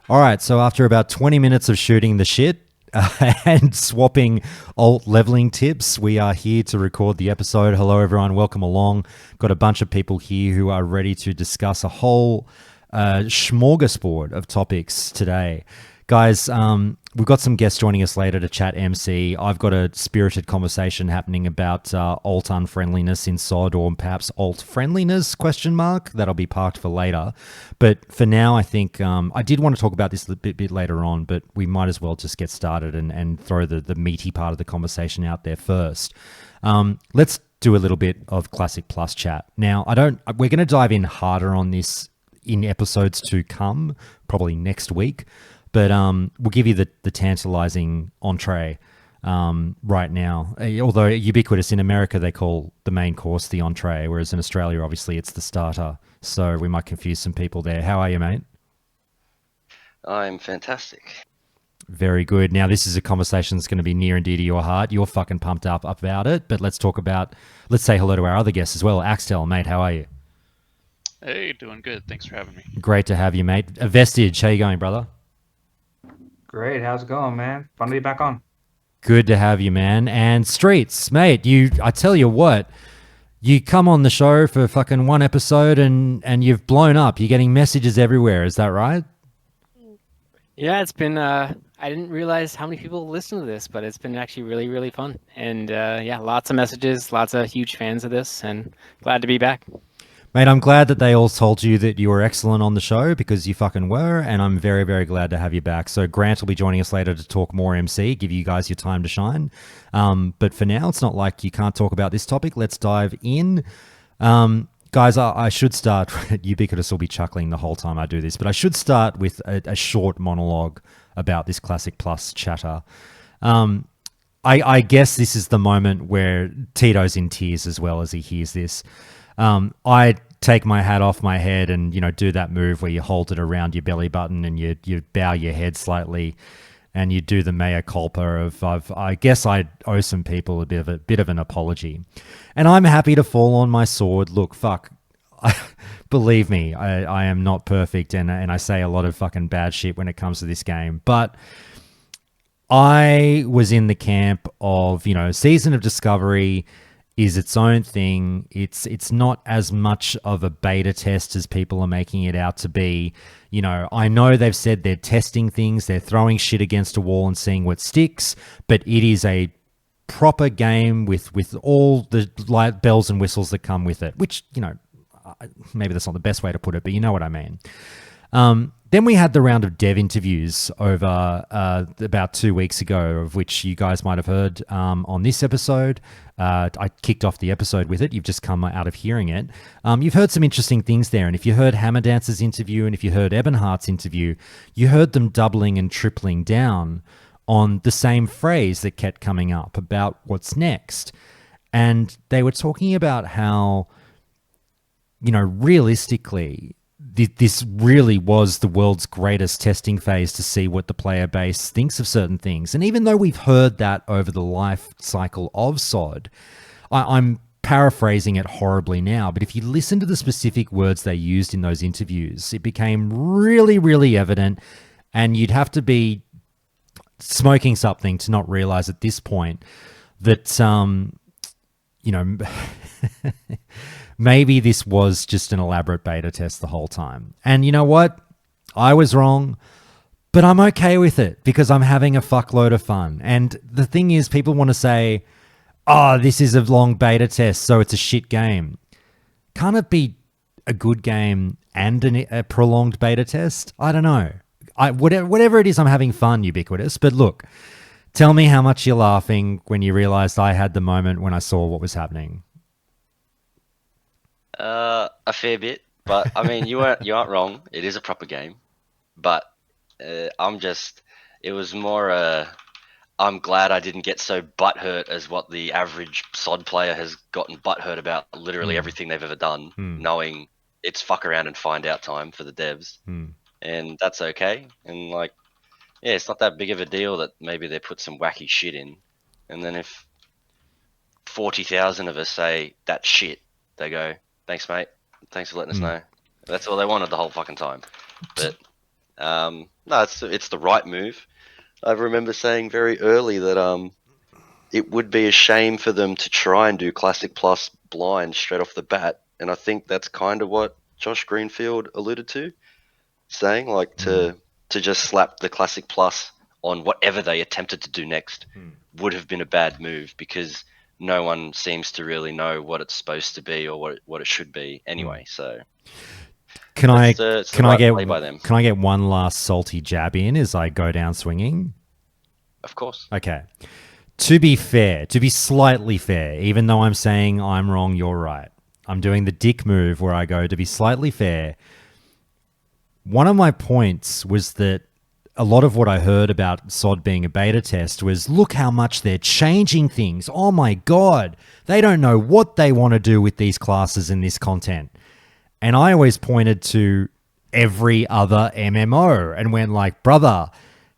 All right, so after about 20 minutes of shooting the shit and swapping alt leveling tips, we are here to record the episode. Hello, everyone. Welcome along. Got a bunch of people here who are ready to discuss a whole smorgasbord of topics today. Guys, we've got some guests joining us later to chat MC. I've got a spirited conversation happening about alt unfriendliness in SoD, or perhaps alt friendliness, question mark. That'll be parked for later. But for now, I think I did want to talk about this a bit later on, but we might as well just get started and throw the meaty part of the conversation out there first. Let's do a little bit of Classic Plus chat. Now, we're going to dive in harder on this in episodes to come, probably next week. But we'll give you the tantalizing entree right now. Although ubiquitous in America, they call the main course the entree, whereas in Australia, obviously, it's the starter. So we might confuse some people there. How are you, mate? I'm fantastic. Very good. Now, this is a conversation that's going to be near and dear to your heart. You're fucking pumped up about it. But let's say hello to our other guests as well. Axtel, mate, how are you? Hey, doing good. Thanks for having me. Great to have you, mate. Vestige, how you going, brother? Great, how's it going, man? Fun to be back on. Good to have you, man. And Streets, mate, I tell you what, you come on the show for fucking one episode and you've blown up. You're getting messages everywhere. Is that right? Yeah, it's been, I didn't realize how many people listen to this, but it's been actually really, really fun. And yeah, lots of messages, lots of huge fans of this, and glad to be back. Mate, I'm glad that they all told you that you were excellent on the show, because you fucking were, and I'm very, very glad to have you back. So Grant will be joining us later to talk more MC, give you guys your time to shine. But for now, it's not like you can't talk about this topic. Let's dive in. Guys, I should start, Ubiquitous will be chuckling the whole time I do this, but I should start with a short monologue about this Classic Plus chatter. I guess this is the moment where Tito's in tears as well as he hears this. I take my hat off my head and, do that move where you hold it around your belly button and you bow your head slightly and you do the mea culpa of I guess I owe some people a bit of an apology. And I'm happy to fall on my sword. Look, fuck. Believe me, I am not perfect and I say a lot of fucking bad shit when it comes to this game. But I was in the camp of, Season of Discovery is its own thing. It's not as much of a beta test as people are making it out to be. I know they've said they're testing things, they're throwing shit against a wall and seeing what sticks, but it is a proper game with all the bells and whistles that come with it, which, maybe that's not the best way to put it, but you know what I mean. Then we had the round of dev interviews over about 2 weeks ago, of which you guys might have heard on this episode. I kicked off the episode with it. You've just come out of hearing it. You've heard some interesting things there. And if you heard Hammer Dance's interview and if you heard Ebonheart's interview, you heard them doubling and tripling down on the same phrase that kept coming up about what's next. And they were talking about how, realistically, this really was the world's greatest testing phase to see what the player base thinks of certain things. And even though we've heard that over the life cycle of SoD, I'm paraphrasing it horribly now, but if you listen to the specific words they used in those interviews, it became really, really evident, and you'd have to be smoking something to not realize at this point that, maybe this was just an elaborate beta test the whole time. And you know what? I was wrong, but I'm okay with it because I'm having a fuckload of fun. And the thing is, people want to say, oh, this is a long beta test, so it's a shit game. Can't it be a good game and a prolonged beta test? I don't know. Whatever it is, I'm having fun, Ubiquitous. But look, tell me how much you're laughing when you realized I had the moment when I saw what was happening. A fair bit, but I mean, you aren't wrong. It is a proper game, but it was more. I'm glad I didn't get so butthurt as what the average SoD player has gotten butthurt about literally everything they've ever done, knowing it's fuck around and find out time for the devs, and that's okay. And yeah, it's not that big of a deal that maybe they put some wacky shit in, and then if 40,000 of us say that's shit, they go, thanks, mate. Thanks for letting us know. That's all they wanted the whole fucking time. But No, it's the right move. I remember saying very early that it would be a shame for them to try and do Classic Plus blind straight off the bat, and I think that's kind of what Josh Greenfield alluded to, saying like to just slap the Classic Plus on whatever they attempted to do next would have been a bad move because no one seems to really know what it's supposed to be or what it should be anyway. So Can I it's the can I right get play by them, can I get one last salty jab in as I go down swinging? of course. Okay. To be fair, to be slightly fair, even though I'm saying I'm wrong, you're right. I'm doing the dick move where I go to be slightly fair. One of my points was that a lot of what I heard about SoD being a beta test was look how much they're changing things. Oh my God. They don't know what they want to do with these classes and this content. And I always pointed to every other MMO and went like, brother,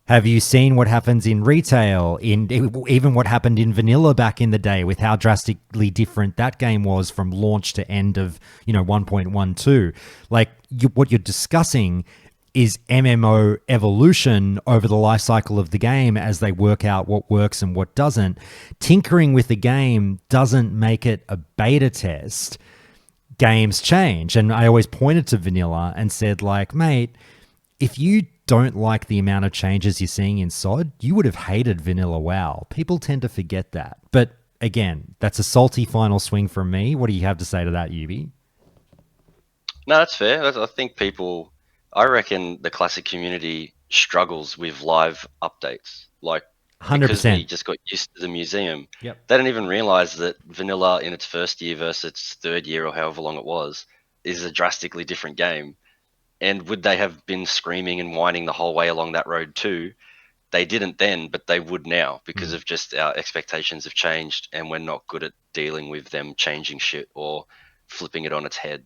have you seen what happens in retail, in even what happened in vanilla back in the day with how drastically different that game was from launch to end of, 1.12? Like what you're discussing is MMO evolution over the life cycle of the game as they work out what works and what doesn't. Tinkering with the game doesn't make it a beta test. Games change. And I always pointed to vanilla and said like, mate, if you don't like the amount of changes you're seeing in SoD, you would have hated vanilla WoW. People tend to forget that. But again, that's a salty final swing from me. What do you have to say to that, Yubi? No, that's fair. I think I reckon the classic community struggles with live updates. Like, because we 100%. just got used to the museum, Yep. they didn't even realize that vanilla in its first year versus its third year or however long it was is a drastically different game. And would they have been screaming and whining the whole way along that road too? They didn't then, but they would now because of just our expectations have changed and we're not good at dealing with them changing shit or flipping it on its head.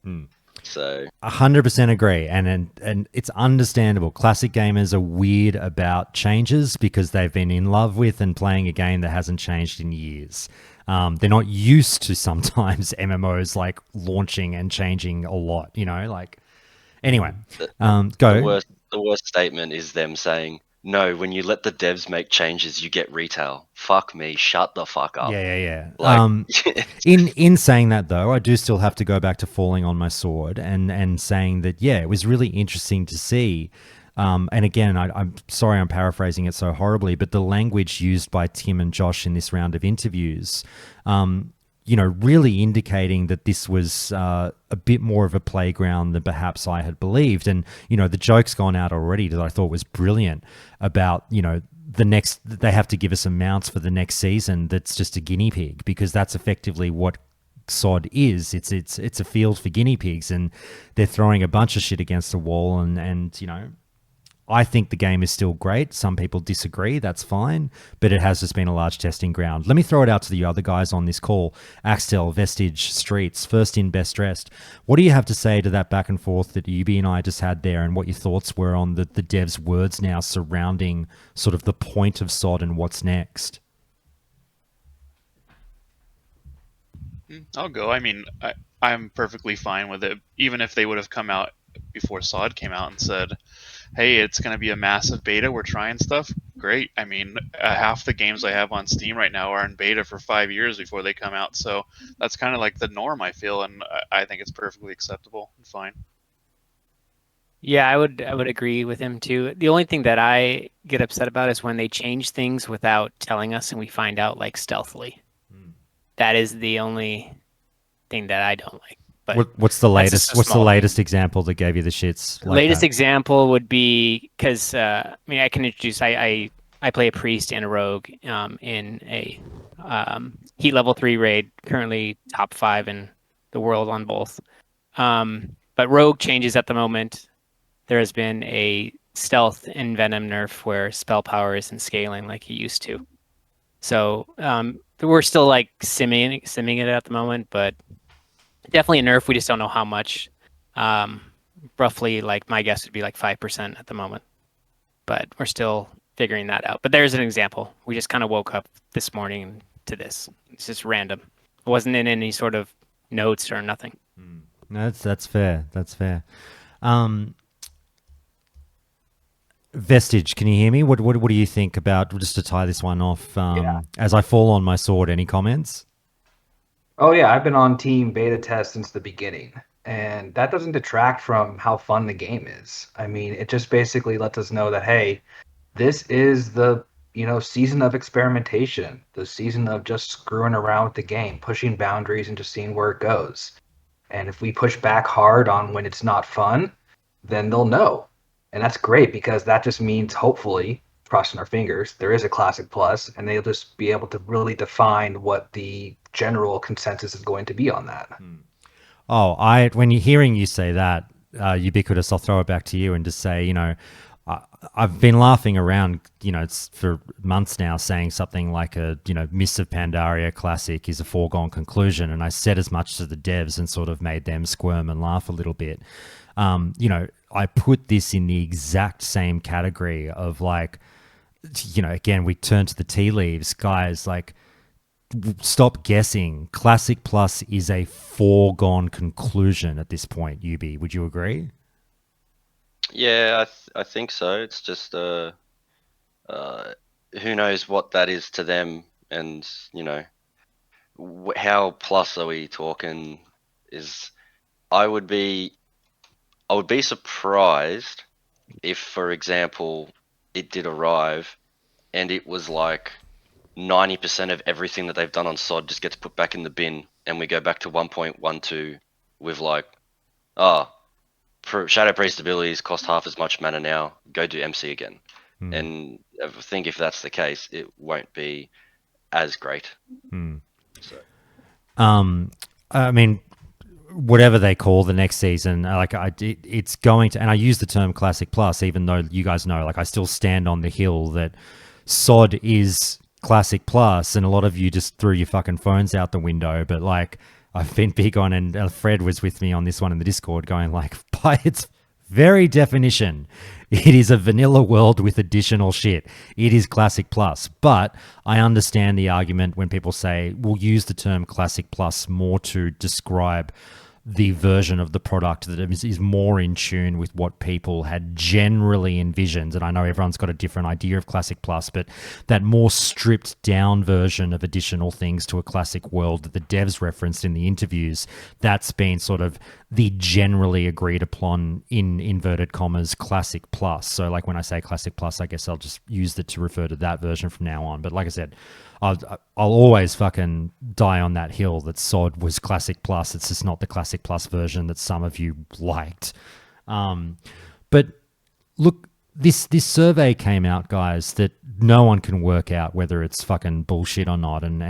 So 100% agree, and it's understandable. Classic gamers are weird about changes because they've been in love with and playing a game that hasn't changed in years. They're not used to sometimes MMOs like launching and changing a lot. Like anyway. the Go. the worst statement is them saying, "No, when you let the devs make changes, you get retail." Fuck me, shut the fuck up. Yeah. Like, In saying that though, I do still have to go back to falling on my sword and saying that it was really interesting to see. And again, I'm sorry I'm paraphrasing it so horribly, but the language used by Tim and Josh in this round of interviews, really indicating that this was a bit more of a playground than perhaps I had believed. And, the joke's gone out already that I thought was brilliant about, they have to give us amounts for the next season that's just a guinea pig, because that's effectively what SoD is. It's a field for guinea pigs, and they're throwing a bunch of shit against the wall, and I think the game is still great. Some people disagree. That's fine. But it has just been a large testing ground. Let me throw it out to the other guys on this call. Axtel, Vestige, Streets, first in, best dressed. What do you have to say to that back and forth that Yubi and I just had there, and what your thoughts were on the devs' words now surrounding sort of the point of SoD and what's next? I'll go. I mean, I'm perfectly fine with it. Even if they would have come out before SoD came out and said, hey, it's going to be a massive beta, we're trying stuff, great. I mean, half the games I have on Steam right now are in beta for 5 years before they come out. So that's kind of like the norm, I feel, and I think it's perfectly acceptable and fine. Yeah, I would agree with him too. The only thing that I get upset about is when they change things without telling us and we find out like stealthily. That is the only thing that I don't like. But what's the latest? What's the thing. latest example that gave you the shits? Like latest that? Example would be because I mean I can introduce. I play a priest and a rogue in a heat level 3 raid. Currently top 5 in the world on both. But rogue changes at the moment. There has been a stealth and venom nerf where spell power isn't scaling like it used to. So we're still like simming it at the moment, but definitely a nerf. We just don't know how much. Roughly, like my guess would be like 5% at the moment, but we're still figuring that out. But there's an example. We just kind of woke up this morning to this. It's just random. It wasn't in any sort of notes or nothing. No, that's fair. That's fair. Vestige, can you hear me? What do you think about, just to tie this one off, Yeah. as I fall on my sword, any comments? Oh yeah, I've been on team beta test since the beginning, and that doesn't detract from how fun the game is. I mean, it just basically lets us know that hey, this is the season of experimentation, the season of just screwing around with the game, pushing boundaries and just seeing where it goes. And if we push back hard on when it's not fun, then they'll know. And that's great because that just means hopefully, crossing our fingers, there is a Classic Plus, and they'll just be able to really define what the general consensus is going to be on that. Oh, when you're hearing you say that, Ubiquitous, I'll throw it back to you and just say, I've been laughing around, it's for months now, saying something like Mists of Pandaria Classic is a foregone conclusion. And I said as much to the devs and sort of made them squirm and laugh a little bit. I put this in the exact same category of again, we turn to the tea leaves, guys, stop guessing. Classic Plus is a foregone conclusion at this point, Ubi. Would you agree? Yeah, I think so. It's just who knows what that is to them, and how plus are we talking? I would be surprised if, for example, it did arrive and it was like 90% of everything that they've done on SoD just gets put back in the bin, and we go back to 1.12 with Shadow Priest abilities cost half as much mana now, go do MC again. And I think if that's the case, it won't be as great. So. I mean, whatever they call the next season, it's going to, and I use the term Classic Plus, even though you guys know, I still stand on the hill that SoD is Classic Plus, and a lot of you just threw your fucking phones out the window, but I've been big on, and Fred was with me on this one in the Discord, going by its very definition, it is a vanilla world with additional shit. It is Classic Plus. But I understand the argument when people say we'll use the term Classic Plus more to describe the version of the product that is more in tune with what people had generally envisioned. And I know everyone's got a different idea of Classic Plus, but that more stripped down version of additional things to a classic world that the devs referenced in the interviews, that's been sort of the generally agreed upon, in inverted commas, Classic Plus. So when I say Classic Plus, I guess I'll just use it to refer to that version from now on. But like I said, I'll always fucking die on that hill that SoD was Classic Plus. It's just not the Classic Plus version that some of you liked. But look, this survey came out, guys, that no one can work out whether it's fucking bullshit or not. And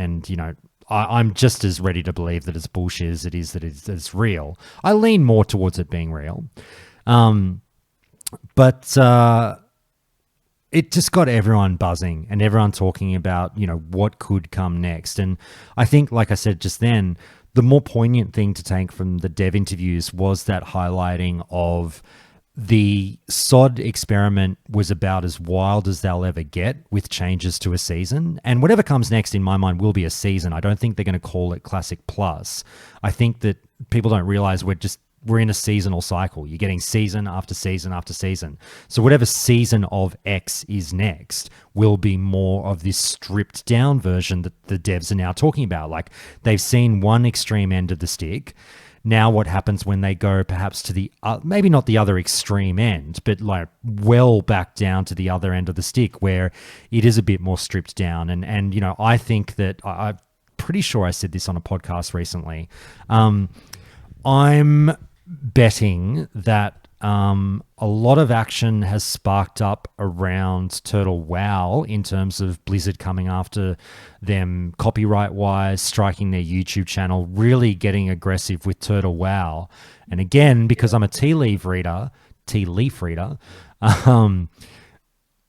I'm just as ready to believe that it's bullshit as it is that it's real. I lean more towards it being real. But it just got everyone buzzing and everyone talking about, what could come next. And I think, like I said just then, the more poignant thing to take from the dev interviews was that highlighting of the SoD experiment was about as wild as they'll ever get with changes to a season. And whatever comes next, in my mind, will be a season. I don't think they're going to call it Classic Plus. I think that people don't realize we're in a seasonal cycle. You're getting season after season after season. So whatever season of X is next will be more of this stripped down version that the devs are now talking about. They've seen one extreme end of the stick. Now what happens when they go perhaps to the, maybe not the other extreme end, but well back down to the other end of the stick where it is a bit more stripped down. And I think that I'm pretty sure I said this on a podcast recently. I'm betting that a lot of action has sparked up around Turtle WoW in terms of Blizzard coming after them copyright-wise, striking their YouTube channel, really getting aggressive with Turtle WoW. And again, because I'm a tea leaf reader,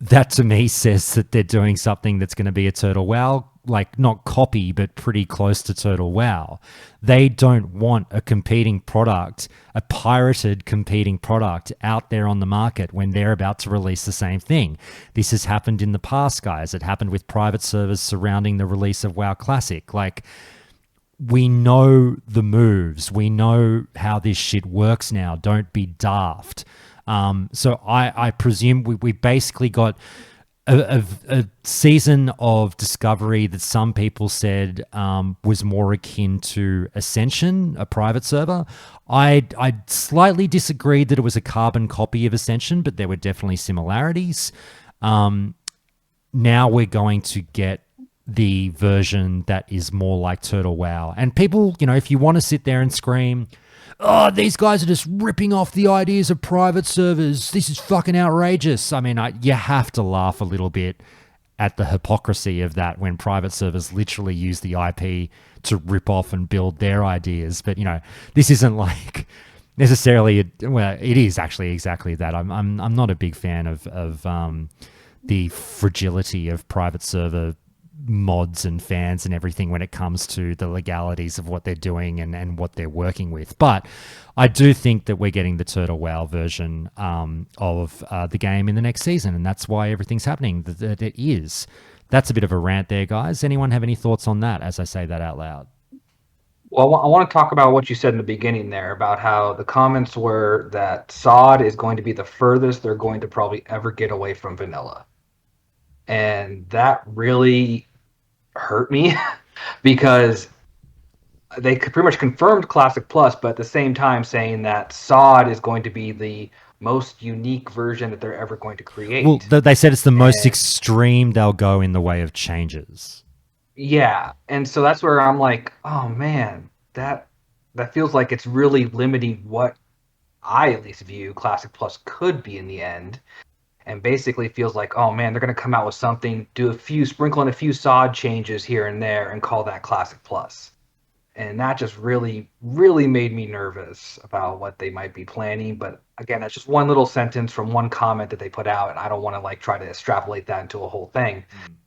that to me says that they're doing something that's going to be a Turtle WoW, not copy, but pretty close to Turtle WoW. They don't want a competing product, a pirated competing product out there on the market when they're about to release the same thing. This has happened in the past, guys. It happened with private servers surrounding the release of WoW Classic. We know the moves. We know how this shit works now. Don't be daft. So I presume we basically got a season of discovery that some people said was more akin to Ascension, a private server. I slightly disagreed that it was a carbon copy of Ascension, but there were definitely similarities. Now we're going to get the version that is more like Turtle WoW. And people, if you want to sit there and scream, oh, these guys are just ripping off the ideas of private servers, this is fucking outrageous. I mean, you have to laugh a little bit at the hypocrisy of that when private servers literally use the IP to rip off and build their ideas. But, this isn't like necessarily, well, it is actually exactly that. I'm not a big fan of the fragility of private server mods and fans and everything when it comes to the legalities of what they're doing and what they're working with. But I do think that we're getting the Turtle WoW version of the game in the next season, and that's why everything's happening that it is. That's a bit of a rant there, guys. Anyone have any thoughts on that as I say that out loud? Well, I want to talk about what you said in the beginning there about how the comments were that SoD is going to be the furthest they're going to probably ever get away from vanilla. And that really hurt me because they pretty much confirmed Classic Plus, but at the same time saying that SoD is going to be the most unique version that they're ever going to create. Well, they said it's the most extreme they'll go in the way of changes. Yeah, and so that's where I'm like, oh man, that feels like it's really limiting what I at least view Classic Plus could be in the end. And basically feels like, oh man, they're going to come out with something, sprinkle in a few SoD changes here and there and call that Classic Plus. And that just really, really made me nervous about what they might be planning. But again, that's just one little sentence from one comment that they put out. And I don't want to try to extrapolate that into a whole thing.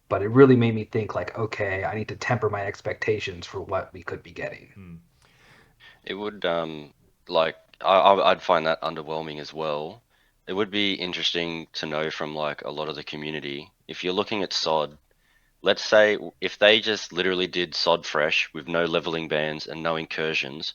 But it really made me think okay, I need to temper my expectations for what we could be getting. It would, I'd find that underwhelming as well. It would be interesting to know from a lot of the community, if you're looking at SoD, let's say if they just literally did SoD fresh with no leveling bands and no incursions,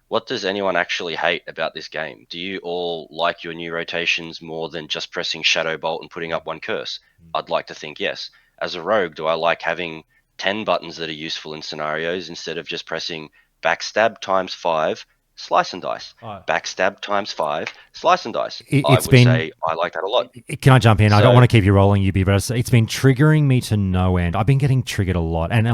what does anyone actually hate about this game? Do you all like your new rotations more than just pressing Shadow Bolt and putting up one curse? I'd like to think yes. As a rogue, do I like having 10 buttons that are useful in scenarios instead of just pressing backstab times 5, slice and dice? Backstab times 5, slice and dice. I would say I like that a lot. Can I jump in? I don't want to keep you rolling, UB, but it's been triggering me to no end. I've been getting triggered a lot. And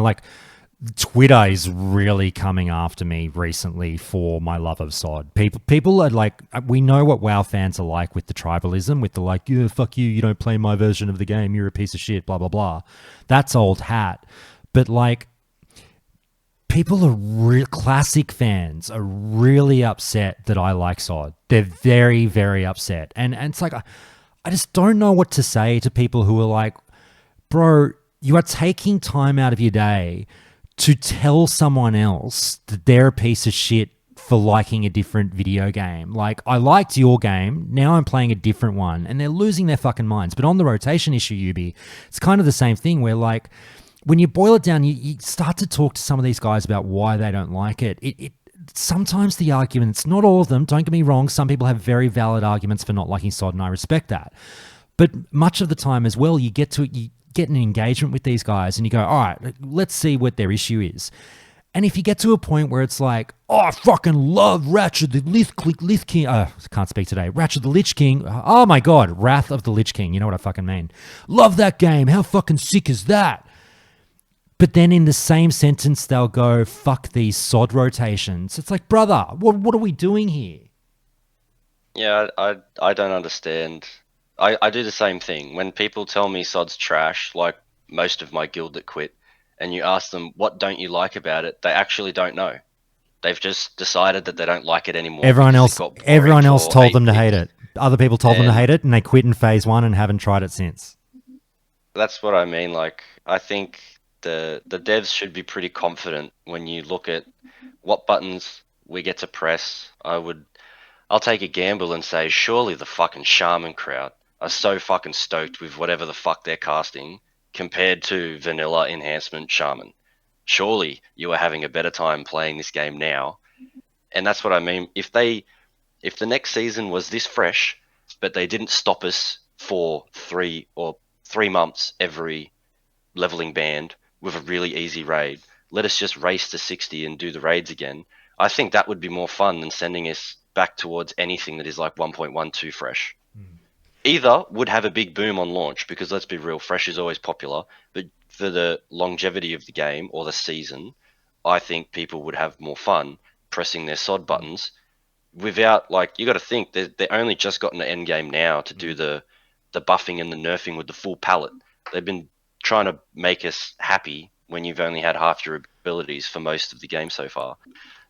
Twitter is really coming after me recently for my love of SoD. People are we know what WoW fans are like with the tribalism, with the yeah, fuck you, you don't play my version of the game, you're a piece of shit, blah, blah, blah. That's old hat. But people are classic fans are really upset that I like SoD. They're very, very upset. And it's I just don't know what to say to people who are like, bro, you are taking time out of your day to tell someone else that they're a piece of shit for liking a different video game. I liked your game, now I'm playing a different one, and they're losing their fucking minds. But on the rotation issue, Yubi, it's kind of the same thing where when you boil it down, you start to talk to some of these guys about why they don't like it. Sometimes the arguments, not all of them, don't get me wrong, some people have very valid arguments for not liking SoD, and I respect that. But much of the time as well, you get an engagement with these guys and you go, all right, let's see what their issue is. And if you get to a point where it's oh, I fucking love Ratchet the Lich King. Can't speak today. Ratchet the Lich King. Oh my God. Wrath of the Lich King. You know what I fucking mean. Love that game. How fucking sick is that? But then in the same sentence, they'll go, fuck these SoD rotations. It's brother, what are we doing here? Yeah, I don't understand. I do the same thing. When people tell me SoD's trash, like most of my guild that quit, and you ask them, what don't you like about it? They actually don't know. They've just decided that they don't like it anymore. Everyone else told them to hate it. Other people told them to hate it, and they quit in phase 1 and haven't tried it since. That's what I mean. I think the devs should be pretty confident when you look at what buttons we get to press. I'll take a gamble and say, surely the fucking Shaman crowd are so fucking stoked with whatever the fuck they're casting compared to vanilla enhancement Shaman. Surely you are having a better time playing this game now. And that's what I mean. If the next season was this fresh, but they didn't stop us for 3 months every leveling band with a really easy raid. Let us just race to 60 and do the raids again. I think that would be more fun than sending us back towards anything that is like 1.12 fresh. Either would have a big boom on launch, because let's be real, fresh is always popular, but for the longevity of the game or the season, I think people would have more fun pressing their SoD buttons without, like, you got to think they only just gotten the end game now to do the buffing and the nerfing with the full palette. They've been trying to make us happy when you've only had half your abilities for most of the game so far.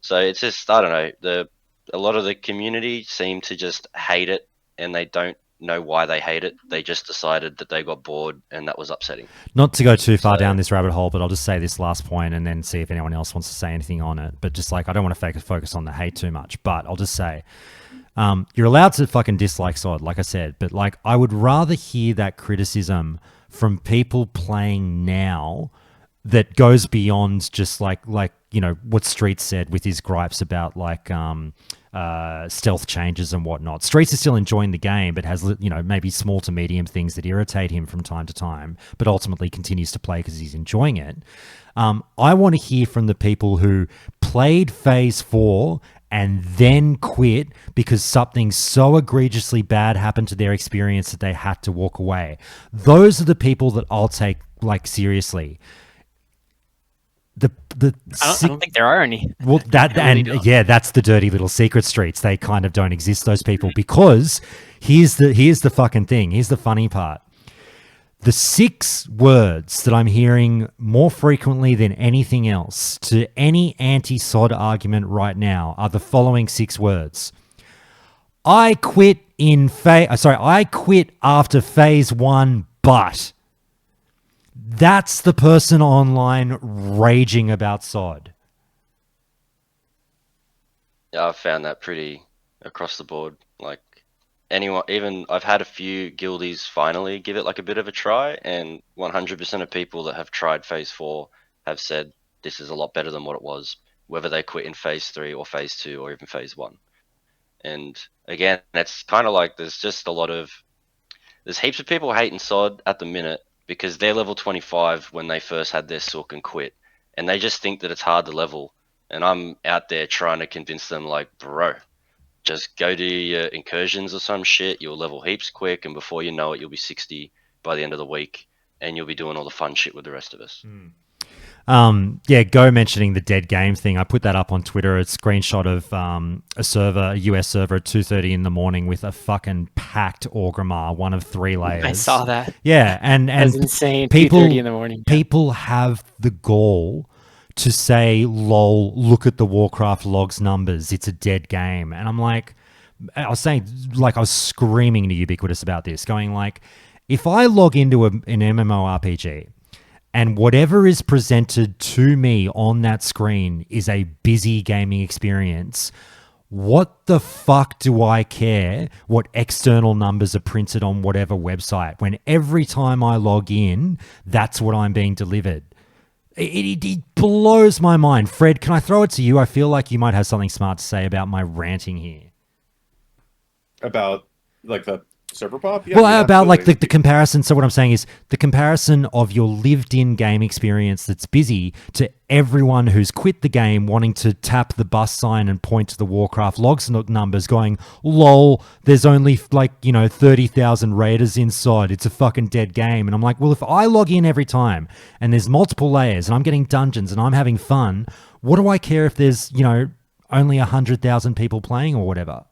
So it's just, I don't know, a lot of the community seem to just hate it, and they don't know why they hate it. They just decided that they got bored, and that was upsetting. Not to go too far down this rabbit hole, but I'll just say this last point and then see if anyone else wants to say anything on it. But just like, I don't want to focus on the hate too much, but I'll just say, you're allowed to fucking dislike SoD, like I said, but like, I would rather hear that criticism from people playing now that goes beyond just like you know what Street said with his gripes about like stealth changes and whatnot. Streets is still enjoying the game, but has, you know, maybe small to medium things that irritate him from time to time, but ultimately continues to play because he's enjoying it. I want to hear from the people who played Phase 4 and then quit because something so egregiously bad happened to their experience that they had to walk away. Those are the people that I'll take like seriously. I don't think there are any. Well, that and yeah, that's the dirty little secret streets. They kind of don't exist, those people, because here's the fucking thing. Here's the funny part. The 6 words that I'm hearing more frequently than anything else to any anti-SoD argument right now are the following 6 words. I quit after phase 1, but that's the person online raging about SoD. Yeah, I've found that pretty across the board. Like, anyone, even I've had a few guildies finally give it like a bit of a try, and 100% of people that have tried phase 4 have said this is a lot better than what it was, whether they quit in phase 3 or phase 2 or even phase 1. And again, that's kind of like there's heaps of people hating SoD at the minute because they're level 25 when they first had their sook and quit, and they just think that it's hard to level. And I'm out there trying to convince them, like, bro, just go do your incursions or some shit. You'll level heaps quick, and before you know it, you'll be 60 by the end of the week, and you'll be doing all the fun shit with the rest of us. Yeah, Go mentioning the dead game thing. I put that up on Twitter. A screenshot of a US server at 2:30 in the morning with a fucking packed Orgrimmar, one of 3 layers. I saw that. Yeah, and That's insane. People 2:30 in the morning. People have the gall to say, "Lol, look at the Warcraft logs numbers. It's a dead game." And I'm like, I was screaming to Ubiquitous about this, going like, if I log into an MMORPG and whatever is presented to me on that screen is a busy gaming experience, what the fuck do I care what external numbers are printed on whatever website when every time I log in, that's what I'm being delivered? It blows my mind. Fred, can I throw it to you? I feel like you might have something smart to say about my ranting here. About like the server pop? Yeah, well, I mean, about like absolutely. the comparison. So what I'm saying is the comparison of your lived-in game experience that's busy to everyone who's quit the game wanting to tap the bus sign and point to the Warcraft logs numbers going, lol, there's only 30,000 raiders inside. It's a fucking dead game. And I'm like, well, if I log in every time and there's multiple layers and I'm getting dungeons and I'm having fun, what do I care if there's, only 100,000 people playing or whatever?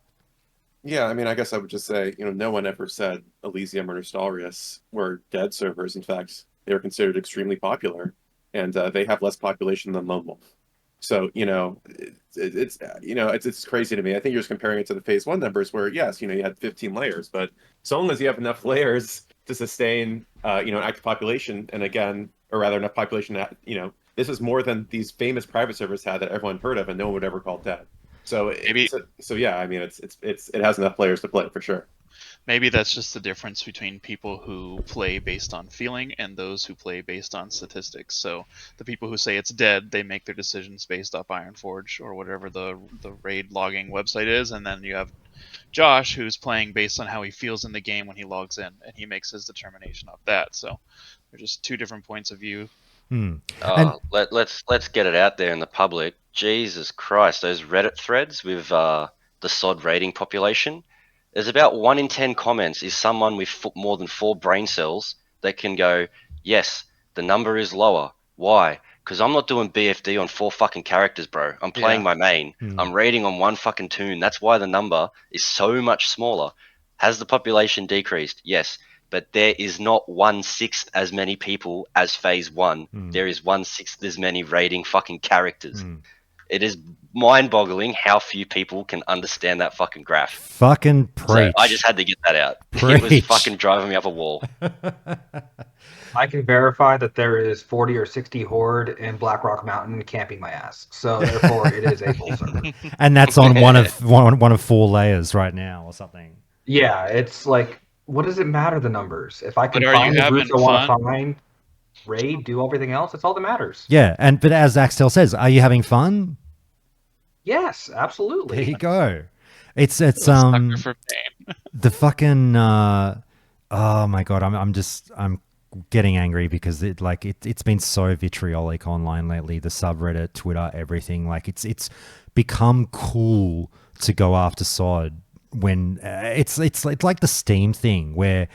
Yeah, I mean, I guess I would just say, no one ever said Elysium or Nostalrius were dead servers. In fact, they were considered extremely popular, and they have less population than Lone Wolf. So, it's crazy to me. I think you're just comparing it to the Phase 1 numbers where, yes, you had 15 layers, but so long as you have enough layers to sustain, an active population, and again, or rather enough population that, this is more than these famous private servers had that everyone heard of and no one would ever call dead. So yeah, I mean, it has enough players to play for sure. Maybe that's just the difference between people who play based on feeling and those who play based on statistics. So the people who say it's dead, they make their decisions based off Ironforge or whatever the raid logging website is, and then you have Josh, who's playing based on how he feels in the game when he logs in, and he makes his determination of that. So they're just two different points of view. Let's get it out there in the public. Jesus Christ, those Reddit threads with the SoD rating population. There's about 1 in 10 comments is someone with more than 4 brain cells that can go, yes, the number is lower. Why? Because I'm not doing BFD on 4 fucking characters, bro. I'm playing my main. I'm raiding on 1 fucking toon. That's why the number is so much smaller. Has the population decreased? Yes. But there is not 1/6 as many people as phase 1. There is 1/6 as many raiding fucking characters. It is mind-boggling how few people can understand that fucking graph. Fucking preach. So I just had to get that out. It was fucking driving me up a wall. I can verify that there is 40 or 60 horde in Blackrock Mountain camping my ass. So therefore, it is a full server. And that's on one of 4 layers right now or something. Yeah, it's like, what does it matter, the numbers? If I can But are find you the groups I having want to fun? find, raid, do everything else, that's all that matters. Yeah, but as Axel says, are you having fun? Yes, absolutely. There you go. It's Sucker for pain. the fucking oh my god, I'm getting angry because it's been so vitriolic online lately, the subreddit, Twitter, everything. Like it's become cool to go after SoD when it's like the Steam thing where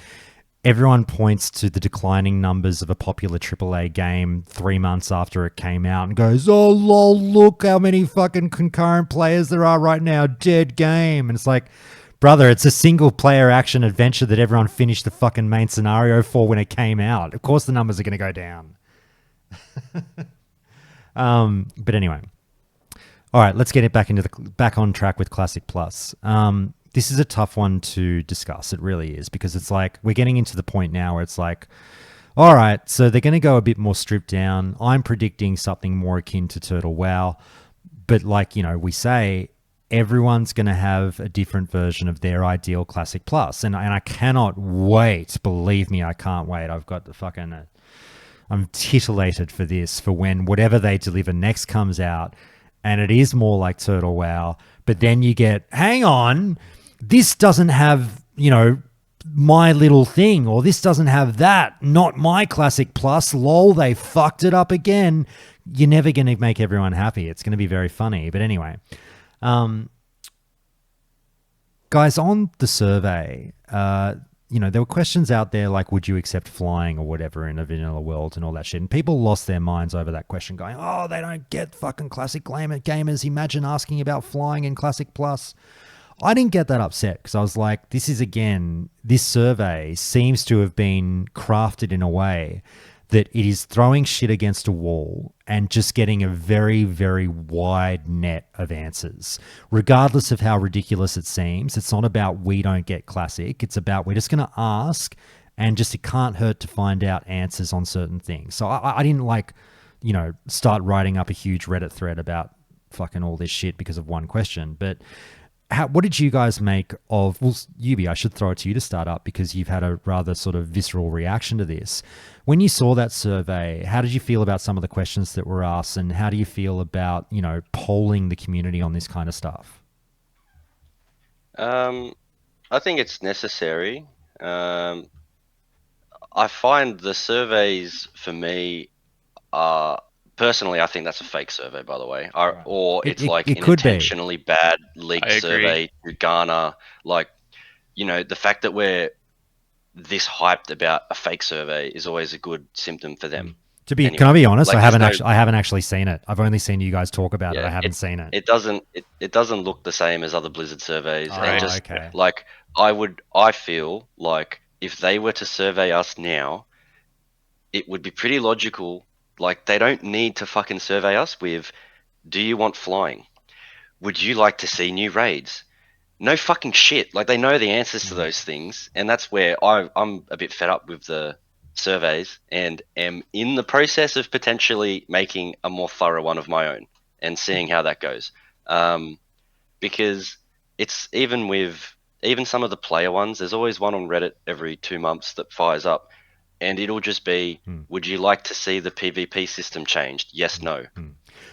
everyone points to the declining numbers of a popular AAA game 3 months after it came out and goes, oh lol, look how many fucking concurrent players there are right now, dead game. And it's like, brother, it's a single player action adventure that everyone finished the fucking main scenario for when it came out. Of course the numbers are going to go down. But anyway. All right, let's get it back on track with Classic Plus. This is a tough one to discuss. It really is, because it's like we're getting into the point now where it's like, all right, so they're going to go a bit more stripped down. I'm predicting something more akin to Turtle WoW. But like, we say, everyone's going to have a different version of their ideal Classic Plus. And I cannot wait. Believe me, I can't wait. I've got the fucking... I'm titillated for this, for when whatever they deliver next comes out. And it is more like Turtle WoW. But then you get, hang on, this doesn't have, my little thing, or this doesn't have that, not my Classic Plus, lol, they fucked it up again. You're never going to make everyone happy. It's going to be very funny. But anyway, guys, on the survey, there were questions out there like, would you accept flying or whatever in a vanilla world and all that shit. And people lost their minds over that question going, oh, they don't get fucking Classic gamers. Imagine asking about flying in Classic Plus. I didn't get that upset because I was like, this survey seems to have been crafted in a way that it is throwing shit against a wall and just getting a very, very wide net of answers. Regardless of how ridiculous it seems, it's not about we don't get Classic. It's about we're just going to ask, and just it can't hurt to find out answers on certain things. So I didn't start writing up a huge Reddit thread about fucking all this shit because of one question. But what did you guys make of... Well, Yubi, I should throw it to you to start up because you've had a rather sort of visceral reaction to this. When you saw that survey, how did you feel about some of the questions that were asked, and how do you feel about, polling the community on this kind of stuff? I think it's necessary. I find the surveys, for me, are... Personally, I think that's a fake survey, by the way. Or it's an intentionally bad leaked survey to garner, the fact that we're this hyped about a fake survey is always a good symptom for them. Can I be honest? I haven't actually seen it. I've only seen you guys talk about it. I haven't seen it. It doesn't look the same as other Blizzard surveys. Okay. I feel like if they were to survey us now, it would be pretty logical. Like, they don't need to fucking survey us with, do you want flying? Would you like to see new raids? No fucking shit. Like, they know the answers to those things. And that's where I'm a bit fed up with the surveys and am in the process of potentially making a more thorough one of my own and seeing how that goes. Because it's even some of the player ones, there's always one on Reddit every 2 months that fires up. And it'll just be, would you like to see the PvP system changed? Yes, no.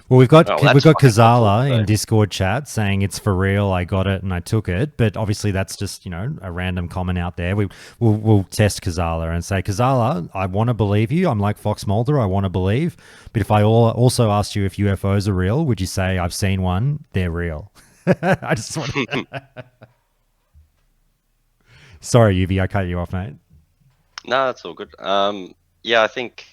Well, we've got Oh, well, we've that's got fucking helpful, Kazala in so- Discord chat saying it's for real. I got it and I took it, but obviously that's just a random comment out there. We'll test Kazala and say, Kazala, I want to believe you. I'm like Fox Mulder. I want to believe, but if I also asked you if UFOs are real, would you say I've seen one? They're real. I just want. Sorry, UV, I cut you off, mate. No, that's all good. Yeah, I think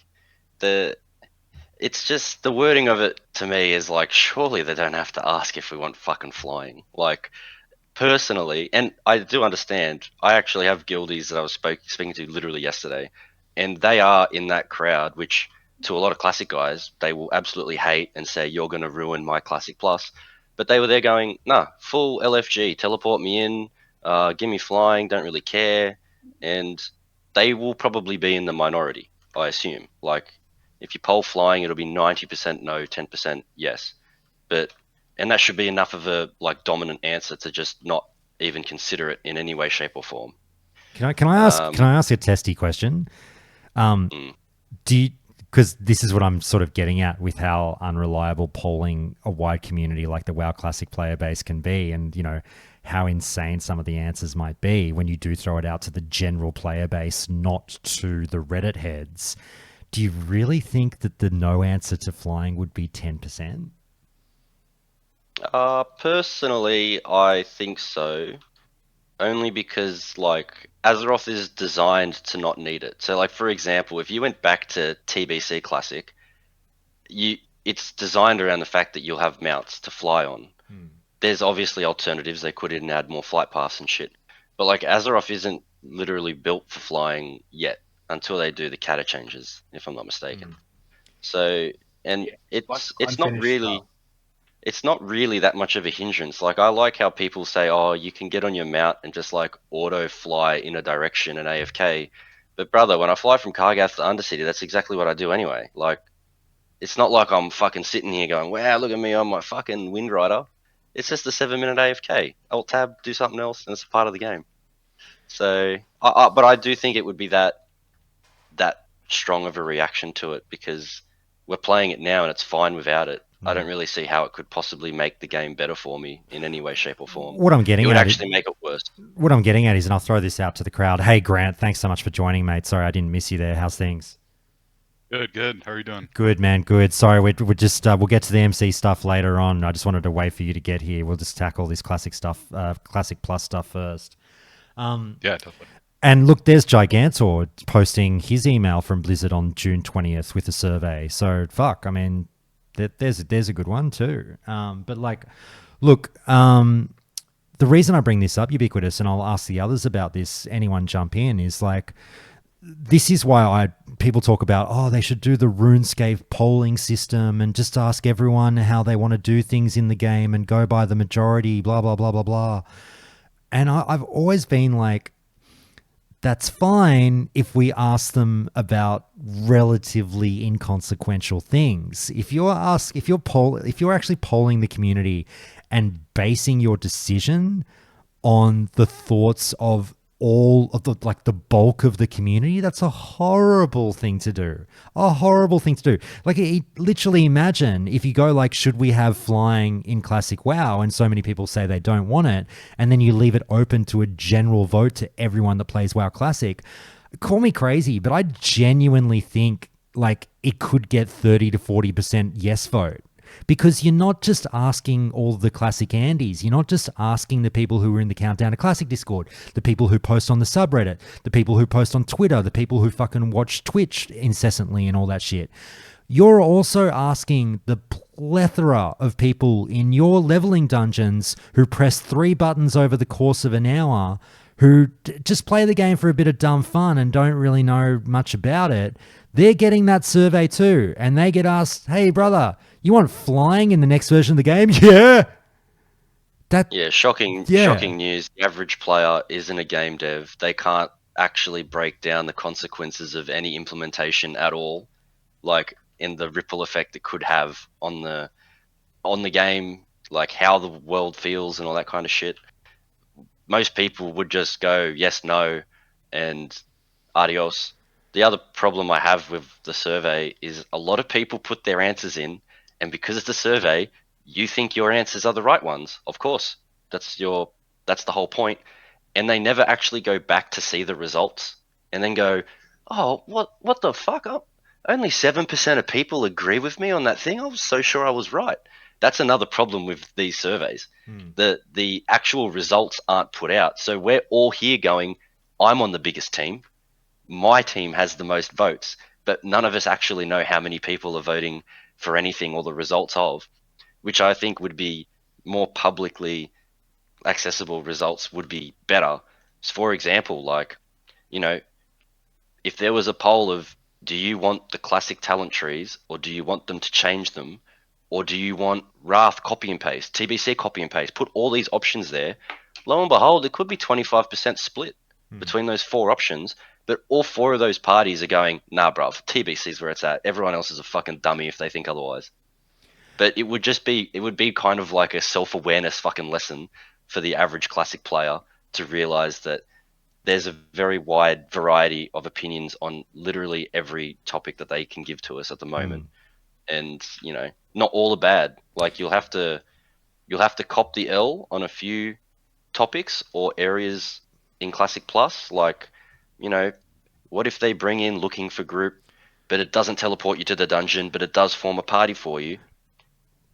it's just the wording of it to me is like, surely they don't have to ask if we want fucking flying. Like, personally, and I do understand, I actually have guildies that I was speaking to literally yesterday, and they are in that crowd, which to a lot of classic guys, they will absolutely hate and say, you're going to ruin my classic plus. But they were there going, nah, full LFG, teleport me in, give me flying, don't really care. And they will probably be in the minority, I assume. Like, if you poll flying, it'll be 90% no, 10% yes. But and that should be enough of a like dominant answer to just not even consider it in any way, shape, or form. Can I ask a testy question? Mm. Do you, because this is what I'm sort of getting at with how unreliable polling a wide community like the WoW Classic player base can be, and how insane some of the answers might be when you do throw it out to the general player base, not to the Reddit heads. Do you really think that the no answer to flying would be 10%? Personally, I think so. Only because like Azeroth is designed to not need it. So like for example, if you went back to TBC Classic, you it's designed around the fact that you'll have mounts to fly on. There's obviously alternatives. They could even add more flight paths and shit. But like Azeroth isn't literally built for flying yet until they do the kata changes, if I'm not mistaken. So and it's not Unfinished really stuff. it's not really that much of a hindrance. Like I like how people say, "Oh, you can get on your mount and just like auto fly in a direction and AFK." But brother, when I fly from Kargath to Undercity, that's exactly what I do anyway. Like it's not like I'm fucking sitting here going, "Wow, look at me on my fucking Wind Rider." It's just a 7 minute AFK. Alt tab, do something else, and it's a part of the game. So, but I do think it would be that strong of a reaction to it because we're playing it now and it's fine without it. I don't really see how it could possibly make the game better for me in any way, shape, or form. What I'm getting It would at actually make it worse. What I'm getting at is, and I'll throw this out to the crowd. Hey, Grant, thanks so much for joining, mate. Sorry, I didn't miss you there. How's things? Good. How are you doing? Good, man. Good. Sorry, we're just we'll get to the MC stuff later on. I just wanted to wait for you to get here. We'll just tackle this classic stuff, classic plus stuff first. Yeah, definitely. And look, there's Gigantor posting his email from Blizzard on June 20th with a survey. So fuck, I mean, there's a good one too. But like, look, the reason I bring this up, Ubiquitous, and I'll ask the others about this. Anyone jump in? Is like, this is why people talk about, oh, they should do the RuneScape polling system and just ask everyone how they want to do things in the game and go by the majority, blah blah blah blah blah. And I've always been like, that's fine if we ask them about relatively inconsequential things. If you're actually polling the community and basing your decision on the thoughts of all of the bulk of the community, that's a horrible thing to do. A horrible thing to do. Like, literally imagine if you go like, should we have flying in Classic WoW? And so many people say they don't want it. And then you leave it open to a general vote to everyone that plays WoW Classic. Call me crazy, but I genuinely think like it could get 30 to 40% yes vote. Because you're not just asking all the Classic Andies. You're not just asking the people who are in the Countdown to Classic Discord, the people who post on the subreddit, the people who post on Twitter, the people who fucking watch Twitch incessantly and all that shit. You're also asking the plethora of people in your leveling dungeons who press 3 buttons over the course of an hour, who just play the game for a bit of dumb fun and don't really know much about it. They're getting that survey too. And they get asked, hey, brother, you want flying in the next version of the game? Yeah. Shocking news. The average player isn't a game dev. They can't actually break down the consequences of any implementation at all, like in the ripple effect it could have on the game, like how the world feels and all that kind of shit. Most people would just go yes, no, and adios. The other problem I have with the survey is a lot of people put their answers in and because it's a survey, you think your answers are the right ones. Of course, that's the whole point. And they never actually go back to see the results and then go, oh, what the fuck? Oh, only 7% of people agree with me on that thing. I was so sure I was right. That's another problem with these surveys. The actual results aren't put out. So we're all here going, I'm on the biggest team. My team has the most votes, but none of us actually know how many people are voting for anything or the results of, which I think would be more publicly accessible results would be better. So for example, like, if there was a poll of, do you want the classic talent trees or do you want them to change them? Or do you want Wrath copy and paste, TBC copy and paste? Put all these options there. Lo and behold, it could be 25% split between those 4 options. But all 4 of those parties are going, nah, bruv, TBC's where it's at. Everyone else is a fucking dummy if they think otherwise. But it would be kind of like a self-awareness fucking lesson for the average classic player to realize that there's a very wide variety of opinions on literally every topic that they can give to us at the moment. And, not all are bad. Like you'll have to cop the L on a few topics or areas in Classic Plus. Like, what if they bring in looking for group, but it doesn't teleport you to the dungeon, but it does form a party for you?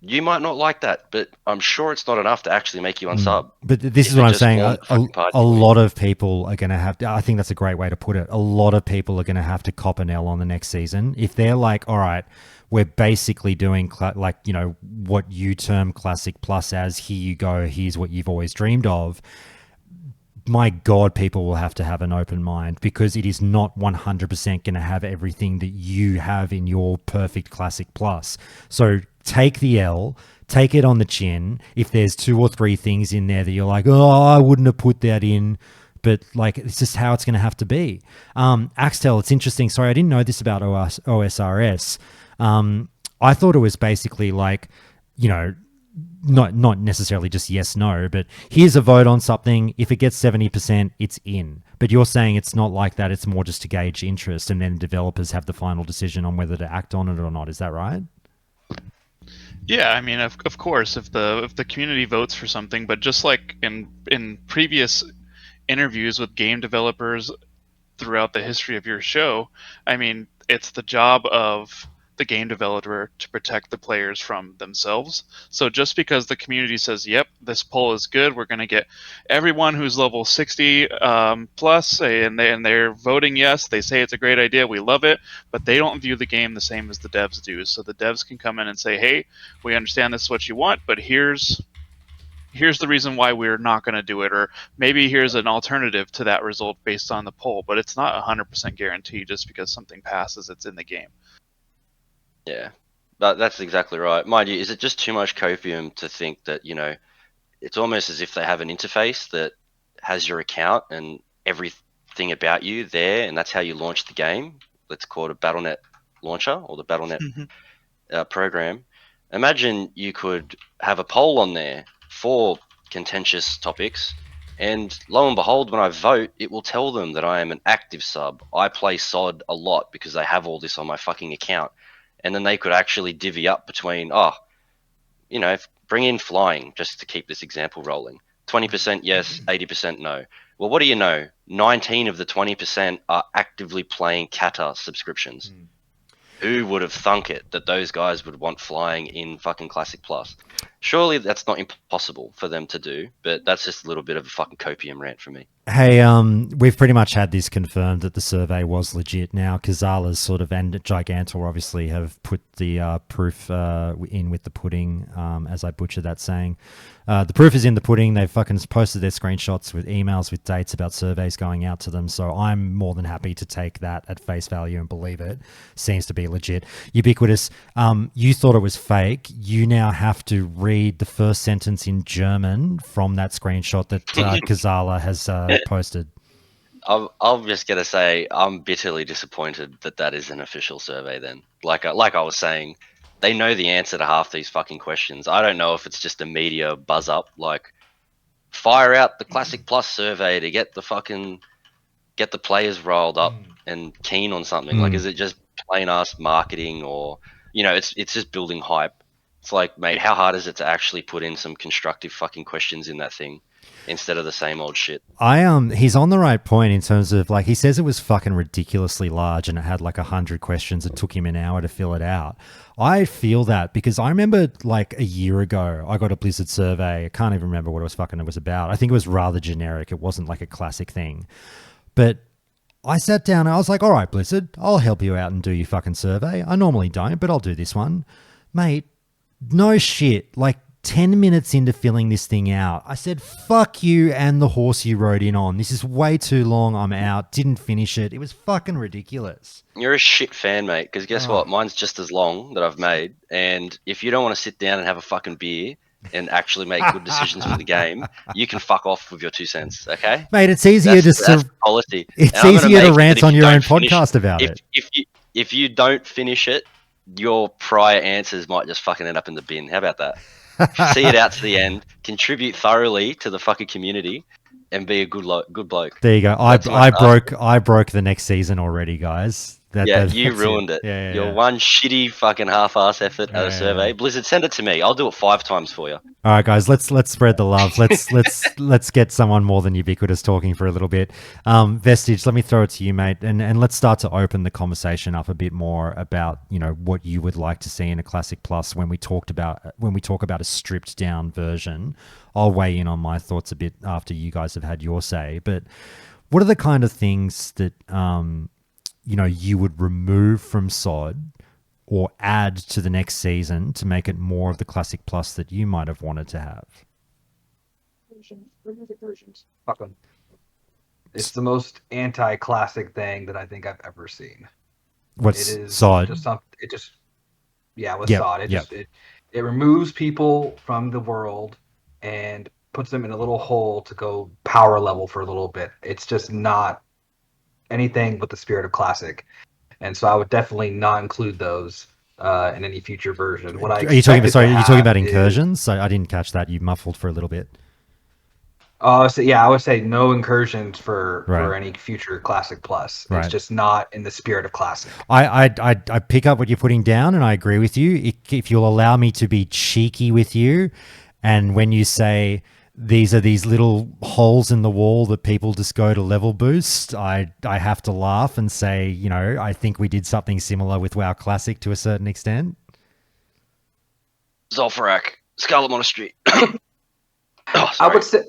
You might not like that, but I'm sure it's not enough to actually make you unsub. But this is what I'm saying. A lot of people are going to have to, I think that's a great way to put it. A lot of people are going to have to cop an L on the next season. If they're like, all right, we're basically doing what you term Classic Plus as, here you go, here's what you've always dreamed of. My God, people will have to have an open mind because it is not 100% going to have everything that you have in your perfect Classic Plus. So take the L, take it on the chin. If there's 2 or 3 things in there that you're like, oh, I wouldn't have put that in, but like it's just how it's going to have to be. Axtel, it's interesting. Sorry, I didn't know this about OSRS. I thought it was basically like, not necessarily just yes, no, but here's a vote on something. If it gets 70%, it's in. But you're saying it's not like that. It's more just to gauge interest, and then developers have the final decision on whether to act on it or not. Is that right? Yeah, I mean, of course, if the community votes for something, but just like in previous interviews with game developers throughout the history of your show, I mean, it's the job of the game developer to protect the players from themselves. So just because the community says, yep, this poll is good, we're going to get everyone who's level 60 plus, and they're voting yes, they say it's a great idea, we love it, but they don't view the game the same as the devs do. So the devs can come in and say, hey, we understand this is what you want, but here's the reason why we're not going to do it, or maybe here's an alternative to that result based on the poll. But it's not 100% guaranteed just because something passes, it's in the game. Yeah, that's exactly right. Mind you, is it just too much copium to think that, it's almost as if they have an interface that has your account and everything about you there, and that's how you launch the game? Let's call it a Battle.net launcher or the Battle.net program. Imagine you could have a poll on there for contentious topics, and lo and behold, when I vote, it will tell them that I am an active sub. I play SoD a lot because I have all this on my fucking account. And then they could actually divvy up between, bring in flying, just to keep this example rolling. 20% yes, 80% no. Well, what do you know? 19 of the 20% are actively playing Kata subscriptions. Who would have thunk it that those guys would want flying in fucking Classic Plus? Surely that's not impossible for them to do, but that's just a little bit of a fucking copium rant for me. Hey, we've pretty much had this confirmed that the survey was legit now. Kazala's and Gigantor obviously have put the proof in with the pudding, as I butchered that saying. The proof is in the pudding. They've fucking posted their screenshots with emails with dates about surveys going out to them. So I'm more than happy to take that at face value and believe it. Seems to be legit. Ubiquitous, you thought it was fake. You now have to read the first sentence in German from that screenshot that Kazala has posted. I'm just gonna say I'm bitterly disappointed that is an official survey. Then, like I was saying, they know the answer to half these fucking questions. I don't know if it's just a media buzz up, like fire out the Classic Plus survey to get the players riled up and keen on something. Like, is it just plain ass marketing, or it's just building hype? It's like, mate, how hard is it to actually put in some constructive fucking questions in that thing instead of the same old shit? He's on the right point in terms of, like, he says it was fucking ridiculously large and it had like 100 questions. It took him an hour to fill it out. I feel that because I remember like a year ago, I got a Blizzard survey. I can't even remember what it was about. I think it was rather generic. It wasn't like a classic thing, but I sat down and I was like, all right, Blizzard, I'll help you out and do your fucking survey. I normally don't, but I'll do this one. Mate, no shit. Like 10 minutes into filling this thing out, I said, fuck you and the horse you rode in on. This is way too long. I'm out. Didn't finish it. It was fucking ridiculous. You're a shit fan, mate, because guess what? Mine's just as long that I've made. And if you don't want to sit down and have a fucking beer and actually make good decisions for the game, you can fuck off with your 2 cents, okay? Mate, it's easier that's to policy. It's easier to rant on your own podcast about it. If you don't finish it, your prior answers might just fucking end up in the bin. How about that? See it out to the end, contribute thoroughly to the fucking community, and be a good bloke. There you go. I broke the next season already, guys. You ruined it. Yeah, Your one shitty fucking half-ass effort at a survey. Blizzard, send it to me. I'll do it 5 times for you. All right, guys. Let's spread the love. Let's get someone more than ubiquitous talking for a little bit. Vestige, let me throw it to you, mate, and let's start to open the conversation up a bit more about what you would like to see in a Classic Plus when we talk about a stripped down version. I'll weigh in on my thoughts a bit after you guys have had your say. But what are the kind of things that you would remove from SoD or add to the next season to make it more of the Classic Plus that you might have wanted to have? Versions. Fuck them. It's the most anti-classic thing that I think I've ever seen. What's it is SoD? Just SoD. It removes people from the world and puts them in a little hole to go power level for a little bit. It's just not anything but the spirit of classic, and so I would definitely not include those in any future version. Are you talking about incursions? So I didn't catch that. You muffled for a little bit. I would say no incursions for any future Classic Plus. It's just not in the spirit of classic. I pick up what you're putting down, and I agree with you. If you'll allow me to be cheeky with you, and when you say these are these little holes in the wall that people just go to level boost, I have to laugh and say, I think we did something similar with WoW Classic to a certain extent. Zolfarak, Scarlet Monastery. I would say,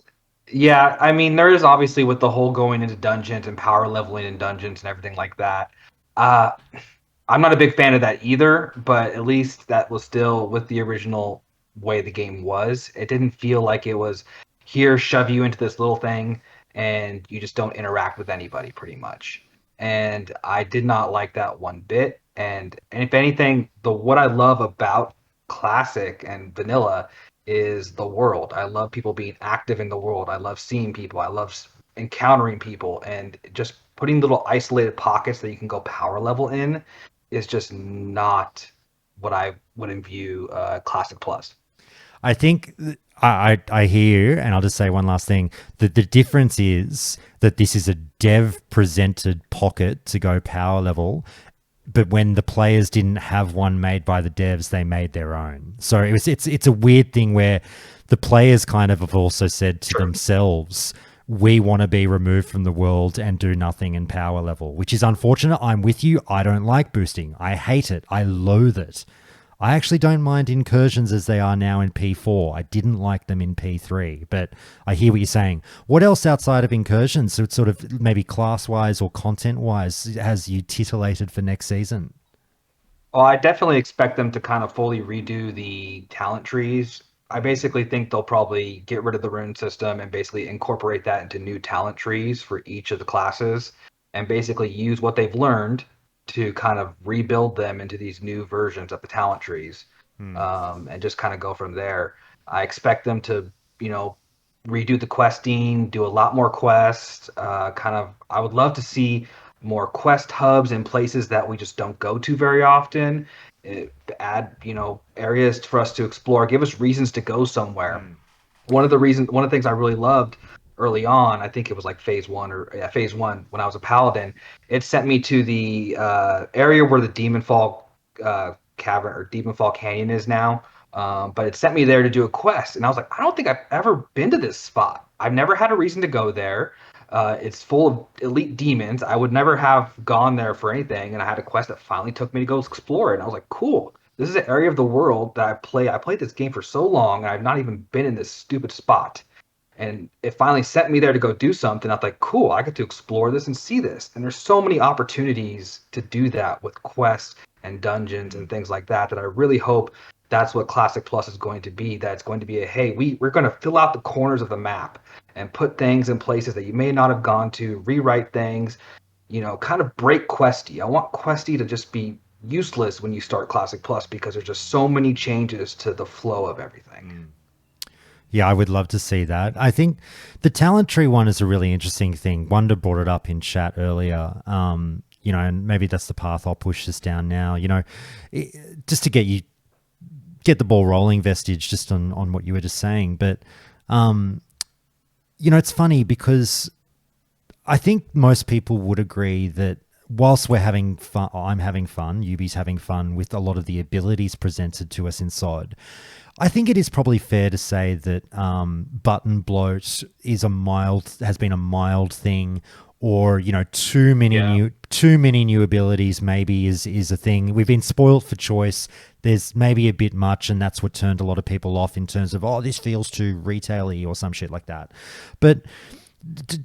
yeah, I mean, there is obviously with the whole going into dungeons and power leveling in dungeons and everything like that. I'm not a big fan of that either, but at least that was still with the original way the game was. It didn't feel like it was here, shove you into this little thing and you just don't interact with anybody pretty much. And I did not like that one bit. And if anything, what I love about classic and vanilla is the world. I love people being active in the world. I love seeing people. I love encountering people, and just putting little isolated pockets that you can go power level in is just not what I would view Classic Plus. I think I hear you, and I'll just say one last thing. The difference is that this is a dev-presented pocket to go power level, but when the players didn't have one made by the devs, they made their own. So it's a weird thing where the players kind of have also said to themselves, we want to be removed from the world and do nothing in power level, which is unfortunate. I'm with you. I don't like boosting. I hate it. I loathe it. I actually don't mind incursions as they are now in P4. I didn't like them in P3, but I hear what you're saying. What else outside of incursions, so it's sort of maybe class-wise or content-wise, has you titillated for next season? Well, I definitely expect them to kind of fully redo the talent trees. I basically think they'll probably get rid of the rune system and basically incorporate that into new talent trees for each of the classes, and basically use what they've learned to kind of rebuild them into these new versions of the talent trees, and just kind of go from there. I expect them to, redo the questing, do a lot more quests. I would love to see more quest hubs in places that we just don't go to very often. Add, areas for us to explore. Give us reasons to go somewhere. One of the things I really loved early on, I think it was like phase one when I was a paladin, it sent me to the area where the Demonfall cavern or Demonfall Canyon is now, But it sent me there to do a quest, and I was like, I don't think I've ever been to this spot. I've never had a reason to go there. It's full of elite demons. I would never have gone there for anything, and I had a quest that finally took me to go explore it. And I was like, cool. This is an area of the world that I play. I played this game for so long, and I've not even been in this stupid spot. And it finally sent me there to go do something. I was like, cool, I get to explore this and see this. And there's so many opportunities to do that with quests and dungeons and things like that that I really hope that's what Classic Plus is going to be. That it's going to be a, hey, we're going to fill out the corners of the map and put things in places that you may not have gone to, rewrite things, kind of break Questy. I want Questy to just be useless when you start Classic Plus because there's just so many changes to the flow of everything. Yeah, I would love to see that. I think the talent tree one is a really interesting thing. Wonder brought it up in chat earlier, and maybe that's the path I'll push this down now. Just to get the ball rolling, Vestige, just on what you were just saying. But, it's funny because I think most people would agree that whilst we're having fun, I'm having fun, Yubi's having fun with a lot of the abilities presented to us in SoD. I think it is probably fair to say that button bloat has been a mild thing, or too many new abilities maybe is a thing. We've been spoiled for choice. There's maybe a bit much, and that's what turned a lot of people off in terms of, oh, this feels too retail-y or some shit like that. But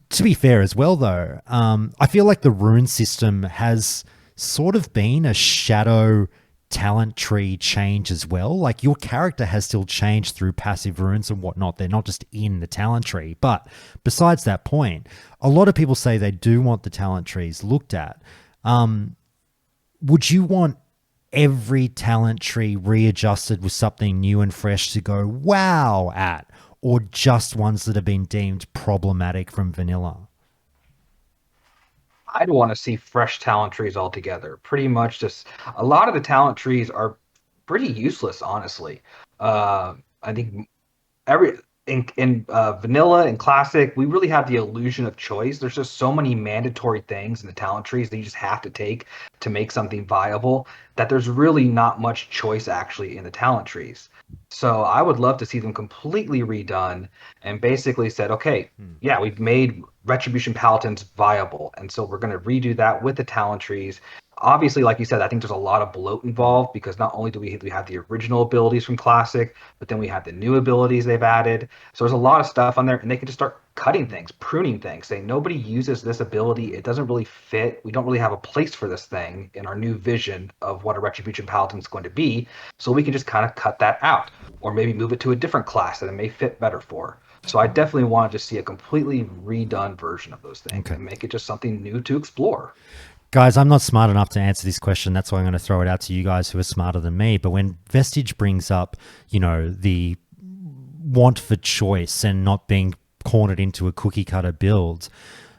to be fair as well, though, I feel like the rune system has sort of been a shadow talent tree change as well. Like, your character has still changed through passive runes and whatnot. They're not just in the talent tree. But besides that point, a lot of people say they do want the talent trees looked at. Would you want every talent tree readjusted with something new and fresh to go wow at, or just ones that have been deemed problematic from vanilla? I'd want to see fresh talent trees altogether. Pretty much just a lot of the talent trees are pretty useless, honestly. I think in vanilla and classic, we really have the illusion of choice. There's just so many mandatory things in the talent trees that you just have to take to make something viable that there's really not much choice actually in the talent trees. So I would love to see them completely redone and basically said, okay, yeah, we've made Retribution Paladins viable, and so we're going to redo that with the talent trees. Obviously, like you said, I think there's a lot of bloat involved because not only do we have the original abilities from Classic, but then we have the new abilities they've added. So there's a lot of stuff on there, and they can just start cutting things, pruning things, saying nobody uses this ability. It doesn't really fit. We don't really have a place for this thing in our new vision of what a Retribution Paladin is going to be. So we can just kind of cut that out, or maybe move it to a different class that it may fit better for. So I definitely want to just see a completely redone version of those things and make it just something new to explore. Guys, I'm not smart enough to answer this question. That's why I'm going to throw it out to you guys who are smarter than me. But when Vestige brings up, the want for choice and not being cornered into a cookie cutter build,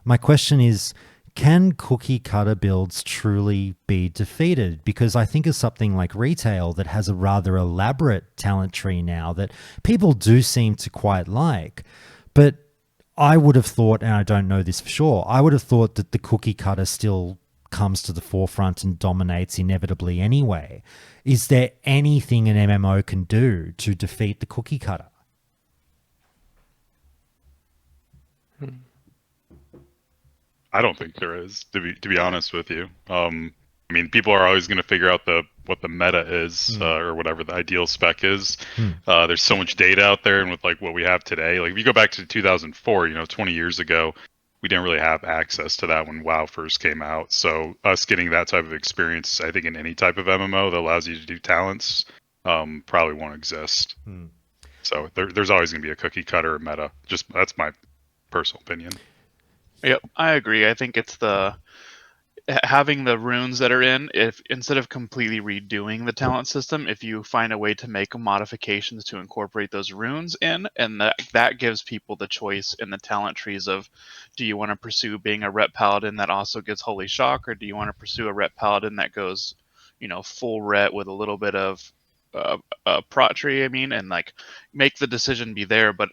my question is, can cookie cutter builds truly be defeated? Because I think of something like retail that has a rather elaborate talent tree now that people do seem to quite like. But I would have thought, and I don't know this for sure, I would have thought that the cookie cutter still comes to the forefront and dominates inevitably anyway. Is there anything an MMO can do to defeat the cookie cutter? I don't think there is, to be honest with you. People are always going to figure out what the meta is, or whatever the ideal spec is. There's so much data out there, and with like what we have today, like if you go back to 2004, 20 years ago, we didn't really have access to that when WoW first came out. So us getting that type of experience, I think in any type of MMO that allows you to do talents, probably won't exist. So there's always going to be a cookie cutter meta. Just that's my personal opinion. Yep, I agree. I think it's having the runes that are if instead of completely redoing the talent system, if you find a way to make modifications to incorporate those runes in, and that gives people the choice in the talent trees of, do you want to pursue being a rep paladin that also gets holy shock, or do you want to pursue a rep paladin that goes, full ret with a little bit of prot tree, and like make the decision be there. But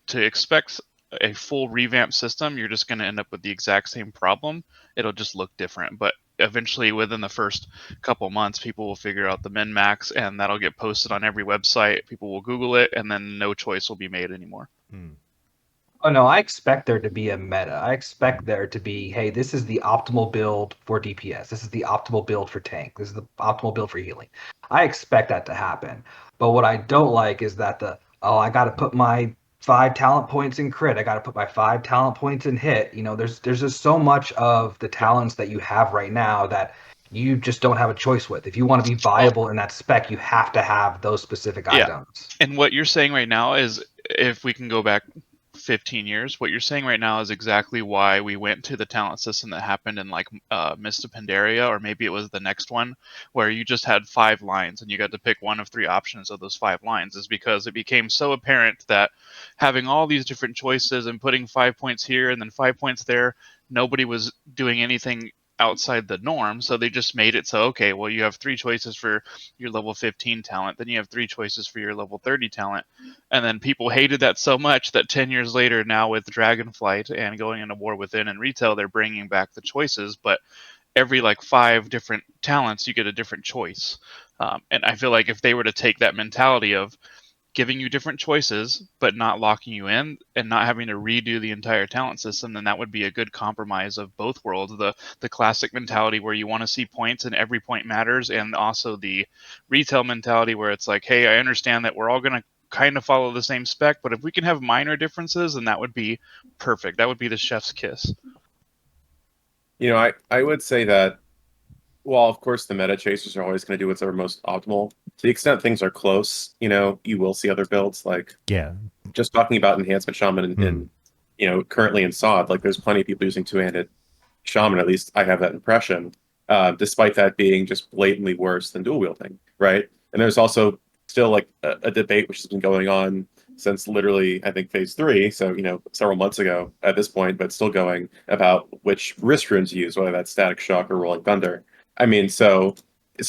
to expect a full revamp system, you're just going to end up with the exact same problem. It'll just look different. But eventually within the first couple months, people will figure out the min max, and that'll get posted on every website. People will Google it, and then no choice will be made anymore. Oh no, I expect there to be a meta. I expect there to be, hey, this is the optimal build for DPS. This is the optimal build for tank. This is the optimal build for healing. I expect that to happen. But what I don't like is that I got to put my 5 talent points in crit. I got to put my 5 talent points in hit. You know, there's just so much of the talents that you have right now that you just don't have a choice with. If you want to be viable in that spec, you have to have those specific items. And what you're saying right now is, if we can go back 15 years, what you're saying right now is exactly why we went to the talent system that happened in like Mist of Pandaria, or maybe it was the next one, where you just had 5 lines and you got to pick one of 3 options of those 5 lines, is because it became so apparent that having all these different choices and putting 5 points here and then 5 points there, nobody was doing anything outside the norm. So they just made it so, okay, well, you have 3 choices for your level 15 talent, then you have 3 choices for your level 30 talent. And then people hated that so much that 10 years later, now with Dragonflight and going into War Within and retail, they're bringing back the choices, but every like 5 different talents, you get a different choice. And I feel like if they were to take that mentality of giving you different choices, but not locking you in and not having to redo the entire talent system, then that would be a good compromise of both worlds. The classic mentality where you want to see points and every point matters, and also the retail mentality where it's like, hey, I understand that we're all going to kind of follow the same spec, but if we can have minor differences, then that would be perfect. That would be the chef's kiss. You know, I would say that, well, of course, the meta chasers are always going to do what's their most optimal. To the extent things are close, you know, you will see other builds. Like, just talking about Enhancement Shaman and you know, currently in SoD, like, there's plenty of people using two-handed Shaman. At least I have that impression, despite that being just blatantly worse than dual wielding, right? And there's also still like a debate which has been going on since literally, I think, phase 3, so, you know, several months ago at this point, but still going, about which wrist runes to use, whether that's Static Shock or Rolling Thunder. I mean, so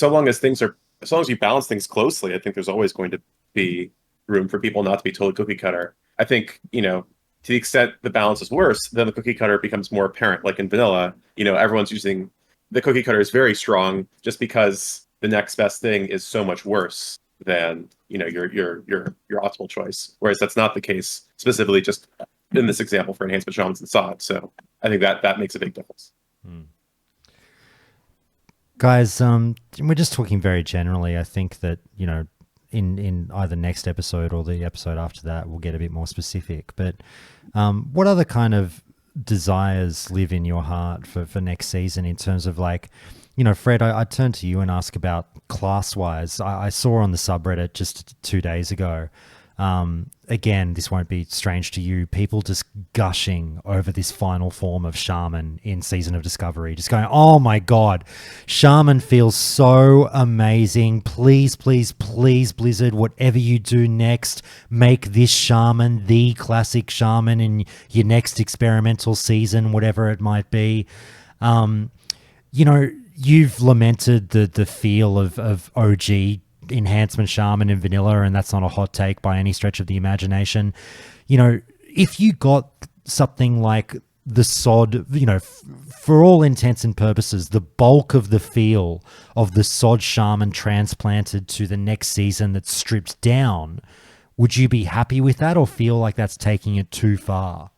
long as you balance things closely, I think there's always going to be room for people not to be totally cookie cutter. I think, you know, to the extent the balance is worse, then the cookie cutter becomes more apparent. Like in vanilla, you know, everyone's using the cookie cutter is very strong just because the next best thing is so much worse than, you know, your optimal choice. Whereas that's not the case specifically just in this example for Enhancement Shamans and SoD. So I think that makes a big difference. Guys, we're just talking very generally. I think that, you know, in either next episode or the episode after that, we'll get a bit more specific. But what other kind of desires live in your heart for next season in terms of, like, you know, Fred, I turn to you and ask about class-wise. I saw on the subreddit just 2 days ago, again, this won't be strange to you, people just gushing over this final form of Shaman in Season of Discovery, just going, oh my God, Shaman feels so amazing. Please, please, please, Blizzard, whatever you do next, make this Shaman the classic Shaman in your next experimental season, whatever it might be. You know, you've lamented the feel of OG Enhancement Shaman in vanilla, and that's not a hot take by any stretch of the imagination. You know, if you got something like the SoD, you know, for all intents and purposes, the bulk of the feel of the SoD Shaman transplanted to the next season that's stripped down, would you be happy with that, or feel like that's taking it too far?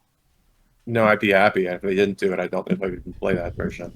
No, I'd be happy. If they didn't do it, I don't know if I would play that version.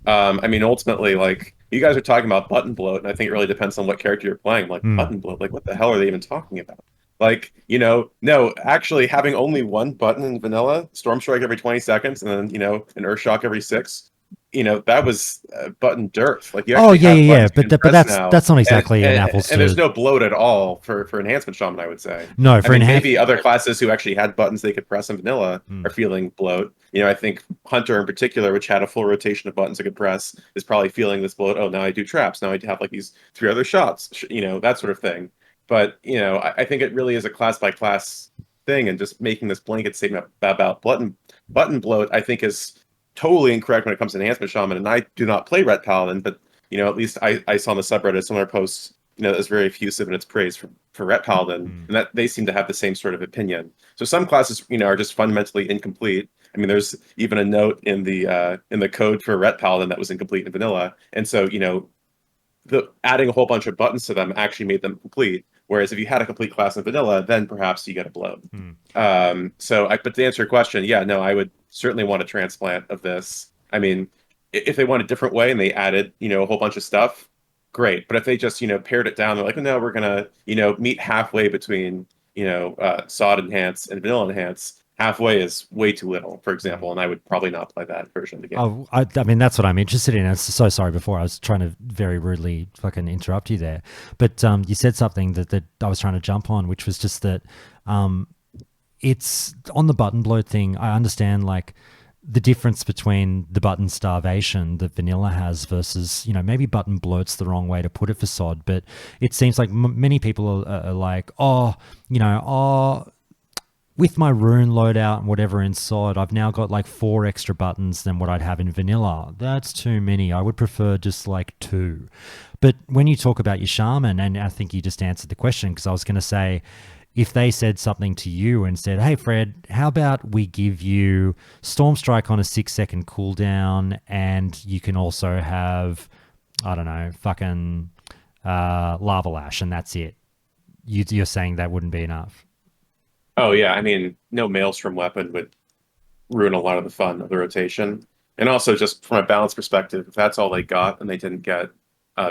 I mean, ultimately, like, you guys are talking about button bloat, and I think it really depends on what character you're playing. Like, button bloat, like, what the hell are they even talking about? Like, you know, no, actually having only one button in vanilla, Storm Strike every 20 seconds, and then, you know, an Earth Shock every 6, you know, that was button dirt. Like, you actually but that's not exactly an apples to... And there's no bloat at all for Enhancement Shaman, I would say. No, I mean, maybe other classes who actually had buttons they could press in vanilla are feeling bloat. You know, I think Hunter in particular, which had a full rotation of buttons I could press, is probably feeling this bloat. Oh, now I do traps. Now I have like these 3 other shots, you know, that sort of thing. But, you know, I think it really is a class by class thing, and just making this blanket statement about button bloat, I think, is totally incorrect when it comes to Enhancement Shaman. And I do not play Ret Paladin, but, you know, at least I saw on the subreddit similar posts that was very effusive in its praise for Ret Paladin, and that they seem to have the same sort of opinion. So some classes, are just fundamentally incomplete. I mean, there's even a note in the code for Ret Paladin that was incomplete in vanilla, and so the adding a whole bunch of buttons to them actually made them complete. Whereas if you had a complete class in vanilla, then perhaps you get a bloat. But to answer your question, yeah, no, I would certainly want a transplant of this. I mean, if they went a different way and they added, a whole bunch of stuff, great. But if they just, pared it down, they're like, no, we're gonna, meet halfway between, SoD enhance and vanilla enhance. Halfway is way too little, for example, and I would probably not play that version of the game. Oh, I mean, that's what I'm interested in. I'm so sorry before. I was trying to very rudely fucking interrupt you there. But you said something that I was trying to jump on, which was just that it's on the button bloat thing. I understand, like, the difference between the button starvation that vanilla has versus, maybe button bloat's the wrong way to put it for SoD. But it seems like many people are like, with my rune loadout and whatever in SoD, I've now got like 4 extra buttons than what I'd have in vanilla. That's too many. I would prefer just like 2. But when you talk about your shaman, and I think you just answered the question, because I was going to say, if they said something to you and said, hey, Fred, how about we give you Storm Strike on a 6-second cooldown, and you can also have, I don't know, fucking Lava Lash, and that's it. You're saying that wouldn't be enough? Oh yeah, I mean, no Maelstrom weapon would ruin a lot of the fun of the rotation. And also, just from a balance perspective, if that's all they got and they didn't get,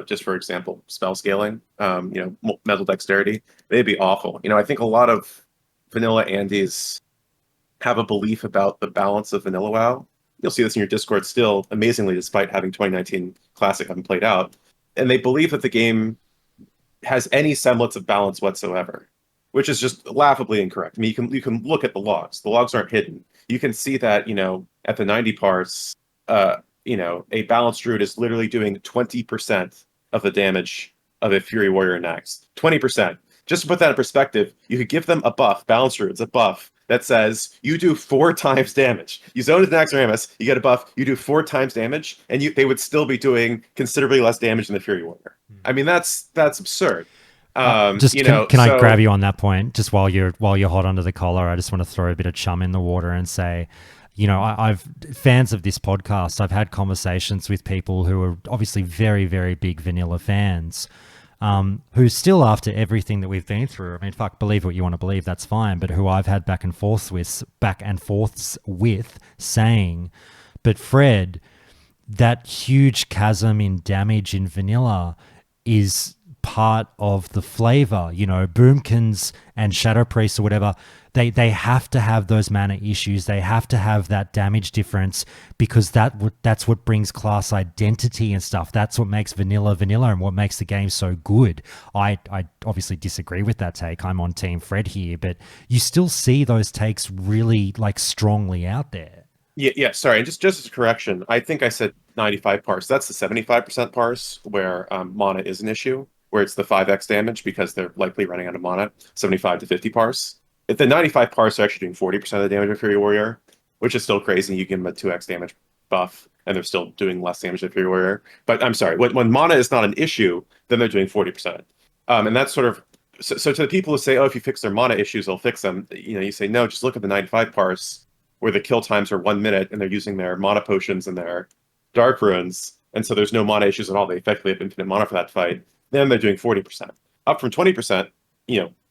just for example, spell scaling, mental dexterity, they'd be awful. I think a lot of vanilla Andes have a belief about the balance of vanilla WoW. You'll see this in your Discord still, amazingly, despite having 2019 Classic haven't played out. And they believe that the game has any semblance of balance whatsoever, which is just laughably incorrect. I mean, you can look at the logs. The logs aren't hidden. You can see that, at the 90 parse, a balanced druid is literally doing 20% of the damage of a Fury Warrior next. 20%. Just to put that in perspective, you could give them a buff, balanced druids, a buff that says you do 4 times damage. You zone into Naxxramas, you get a buff, you do 4 times damage, and they would still be doing considerably less damage than the Fury Warrior. I mean, that's absurd. Can I grab you on that point? Just while you're hot under the collar, I just want to throw a bit of chum in the water and say, I've fans of this podcast. I've had conversations with people who are obviously very, very big vanilla fans, who still, after everything that we've been through, I mean, fuck, believe what you want to believe, that's fine. But who I've had back and forths with, saying, but Fred, that huge chasm in damage in vanilla is part of the flavor. Boomkins and Shadow Priests or whatever, they have to have those mana issues. They have to have that damage difference, because that's what brings class identity and stuff. That's what makes vanilla and what makes the game so good. I obviously disagree with that take. I'm on Team Fred here, but you still see those takes really like strongly out there. Yeah. Sorry, and just as a correction, I think I said 95 parse. That's the 75% parse where mana is an issue, where it's the 5x damage because they're likely running out of mana. 75 to 50 parse. If the 95 parse are actually doing 40% of the damage of Fury Warrior, which is still crazy. You give them a 2x damage buff, and they're still doing less damage than Fury Warrior. But I'm sorry, when mana is not an issue, then they're doing 40%. And that's sort of so to the people who say, oh, if you fix their mana issues, they'll fix them. You say no, just look at the 95 parse, where the kill times are 1 minute, and they're using their mana potions and their dark runes, and so there's no mana issues at all. They effectively have infinite mana for that fight. Then they're doing 40%, up from 20%.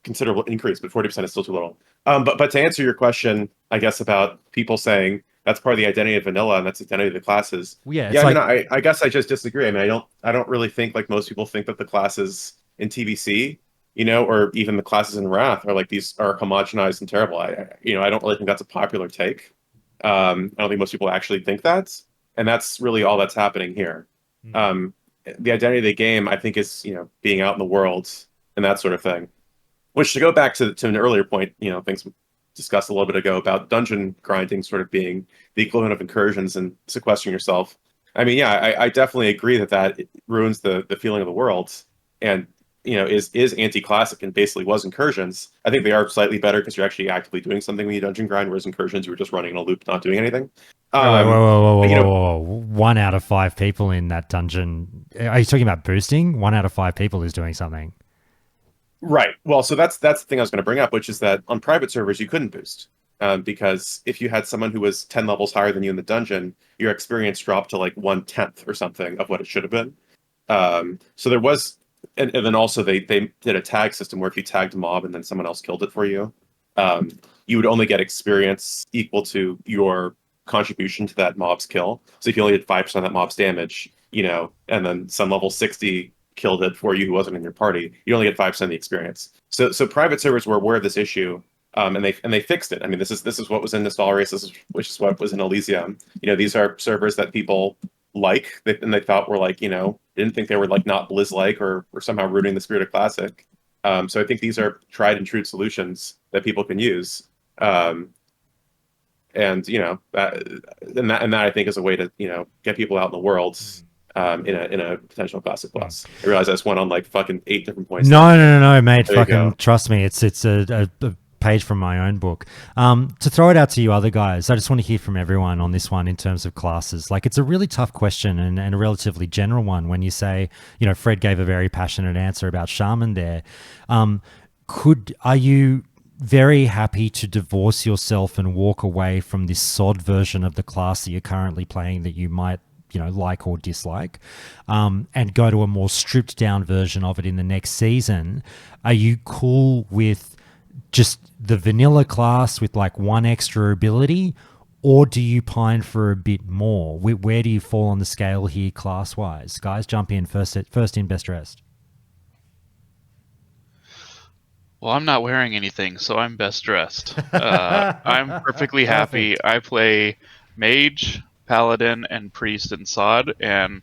Considerable increase, but 40% is still too little. But to answer your question, I guess about people saying that's part of the identity of vanilla and that's the identity of the classes. I guess I just disagree. I mean, I don't really think like most people think that the classes in TBC, or even the classes in Wrath are like these are homogenized and terrible. I don't really think that's a popular take. I don't think most people actually think that, and that's really all that's happening here. The identity of the game, I think, is being out in the world and that sort of thing. Which, to go back to an earlier point, things discussed a little bit ago about dungeon grinding sort of being the equivalent of incursions and sequestering yourself. I mean, yeah, I definitely agree that ruins the feeling of the world. And is anti-classic and basically was incursions. I think they are slightly better because you're actually actively doing something when you dungeon grind, whereas incursions you were just running in a loop, not doing anything. Whoa. 1 out of 5 people in that dungeon. Are you talking about boosting? 1 out of 5 people is doing something. Right. Well, so that's the thing I was going to bring up, which is that on private servers you couldn't boost. Because if you had someone who was 10 levels higher than you in the dungeon, your experience dropped to like 1/10 or something of what it should have been. So there was, and then also they did a tag system where if you tagged a mob and then someone else killed it for you, you would only get experience equal to your contribution to that mob's kill. So if you only did 5% of that mob's damage, and then some level 60 killed it for you who wasn't in your party, you only get 5% of the experience. So private servers were aware of this issue. And they fixed it. I mean, this is what was in Nostalrius, which is what was in Elysium. These are servers that people like, and they thought were like, didn't think they were like not Blizz-like or somehow ruining the spirit of Classic. So I think these are tried and true solutions that people can use. And that I think is a way to get people out in the world. In a potential Classic Plus. I realize I just went on like fucking 8 different points. No, mate. Fucking trust me. It's a page from my own book. To throw it out to you other guys, I just want to hear from everyone on this one in terms of classes. Like, it's a really tough question and a relatively general one when you say, Fred gave a very passionate answer about Shaman there. Are you very happy to divorce yourself and walk away from this SoD version of the class that you're currently playing that you might like or dislike, and go to a more stripped down version of it in the next season? Are you cool with just the vanilla class with like 1 extra ability, or do you pine for a bit more? Where do you fall on the scale here class wise? Guys, jump in first in, best dressed. Well, I'm not wearing anything, so I'm best dressed. I'm perfectly happy. I play mage, paladin, and priest in SoD, and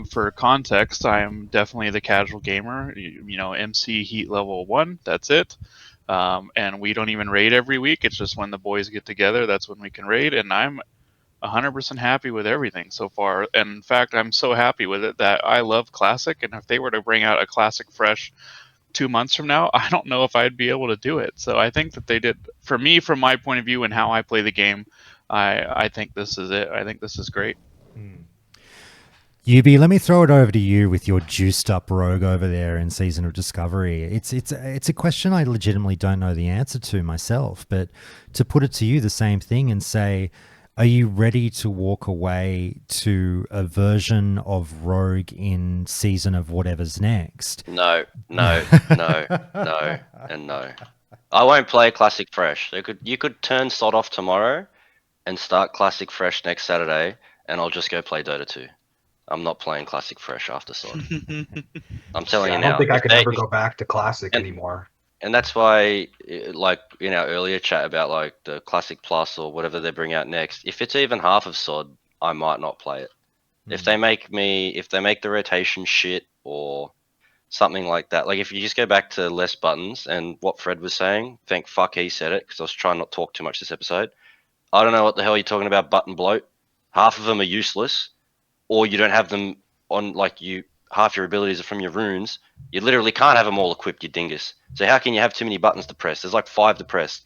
for context, I am definitely the casual gamer. MC heat level 1, that's it. And we don't even raid every week. It's just when the boys get together, that's when we can raid, and I'm 100% happy with everything so far. And in fact, I'm so happy with it that I love Classic, and if they were to bring out a Classic Fresh 2 months from now, I don't know if I'd be able to do it. So I think that they did, for me, from my point of view and how I play the game, I think this is it. I think this is great. Yubi, let me throw it over to you with your juiced up rogue over there in Season of Discovery. It's a question I legitimately don't know the answer to myself, but to put it to you, the same thing, and say, are you ready to walk away to a version of rogue in Season of whatever's next? No, and no. I won't play Classic Fresh. You could turn SoD off tomorrow and start Classic Fresh next Saturday, and I'll just go play Dota 2. I'm not playing Classic Fresh after SoD. I'm telling you now. I don't think I could ever go back to Classic anymore. And that's why, like in our earlier chat about like the Classic Plus or whatever they bring out next, if it's even half of SoD, I might not play it. If they make the rotation shit or something like that, like if you just go back to less buttons and what Fred was saying, thank fuck he said it, because I was trying not to talk too much this episode. I don't know what the hell you're talking about button bloat. Half of them are useless. Or you don't have them on, half your abilities are from your runes. You literally can't have them all equipped, you dingus. So how can you have too many buttons to press? There's like 5 to press.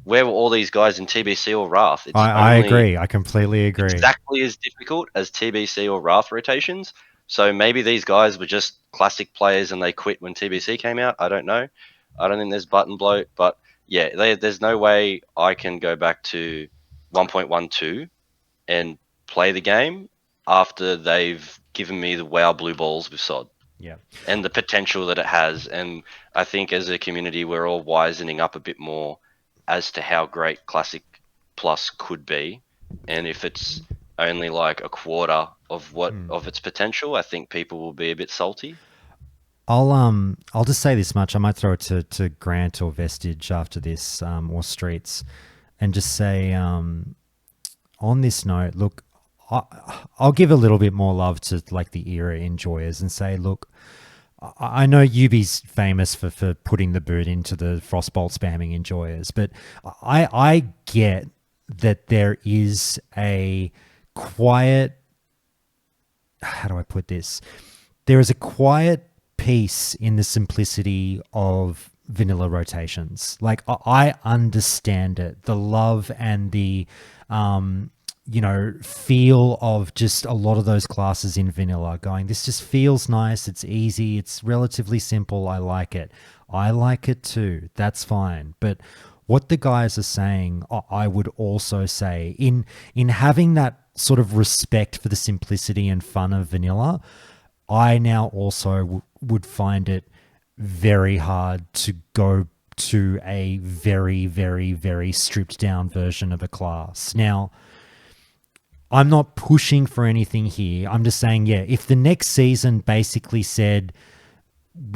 Where were all these guys in TBC or Wrath? I agree. I completely agree. Exactly as difficult as TBC or Wrath rotations. So maybe these guys were just classic players and they quit when TBC came out. I don't know. I don't think there's button bloat. But yeah, there's no way I can go back to 1.12 and play the game after they've given me the WoW blue balls with SoD. Yeah. And the potential that it has. And I think as a community, we're all wisening up a bit more as to how great Classic Plus could be. And if it's only like a quarter of of its potential, I think people will be a bit salty. I'll just say this much. I might throw it to Grant or Vestige after this, or Streets, and just say, on this note, look, I'll give a little bit more love to like the era enjoyers and say, look, I know Yubi's famous for putting the boot into the Frostbolt spamming enjoyers, but I get that there is a quiet, how do I put this? There is a quiet peace in the simplicity of vanilla rotations. Like, I understand it, the love and the feel of just a lot of those classes in vanilla, going, this just feels nice, it's easy, it's relatively simple, I like it. I like it too, that's fine. But what the guys are saying, I would also say, in having that sort of respect for the simplicity and fun of vanilla, I now also would find it very hard to go to a very, very, very stripped down version of a class. Now, I'm not pushing for anything here. I'm just saying, yeah, if the next season basically said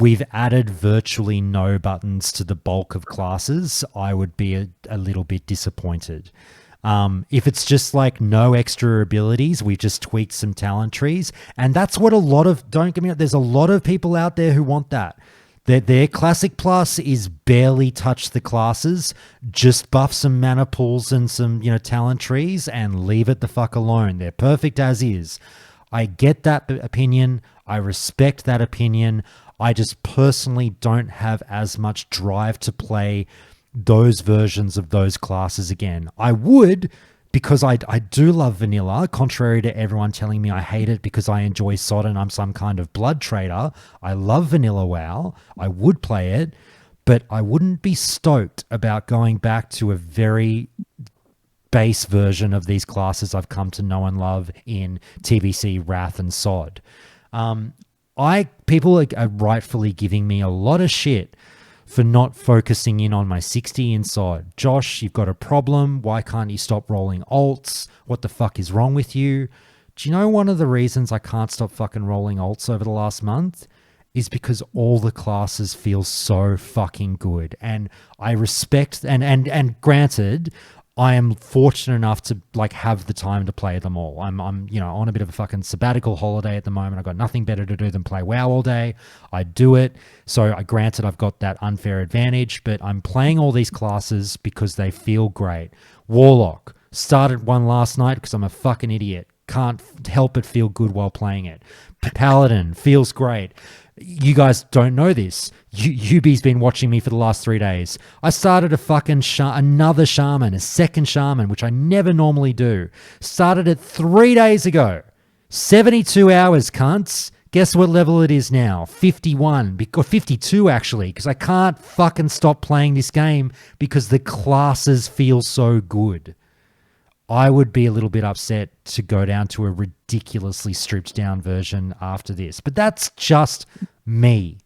we've added virtually no buttons to the bulk of classes, I would be a little bit disappointed. If it's just like no extra abilities, we just tweaked some talent trees. And that's what don't get me wrong, there's a lot of people out there who want that. Their Classic Plus is barely touch the classes, just buff some mana pools and some, talent trees and leave it the fuck alone. They're perfect as is. I get that opinion. I respect that opinion. I just personally don't have as much drive to play those versions of those classes again. I would, because I do love vanilla, contrary to everyone telling me I hate it because I enjoy SoD and I'm some kind of blood trader. I love vanilla WoW. I would play it, but I wouldn't be stoked about going back to a very base version of these classes I've come to know and love in TBC, Wrath, and SoD. People are rightfully giving me a lot of shit for not focusing in on my 60 in SoD. Josh, you've got a problem. Why can't you stop rolling ults? What the fuck is wrong with you? Do you know one of the reasons I can't stop fucking rolling ults over the last month is because all the classes feel so fucking good. And I respect, and granted, I am fortunate enough to have the time to play them all. I'm on a bit of a fucking sabbatical holiday at the moment. I've got nothing better to do than play WoW all day. I do it. So granted, I've got that unfair advantage, but I'm playing all these classes because they feel great. Warlock, started one last night because I'm a fucking idiot. Can't help but feel good while playing it. Paladin feels great. You guys don't know this. Yubi's been watching me for the last 3 days. I started a fucking another shaman, a second shaman, which I never normally do. Started it 3 days ago. 72 hours, cunts. Guess what level it is now? 51, or 52 actually, because I can't fucking stop playing this game because the classes feel so good. I would be a little bit upset to go down to a ridiculously stripped down version after this. But that's just me.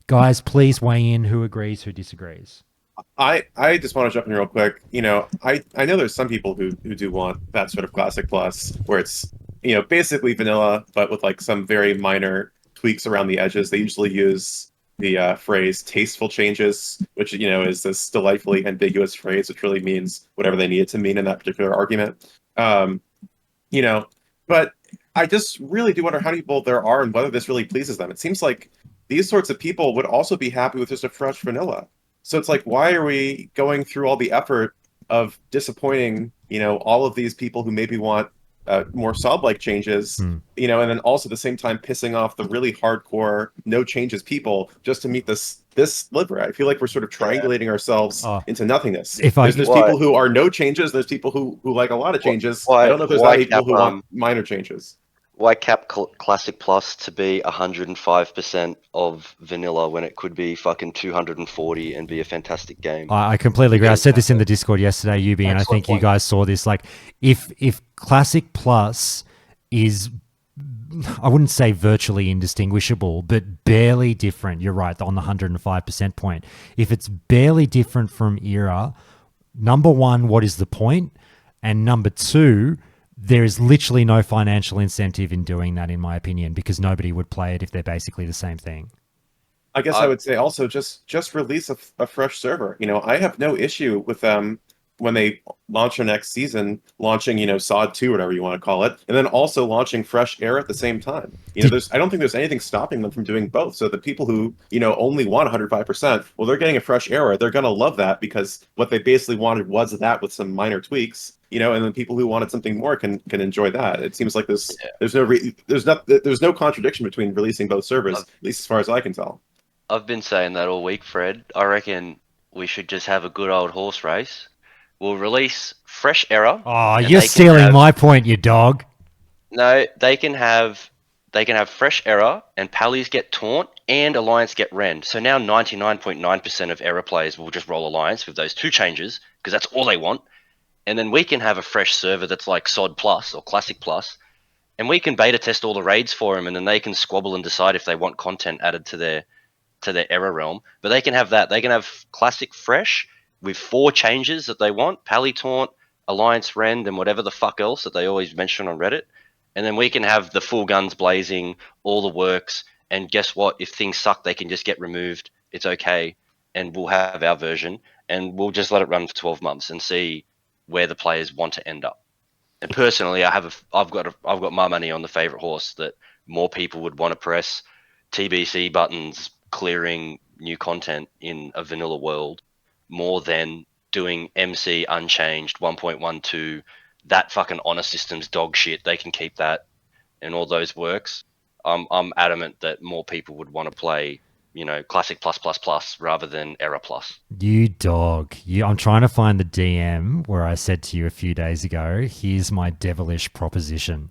Guys, please weigh in who agrees, who disagrees. I just want to jump in real quick. I know there's some people who do want that sort of Classic Plus where it's, basically vanilla, but with some very minor tweaks around the edges. They usually use the phrase tasteful changes, which is this delightfully ambiguous phrase, which really means whatever they need it to mean in that particular argument. But I just really do wonder how many people there are and whether this really pleases them. It seems like these sorts of people would also be happy with just a fresh vanilla. So it's why are we going through all the effort of disappointing all of these people who maybe want more SoD-like changes, and then also at the same time pissing off the really hardcore no changes people just to meet this sliver. I feel like we're sort of triangulating ourselves into nothingness. There's people who are no changes. There's people who like a lot of changes. I don't know if there's any people who want minor changes. Why cap Classic Plus to be 105% of vanilla when it could be fucking 240 and be a fantastic game? I completely agree. I said this in the Discord yesterday, Yubi, and I think you guys saw this. If Classic Plus is, I wouldn't say virtually indistinguishable, but barely different, you're right, on the 105% point. If it's barely different from Era, number one, what is the point? And number two, there is literally no financial incentive in doing that, in my opinion, because nobody would play it if they're basically the same thing. I guess I would say also just release a fresh server. I have no issue with them when they launch their next season, launching SoD 2, whatever you want to call it, and then also launching fresh Era at the same time. I don't think there's anything stopping them from doing both. So the people who only want 105%, well, they're getting a fresh Era. They're gonna love that because what they basically wanted was that with some minor tweaks. and then people who wanted something more can enjoy that. It seems like there's no contradiction between releasing both servers, at least as far as I can tell. I've been saying that all week, Fred. I reckon we should just have a good old horse race. We'll release fresh era. Oh, and you're they can stealing have- my point, you dog. No, they can have fresh error, and Pallies get taunt, and Alliance get rend. So now 99.9% of error players will just roll Alliance with those two changes, because that's all they want. And then we can have a fresh server that's like SoD Plus or Classic Plus, and we can beta test all the raids for them, and then they can squabble and decide if they want content added to their error realm. But they can have that. They can have Classic fresh with 4 changes that they want: Pally Taunt, Alliance Rend, and whatever the fuck else that they always mention on Reddit. And then we can have the full guns blazing, all the works. And guess what? If things suck, they can just get removed. It's okay. And we'll have our version, and we'll just let it run for 12 months and see where the players want to end up. And personally, I've got my money on the favorite horse that more people would want to press TBC buttons, clearing new content in a vanilla world, more than doing MC unchanged 1.12. That fucking honor systems dog shit. They can keep that, and all those works. I'm adamant that more people would want to play, Classic plus rather than Error plus. You dog. I'm trying to find the DM where I said to you a few days ago, here's my devilish proposition.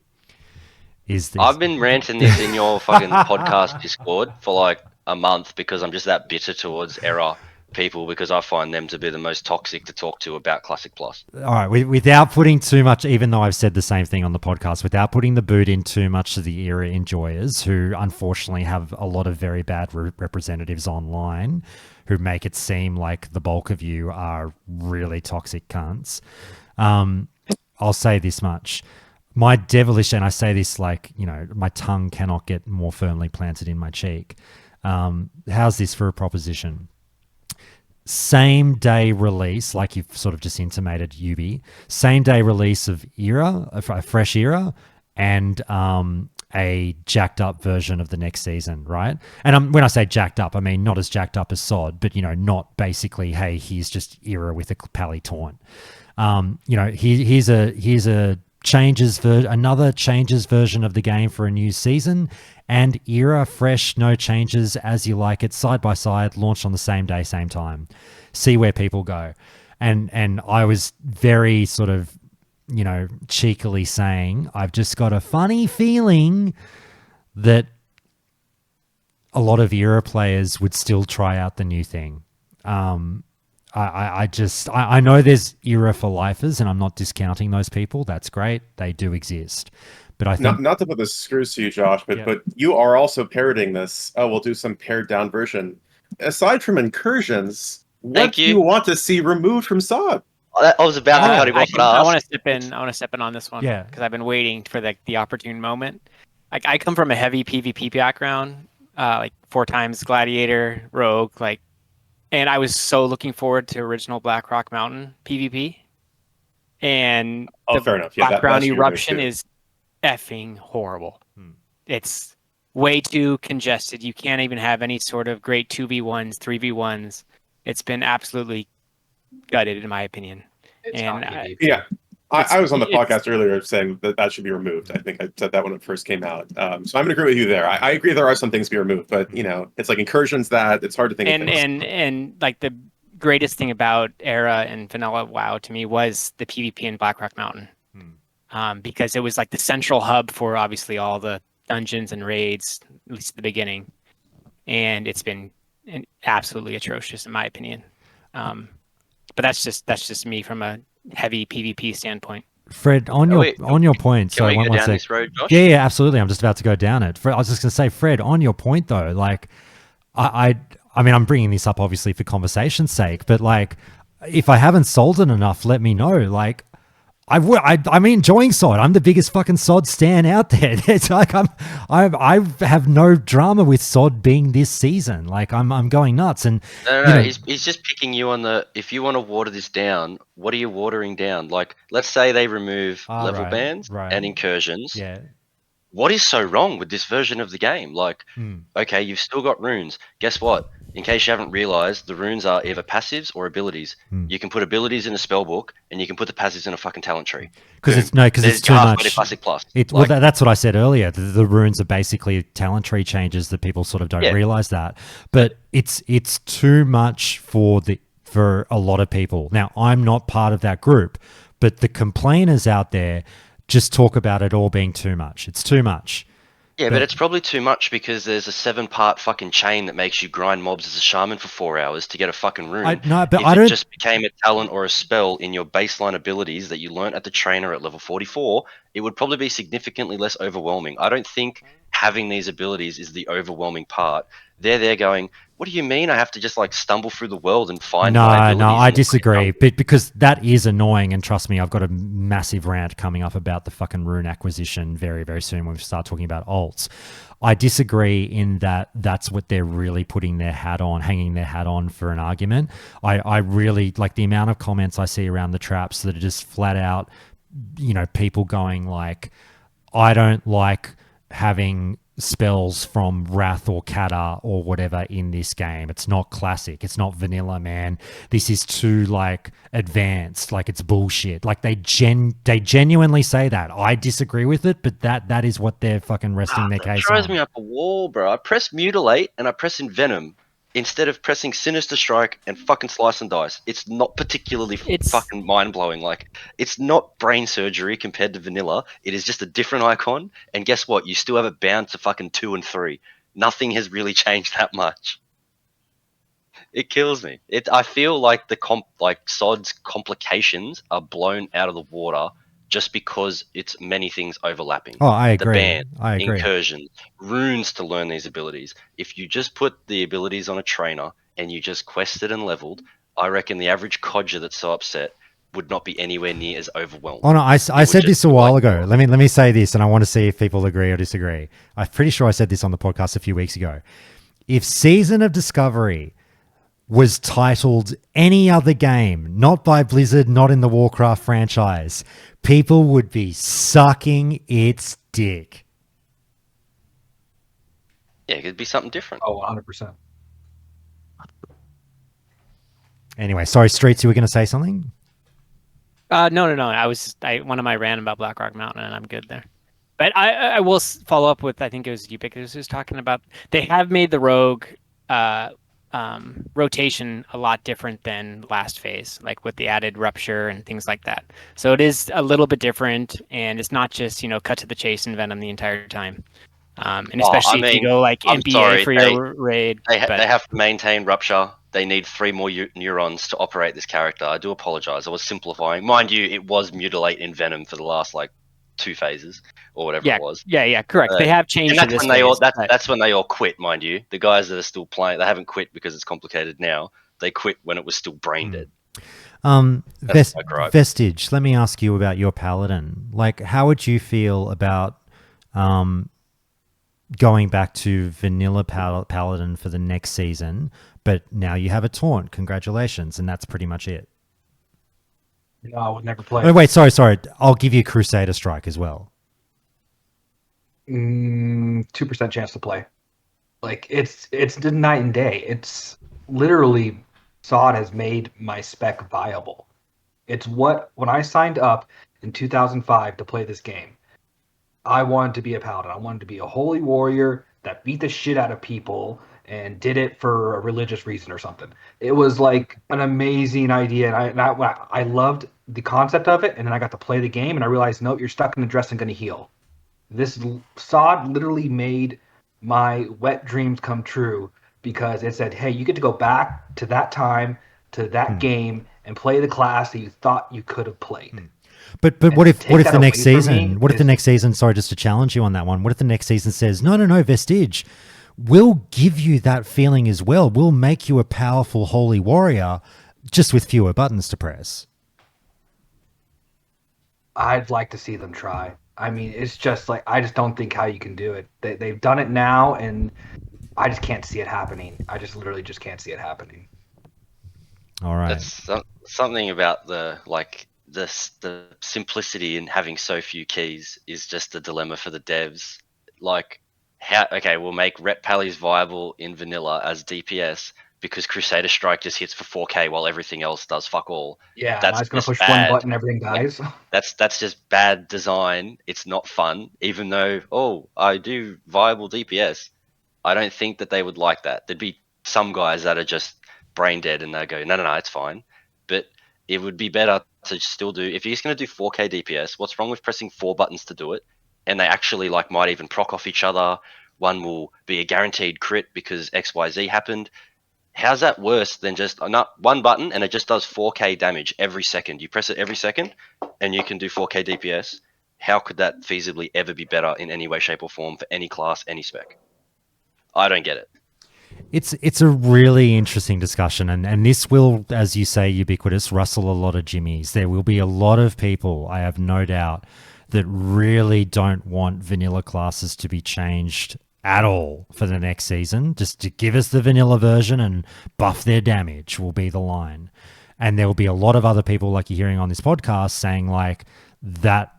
I've been ranting this in your fucking podcast Discord for like a month because I'm just that bitter towards Error people, because I find them to be the most toxic to talk to about Classic Plus. All right, without putting too much, even though I've said the same thing on the podcast, without putting the boot in too much to the era enjoyers, who unfortunately have a lot of very bad representatives online who make it seem like the bulk of you are really toxic cunts. I'll say this much. My devilish, and I say this like, my tongue cannot get more firmly planted in my cheek. How's this for a proposition? Same day release, like you've sort of just intimated, Yubi. Same day release of era, a fresh era, and a jacked up version of the next season, right? And when I say jacked up, I mean not as jacked up as SoD, but not basically, hey, here's just era with a Pally taunt. Here's a another changes version of the game for a new season, and era fresh, no changes, as you like it, side by side, launched on the same day, same time. See where people go. And I was very sort of, cheekily saying, I've just got a funny feeling that a lot of era players would still try out the new thing. I know there's era for lifers, and I'm not discounting those people. That's great. They do exist. But I think not to put the screws to you, Josh, but you are also parroting this. Oh, we'll do some pared down version. Aside from incursions, what do you want to see removed from SoD? I was about to cut him off. I want to step in. I want to step in on this one. Yeah. Because I've been waiting for the opportune moment. Like, I come from a heavy PvP background, like 4 times Gladiator, Rogue, and I was so looking forward to original Blackrock Mountain PvP. And fair enough. Yeah, background eruption is effing horrible. It's way too congested. You can't even have any sort of great 2v1s, 3v1s. It's been absolutely gutted, in my opinion. I was on the podcast earlier saying that should be removed. I think I said that when it first came out. So I'm going to agree with you there. I agree there are some things to be removed, but it's like incursions that it's hard to think of things. And like the greatest thing about Era and Vanilla WoW to me was the PvP in Blackrock Mountain. Because it was like the central hub for obviously all the dungeons and raids, at least at the beginning. And it's been absolutely atrocious in my opinion. But that's just me from a heavy PvP standpoint. Fred, on your point, can we go down this road, Josh? Yeah, absolutely. I'm just about to go down it. Fred, I was just going to say, Fred, on your point though, like, I mean, I'm bringing this up obviously for conversation's sake, but like, if I haven't sold it enough, let me know. Like, I'm enjoying SoD. I'm the biggest fucking SoD stan out there. It's like I have no drama with SoD being this season. Like I'm going nuts. And no, he's just picking you on the. If you want to water this down, what are you watering down? Like, let's say they remove level bans and incursions. Yeah. What is so wrong with this version of the game? Like, okay, you've still got runes. Guess what? in case you haven't realized, the runes are either passives or abilities. You can put abilities in a spell book, and you can put the passives in a fucking talent tree. Because it's There's too your much. half-body classic plus. Well, that's what I said earlier. The runes are basically talent tree changes that people sort of don't realize that, but it's too much for a lot of people. Now, I'm not part of that group, but the complainers out there just talk about it all being too much. It's too much. Yeah, but it's probably too much because there's a 7-part fucking chain that makes you grind mobs as a shaman for 4 hours to get a fucking rune. If it just became a talent or a spell in your baseline abilities that you learnt at the trainer at level 44, it would probably be significantly less overwhelming. I don't think having these abilities is the overwhelming part. They're going, what do you mean I have to just like stumble through the world and find my abilities? No, I disagree. But because that is annoying, and trust me, I've got a massive rant coming up about the fucking rune acquisition very, very soon when we start talking about alts. I disagree in that that's what they're really putting their hat on, hanging their hat on for an argument. I really like the amount of comments I see around the traps that are just flat out, people going like, I don't like having spells from Wrath or Kata or whatever in this game. It's not classic. It's not vanilla, man. This is too like advanced. Like it's bullshit. Like they genuinely say that. I disagree with it, but that is what they're fucking resting their case on. It throws me up a wall, bro. I press Mutilate and I press Envenom instead of pressing Sinister Strike and fucking Slice and Dice. It's not particularly fucking mind-blowing. Like, it's not brain surgery compared to vanilla. It is just a different icon, and guess what? You still have it bound to fucking 2 and 3. Nothing has really changed that much. It kills me. I feel like SoD's complications are blown out of the water just because it's many things overlapping. Oh, I agree. The band, I agree. incursion, runes to learn these abilities. If you just put the abilities on a trainer and you just quested and leveled, I reckon the average codger that's so upset would not be anywhere near as overwhelmed. Oh no, I said this a while ago. Let me say this, and I want to see if people agree or disagree. I'm pretty sure I said this on the podcast a few weeks ago. If Season of Discovery was titled any other game, not by Blizzard, not in the Warcraft franchise, people would be sucking its dick. Yeah, it could be something different. Oh, 100%. Anyway, sorry, Streets, you were going to say something? No. I wanted my rant about Blackrock Mountain, and I'm good there. But I will follow up with, I think it was Ubiquitous who's talking about, they have made the rogue rotation a lot different than last phase, like with the added rupture and things like that. So it is a little bit different, and it's not just cut to the chase and venom the entire time. And especially if you go like MPA for your raid. They have to maintain rupture. They need 3 more neurons to operate this character. I do apologize. I was simplifying. Mind you, it was Mutilate and Venom for the last 2 phases or whatever it was. Yeah, correct. They have changed. And that's when they all quit, mind you. The guys that are still playing, they haven't quit because it's complicated now. They quit when it was still brain dead. Vestige, let me ask you about your paladin. Like, how would you feel about going back to vanilla paladin for the next season, but now you have a taunt? Congratulations, and that's pretty much it. No, I would never play. Oh, wait, sorry. I'll give you Crusader Strike as well. 2% chance to play. Like it's the night and day. It's literally SoD has made my spec viable. It's when I signed up in 2005 to play this game, I wanted to be a paladin. I wanted to be a holy warrior that beat the shit out of people and did it for a religious reason or something. It was like an amazing idea, and I loved the concept of it. And then I got to play the game, and I realized, nope, you're stuck in the dress and going to heal. This SoD literally made my wet dreams come true because it said, hey, you get to go back to that time, to that game, and play the class that you thought you could have played. But what if the next season? What if the next season? Sorry, just to challenge you on that one. What if the next season says, no, Vestige, we'll give you that feeling as well. We'll make you a powerful holy warrior, just with fewer buttons to press. I'd like to see them try. I mean, it's just like, I just don't think how you can do it. They've done it now, and I just can't see it happening. I just literally just can't see it happening. All right. That's something about the simplicity in having so few keys is just a dilemma for the devs. Like, Okay, we'll make Ret Pallies viable in vanilla as DPS because Crusader Strike just hits for 4K while everything else does fuck all. Yeah, That's now it's gonna just push bad. one button, everything Like, dies. that's just bad design. It's not fun. Even though, I do viable DPS, I don't think that they would like that. There'd be some guys that are just brain dead and they go, no, it's fine. But it would be better to still do, if he's going to do 4K DPS, what's wrong with pressing 4 buttons to do it? And they actually might even proc off each other. One will be a guaranteed crit because XYZ happened. How's that worse than just one button and it just does 4K damage every second? You press it every second and you can do 4K DPS. How could that feasibly ever be better in any way, shape, or form for any class, any spec? I don't get it. It's a really interesting discussion, and this will, as you say, ubiquitous, rustle a lot of jimmies. There will be a lot of people, I have no doubt, that really don't want vanilla classes to be changed at all for the next season. Just to give us the vanilla version and buff their damage will be the line. And there will be a lot of other people, like you're hearing on this podcast, saying like, that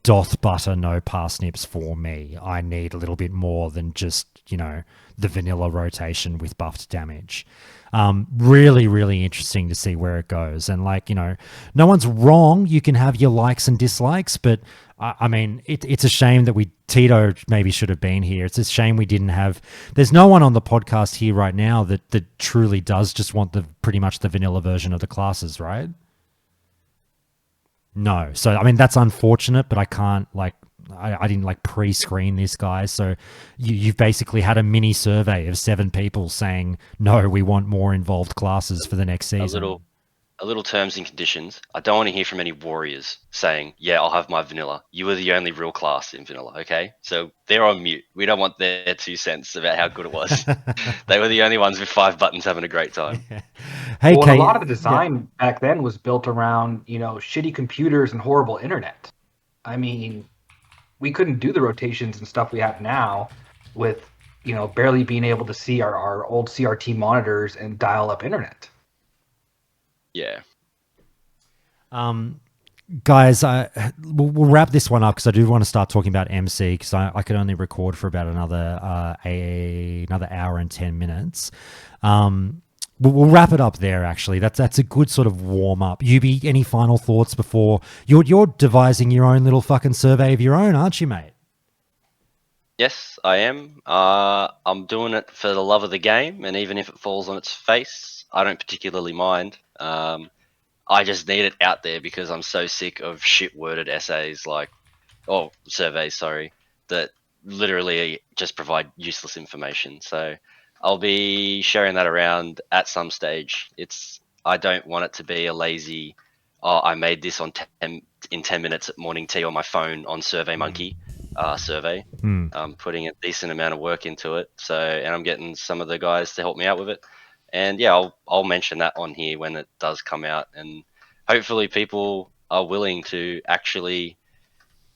doth butter no parsnips for me. I need a little bit more than just, the vanilla rotation with buffed damage. Really, really interesting to see where it goes. And no one's wrong. You can have your likes and dislikes, but it's a shame that Tito maybe should have been here. It's a shame we didn't have. There's no one on the podcast here right now that truly does just want pretty much the vanilla version of the classes, right? No. So that's unfortunate, but I can't I didn't pre-screen this, guys. So you've basically had a mini survey of 7 people saying, no, we want more involved classes for the next season. A little terms and conditions. I don't want to hear from any warriors saying, yeah, I'll have my vanilla. You were the only real class in vanilla, okay? So they're on mute. We don't want their 2 cents about how good it was. They were the only ones with 5 buttons having a great time. Yeah. Hey, a lot of the design back then was built around, shitty computers and horrible internet. We couldn't do the rotations and stuff we have now with, barely being able to see our old CRT monitors and dial up internet. Yeah. Guys, we'll wrap this one up because I do want to start talking about MC because I could only record for about another hour and 10 minutes. We'll wrap it up there, actually. That's a good sort of warm-up. Yubi, any final thoughts before... You're devising your own little fucking survey of your own, aren't you, mate? Yes, I am. I'm doing it for the love of the game, and even if it falls on its face, I don't particularly mind. I just need it out there because I'm so sick of shit-worded surveys, that literally just provide useless information. So... I'll be sharing that around at some stage. I don't want it to be a lazy, I made this in 10 minutes at morning tea on my phone on SurveyMonkey survey. I'm putting a decent amount of work into it. And I'm getting some of the guys to help me out with it. And yeah, I'll mention that on here when it does come out. And hopefully people are willing to actually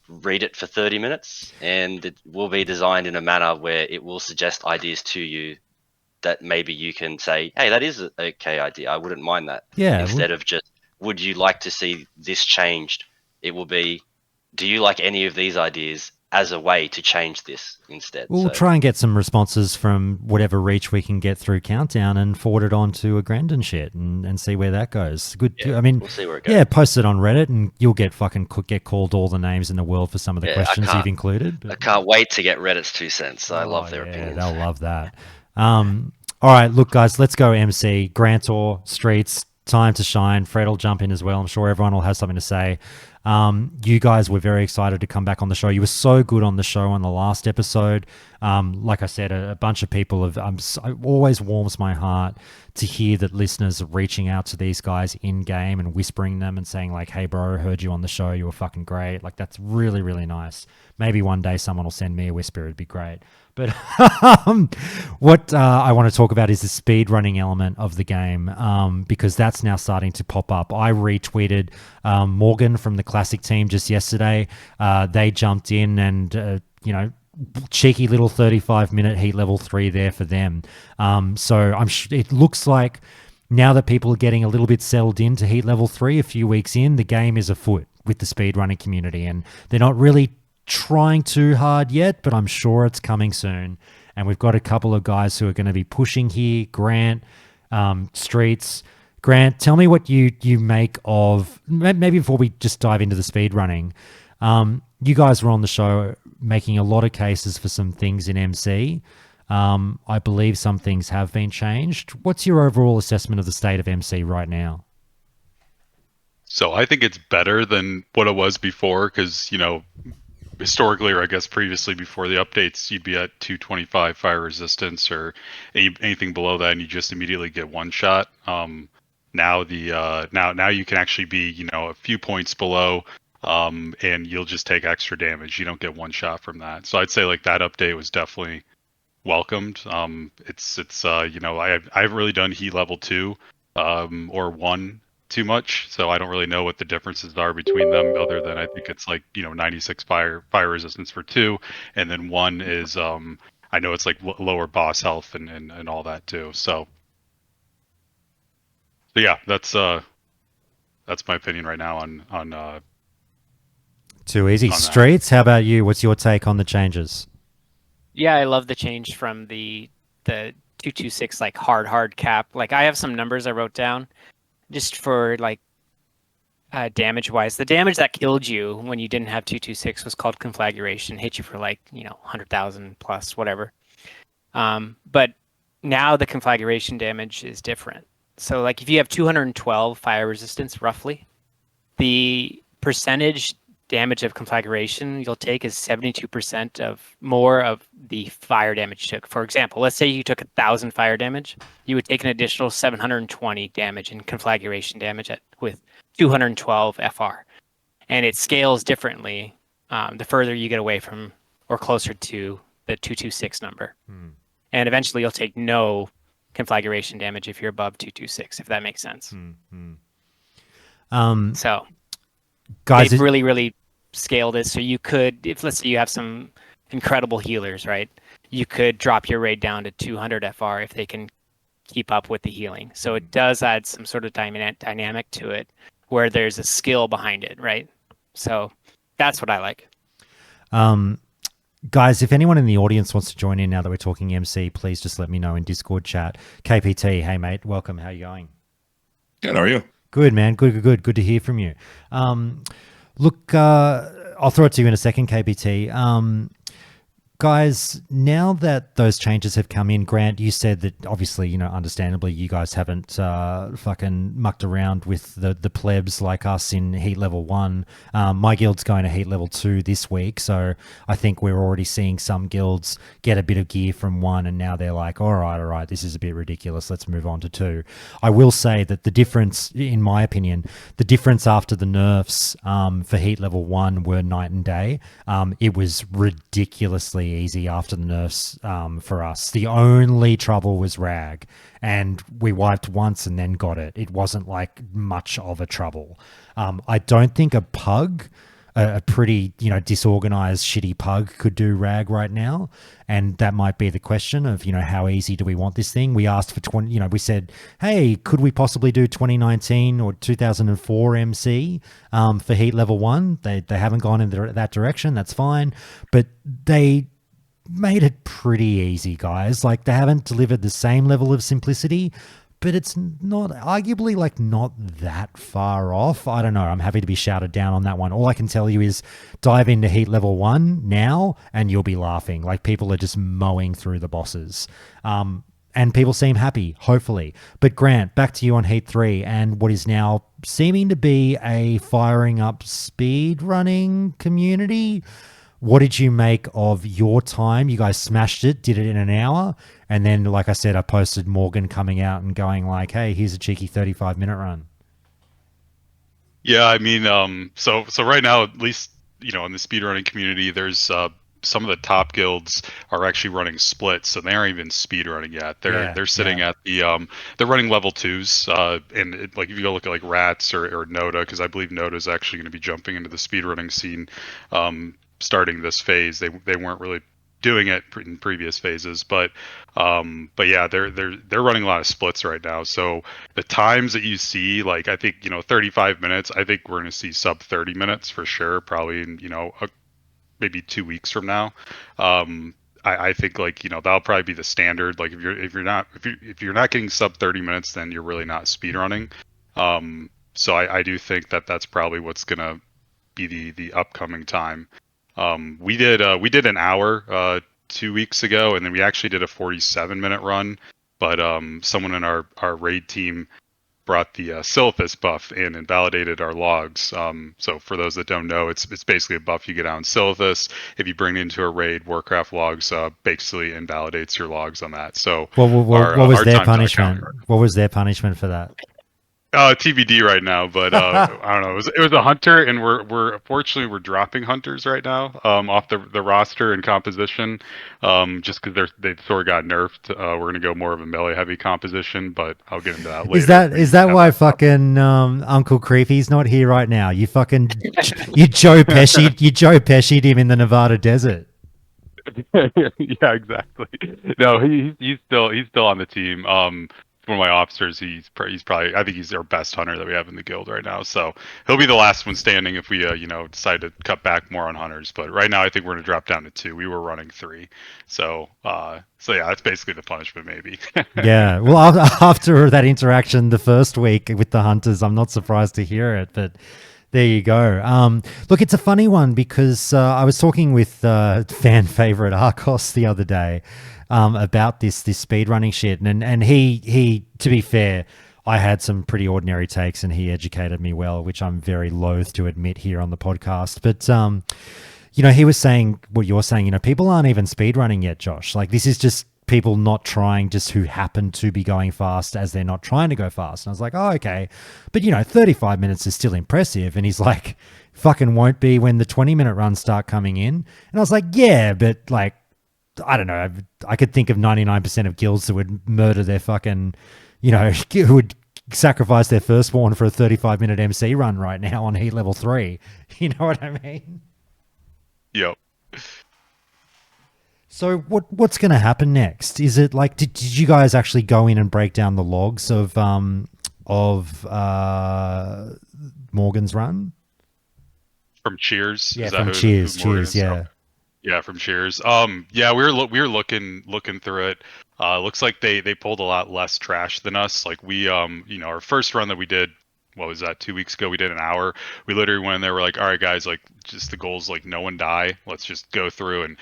read it for 30 minutes. And it will be designed in a manner where it will suggest ideas to you that maybe you can say, hey, that is an okay idea. I wouldn't mind that. Yeah. Instead of just, would you like to see this changed? It will be, do you like any of these ideas as a way to change this instead? We'll try and get some responses from whatever reach we can get through Countdown and forward it on to a Grand and shit and see where that goes. Good. Yeah, we'll see where it goes. Yeah, post it on Reddit and you'll get called all the names in the world for some of the questions you've included. But... I can't wait to get Reddit's 2 cents. I love their opinions. They'll love that. All right, look, guys, let's go MC. Grantor, Streets, time to shine. Fred will jump in as well. I'm sure everyone will have something to say. You guys were very excited to come back on the show. You were so good on the show on the last episode. Like I said, a bunch of people have. It always warms my heart to hear that listeners are reaching out to these guys in game and whispering them and saying like, "Hey, bro, heard you on the show. You were fucking great." Like that's really, really nice. Maybe one day someone will send me a whisper. It'd be great. But what I want to talk about is the speed running element of the game because that's now starting to pop up. I retweeted Morgan from the Classic team just yesterday. They jumped in and, cheeky little 35-minute heat level 3 there for them. So it looks like now that people are getting a little bit settled into heat level 3 a few weeks in, the game is afoot with the speed running community and they're not really trying too hard yet, but I'm sure it's coming soon. And we've got a couple of guys who are going to be pushing here. Grant, Streets. Grant, tell me what you make of, maybe before we just dive into the speed running. You guys were on the show making a lot of cases for some things in MC. I believe some things have been changed. What's your overall assessment of the state of MC right now? So I think it's better than what it was before because, historically, or I guess previously before the updates, you'd be at 225 fire resistance or anything below that, and you just immediately get one shot. Now now you can actually be, a few points below, and you'll just take extra damage. You don't get one shot from that. So I'd say like that update was definitely welcomed. I haven't really done heat level 2 or 1 too much, so I don't really know what the differences are between them, other than I think it's like 96 fire resistance for 2, and then 1 is I know it's like lower boss health and all that too. So yeah, that's my opinion right now on Too easy. on that. Streets, how about you? What's your take on the changes? Yeah, I love the change from the 226 like hard cap. Like I have some numbers I wrote down just for like damage wise. The damage that killed you when you didn't have 226 was called conflagration, hit you for like 100,000 plus whatever. But now the conflagration damage is different. So like if you have 212 fire resistance roughly, the percentage damage of conflagration you'll take is 72% of more of the fire damage you took. For example, let's say you took 1,000 fire damage, you would take an additional 720 damage in conflagration damage with 212 FR, and it scales differently the further you get away from or closer to the 226 number. And eventually you'll take no conflagration damage if you're above 226, if that makes sense. So Guys, they've really scaled it, so you could, if let's say you have some incredible healers, right, you could drop your raid down to 200 FR if they can keep up with the healing. So it does add some sort of dynamic to it where there's a skill behind it, right? So that's what I like. Guys, if anyone in the audience wants to join in now that we're talking MC, please just let me know in Discord chat. KPT, hey mate, welcome. How are you going? Good, how are you? Good, man. Good to hear from you. Look, I'll throw it to you in a second, KPT. Guys, now that those changes have come in, Grant, you said that obviously, understandably, you guys haven't fucking mucked around with the plebs like us in heat level 1. My guild's going to heat level 2 this week, so I think we're already seeing some guilds get a bit of gear from 1, and now they're like, all right, this is a bit ridiculous, let's move on to 2. I will say that the difference, in my opinion, the difference after the nerfs for heat level 1 were night and day. It was ridiculously easy after the nerfs for us. The only trouble was rag, and we wiped once and then got it. It wasn't like much of a trouble. I don't think a pug, a pretty disorganized shitty pug, could do rag right now, and that might be the question of how easy do we want this thing. We asked for 20, we said, hey, could we possibly do 2019 or 2004 MC for heat level 1? They haven't gone in that direction. That's fine, but they made it pretty easy, guys. Like, they haven't delivered the same level of simplicity, but it's not arguably like not that far off. I don't know. I'm happy to be shouted down on that one. All I can tell you is dive into heat level 1 now and you'll be laughing. Like, people are just mowing through the bosses. And people seem happy, hopefully. But Grant, back to you on heat 3 and what is now seeming to be a firing up speed running community. What did you make of your time? You guys smashed it, did it in an hour. And then, like I said, I posted Morgan coming out and going like, hey, here's a cheeky 35-minute run. Yeah, I mean, so right now, at least, in the speedrunning community, there's some of the top guilds are actually running splits, so they aren't even speedrunning yet. They're sitting at the they're running level 2s, and like if you go look at like Rats or Noda, because I believe Noda is actually going to be jumping into the speedrunning scene. Starting this phase, they weren't really doing it in previous phases, but yeah, they're running a lot of splits right now. So the times that you see, like I think 35 minutes, I think we're going to see sub 30 minutes for sure, probably in maybe 2 weeks from now. I think like, you know, that'll probably be the standard. Like if you're not getting sub 30 minutes, then you're really not speedrunning. So I do think that that's probably what's gonna be the upcoming time. We did an hour 2 weeks ago, and then we actually did a 47-minute run. But someone in our raid team brought the Silphus buff in and validated our logs. So for those that don't know, it's basically a buff you get out in Silphus. If you bring it into a raid, Warcraft logs basically invalidates your logs on that. So what was their punishment? What was their punishment for that? TBD right now, but I don't know. It was a hunter, and we're unfortunately we're dropping hunters right now off the roster and composition, just because they sort of got nerfed. We're gonna go more of a melee heavy composition, but I'll get into that later. Is that why fucking Uncle Creepy's not here right now? You fucking you Joe Pesci'd him in the Nevada desert. Yeah, exactly. No, he's still on the team. One of my officers, he's probably, I think he's our best hunter that we have in the guild right now. So he'll be the last one standing if we decide to cut back more on hunters. But right now I think we're gonna drop down to 2. We were running 3. So yeah, that's basically the punishment maybe. Yeah. Well, after that interaction the first week with the hunters, I'm not surprised to hear it, but there you go. Look, it's a funny one because I was talking with fan favorite Arcos the other day about this speedrunning shit, and he to be fair, I had some pretty ordinary takes, and he educated me well, which I'm very loath to admit here on the podcast. But he was saying what you're saying. People aren't even speedrunning yet, Josh. Like, this is just people not trying, just who happen to be going fast as they're not trying to go fast. And I was like, oh, okay. But 35 minutes is still impressive. And he's like, fucking won't be when the 20-minute runs start coming in. And I was like, yeah, but like, I don't know. I could think of 99% of guilds that would murder their fucking, who would sacrifice their firstborn for a 35-minute MC run right now on heat level 3. You know what I mean? Yep. So what's going to happen next? Is it like, did you guys actually go in and break down the logs of Morgan's run? From Cheers? Yeah, from Cheers, yeah. Yeah, from Cheers. Yeah, we were looking through it. Looks like they pulled a lot less trash than us. Like we, our first run that we did, what was that, 2 weeks ago? We did an hour. We literally went in there. We're like, all right, guys, like, just the goal's like no one die. Let's just go through and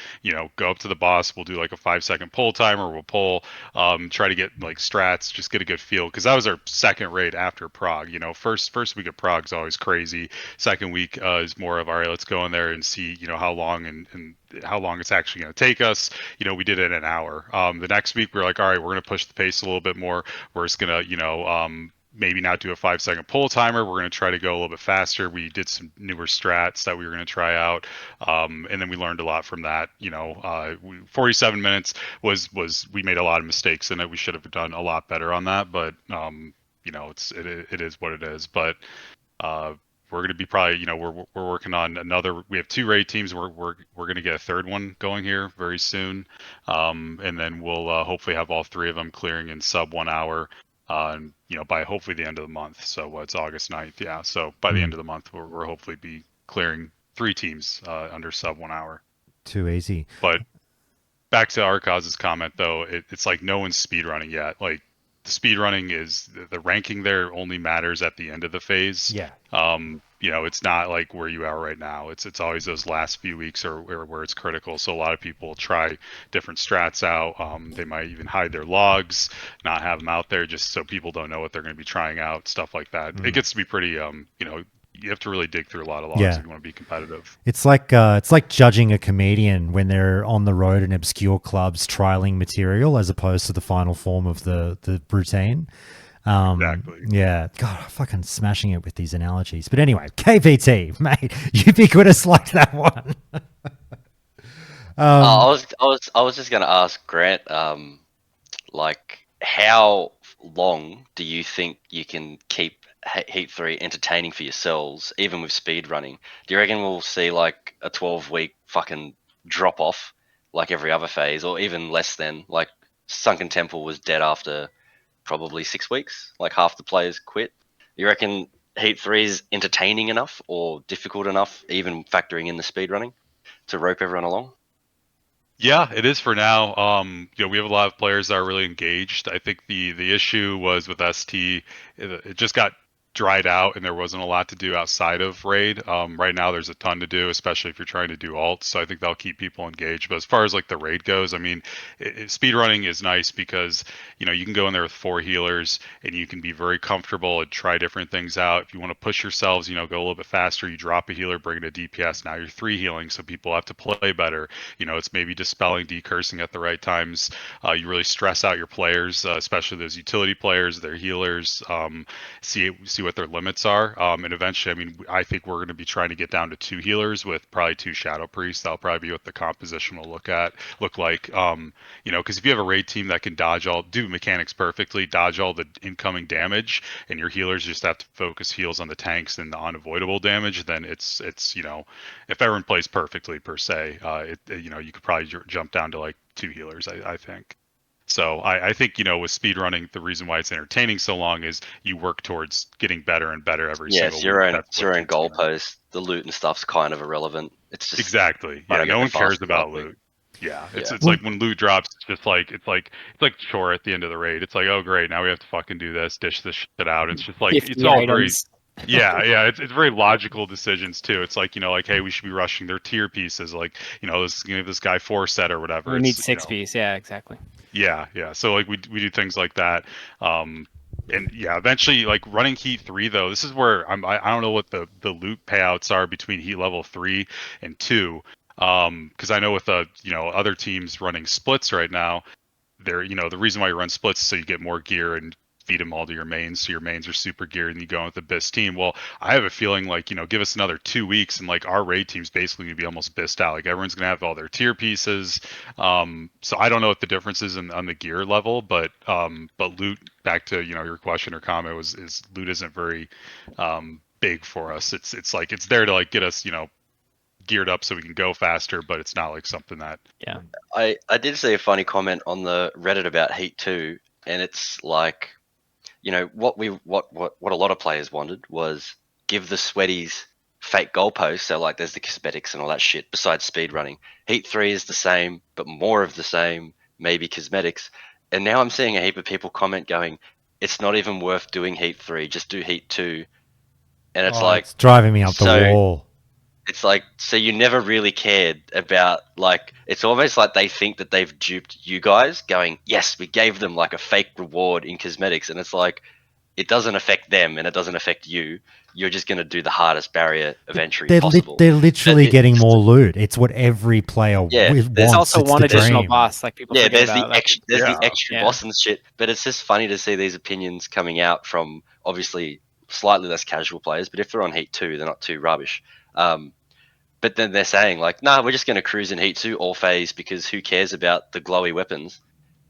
go up to the boss. We'll do like a 5-second pull timer. We'll pull, try to get like strats, just get a good feel, because that was our second raid after Prague. First week of Prague is always crazy. Second week is more of, all right, let's go in there and see how long and how long it's actually going to take us. We did it in an hour. The next week we're like, all right, we're going to push the pace a little bit more. We're just going to maybe not do a 5-second pull timer. We're going to try to go a little bit faster. We did some newer strats that we were going to try out. And then we learned a lot from that. 47 minutes was we made a lot of mistakes in it. We should have done a lot better on that, but it is what it is. But we're going to be probably, we're working on another. We have 2 raid teams. We're going to get a third one going here very soon. And then we'll hopefully have all 3 of them clearing in sub 1 hour. By hopefully the end of the month. So it's August 9th. Yeah. So by the end of the month, we'll hopefully be clearing 3 teams under sub 1 hour. Too easy. But back to Arcos's comment though, it's like no one's speedrunning yet. Like the speedrunning is the ranking there only matters at the end of the phase. Yeah. It's not like where you are right now. It's always those last few weeks or where it's critical. So a lot of people try different strats out. They might even hide their logs, not have them out there just so people don't know what they're going to be trying out, stuff like that. It gets to be pretty, you have to really dig through a lot of logs if you want to be competitive. It's like judging a comedian when they're on the road in obscure clubs trialing material as opposed to the final form of the routine. Exactly. Yeah. God, I'm fucking smashing it with these analogies. But anyway, KVT, mate, ubiquitous like that one. I was just gonna ask Grant, like, how long do you think you can keep Heat 3 entertaining for yourselves, even with speed running? Do you reckon we'll see like a 12-week fucking drop off like every other phase, or even less than? Like Sunken Temple was dead after probably 6 weeks, like half the players quit. You reckon Heat 3 is entertaining enough or difficult enough, even factoring in the speed running, to rope everyone along? Yeah, it is for now. We have a lot of players that are really engaged. I think the issue was with ST, it just got dried out and there wasn't a lot to do outside of raid. Right now there's a ton to do, especially if you're trying to do alts. So I think that'll keep people engaged. But as far as like the raid goes, I mean, speedrunning is nice because you can go in there with 4 healers and you can be very comfortable and try different things out. If you want to push yourselves, go a little bit faster. You drop a healer, bring it to DPS. Now you're 3 healing, so people have to play better. It's maybe dispelling, decursing at the right times. You really stress out your players, especially those utility players, their healers. See what their limits are, and eventually, I mean, I think we're going to be trying to get down to 2 healers with probably 2 shadow priests. That'll probably be what the composition will look like. Because if you have a raid team that can do mechanics perfectly, dodge all the incoming damage, and your healers just have to focus heals on the tanks and the unavoidable damage, then it's if everyone plays perfectly per se, you could probably jump down to like 2 healers, I think. So I think, with speedrunning, the reason why it's entertaining so long is you work towards getting better and better every single week. It's your own goalpost. The loot and stuff's kind of irrelevant. It's just exactly. Yeah, no one cares about loot. Yeah, it's like when loot drops, it's just like it's like chore at the end of the raid. It's like, oh great, now we have to fucking do this, dish this shit out. It's just like it's all very it's very logical decisions too. It's like, hey, we should be rushing their tier pieces, like, let's give this guy 4 set or whatever. We need 6 piece, yeah, exactly. Yeah. So like we do things like that. And yeah, eventually, like running Heat 3 though, this is where I don't know what the loot payouts are between Heat level 3 and 2. Because I know with other teams running splits right now, they're the reason why you run splits is so you get more gear and feed them all to your mains, so your mains are super geared and you go with the BIS team. Well, I have a feeling like, give us another 2 weeks and like our raid team's basically gonna be almost BISed out. Like everyone's gonna have all their tier pieces. So I don't know what the difference is on the gear level, but loot, back to your question or comment, is loot isn't very big for us. It's like it's there to like get us geared up so we can go faster, but it's not like something that I did see a funny comment on the Reddit about Heat 2, and it's like, what a lot of players wanted was give the sweaties fake goalposts. So like there's the cosmetics and all that shit besides speed running. Heat 3 is the same, but more of the same, maybe cosmetics. And now I'm seeing a heap of people comment going, it's not even worth doing Heat 3, just do Heat 2. And it's it's driving me up the wall. It's like, so you never really cared about, like, it's almost like they think that they've duped you guys going, yes, we gave them like a fake reward in cosmetics. And it's like, it doesn't affect them and it doesn't affect you. You're just going to do the hardest barrier of entry possible. They're literally getting more loot. It's what every player wants. There's also one additional boss, like people forget there's about. The extra boss and shit. But it's just funny to see these opinions coming out from obviously slightly less casual players. But if they're on Heat 2, they're not too rubbish. But then they're saying like, nah, we're just going to cruise in Heat 2 all phase because who cares about the glowy weapons?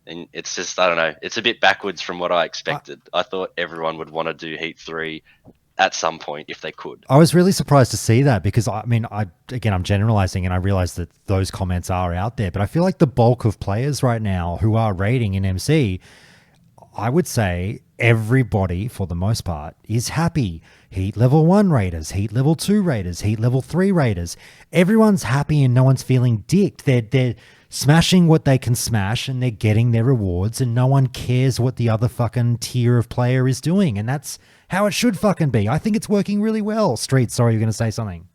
And it's just, I don't know, it's a bit backwards from what I expected. I thought everyone would want to do Heat 3 at some point if they could. I was really surprised to see that because, I mean, I'm generalizing and I realize that those comments are out there, but I feel like the bulk of players right now who are raiding in MC, I would say everybody, for the most part, is happy. Heat level 1 raiders, Heat level 2 raiders, Heat level 3 raiders. Everyone's happy and no one's feeling dicked. They're smashing what they can smash and they're getting their rewards and no one cares what the other fucking tier of player is doing. And that's how it should fucking be. I think it's working really well. Street, sorry, you're going to say something.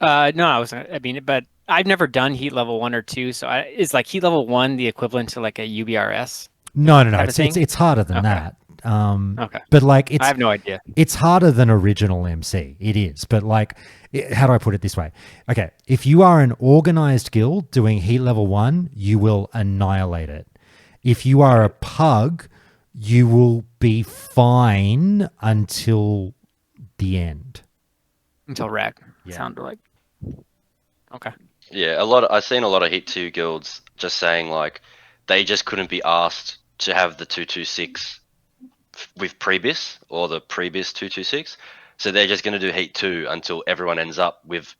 No, I wasn't. I mean, but I've never done Heat level 1 or 2. So is like Heat level 1 the equivalent to like a UBRS? No. It's harder than that. Okay. But like, I have no idea. It's harder than original MC. It is. But like, how do I put it this way? Okay. If you are an organized guild doing Heat level 1, you will annihilate it. If you are a pug, you will be fine until the end. Until Rack. Sounded like. Okay. Yeah, I've seen a lot of Heat 2 guilds just saying like they just couldn't be asked to have the 226 with pre-BIS or the pre-BIS 226. So they're just going to do Heat 2 until everyone ends up with,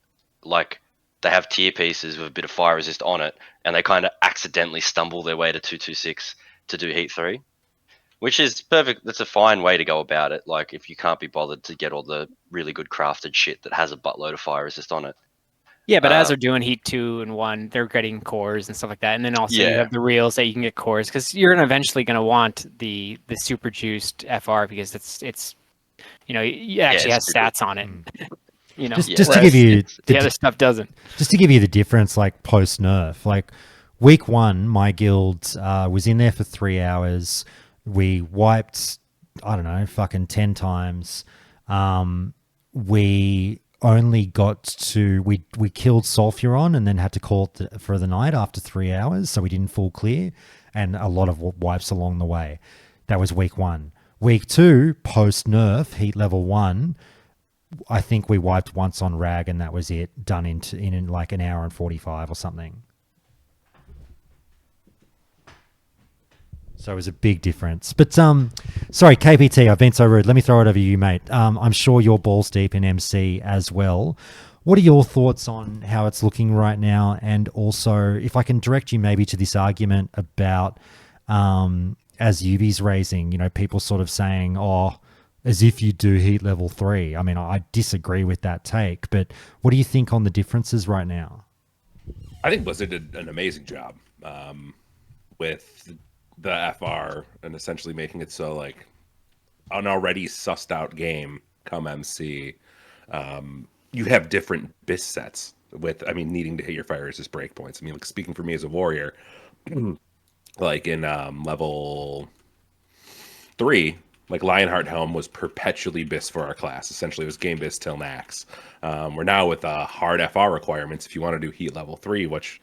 like, they have tier pieces with a bit of fire resist on it, and they kind of accidentally stumble their way to 226 to do Heat 3, which is perfect. That's a fine way to go about it. Like, if you can't be bothered to get all the really good crafted shit that has a buttload of fire resist on it. Yeah, but as they're doing Heat 2 and 1, they're getting cores and stuff like that. And then also you have the reels that you can get cores because you're eventually going to want the super juiced FR because it's it actually has stats on it. Just to give you the other stuff doesn't. Just to give you the difference, like post nerf, like week 1, my guild was in there for 3 hours. We wiped, I don't know, fucking 10 times. We only got to we killed Sulfuron and then had to call it for the night after 3 hours, so we didn't full clear, and a lot of wipes along the way. That was week 1. Week 2, post nerf, heat level 1. I think we wiped once on Rag, and that was it. Done in like an hour and 45 or something. So it was a big difference. But sorry, KPT, I've been so rude. Let me throw it over you, mate. I'm sure you're balls deep in MC as well. What are your thoughts on how it's looking right now? And also, if I can direct you maybe to this argument about as Yubi's raising, people sort of saying, oh, as if you do heat level 3. I mean, I disagree with that take, but what do you think on the differences right now? I think Blizzard did an amazing job with the FR and essentially making it so like an already sussed out game come MC. You have different BIS sets with, needing to hit your fire resist breakpoints. Like speaking for me as a warrior, like in level 3, like Lionheart Helm was perpetually BIS for our class. Essentially, it was game BIS till max. We're now with hard FR requirements if you want to do heat level 3, which,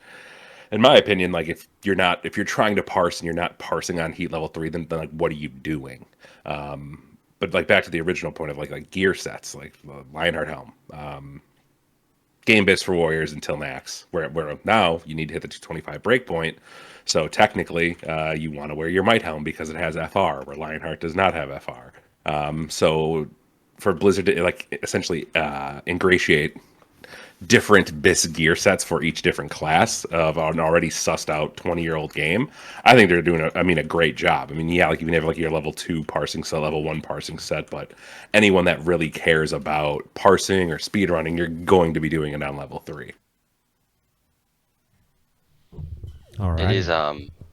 in my opinion, like if you're trying to parse and you're not parsing on heat level 3, then like what are you doing? But like back to the original point of like gear sets, like Lionheart Helm, game BIS for warriors until max. Where now you need to hit the 225 breakpoint. So technically, you want to wear your Might Helm because it has FR, where Lionheart does not have FR. So for Blizzard to like essentially ingratiate different BIS gear sets for each different class of an already sussed out 20-year-old game, I think they're doing a great job. Like you can have like your level 2 parsing set, level 1 parsing set, but anyone that really cares about parsing or speedrunning, you're going to be doing it on level 3. All right. It is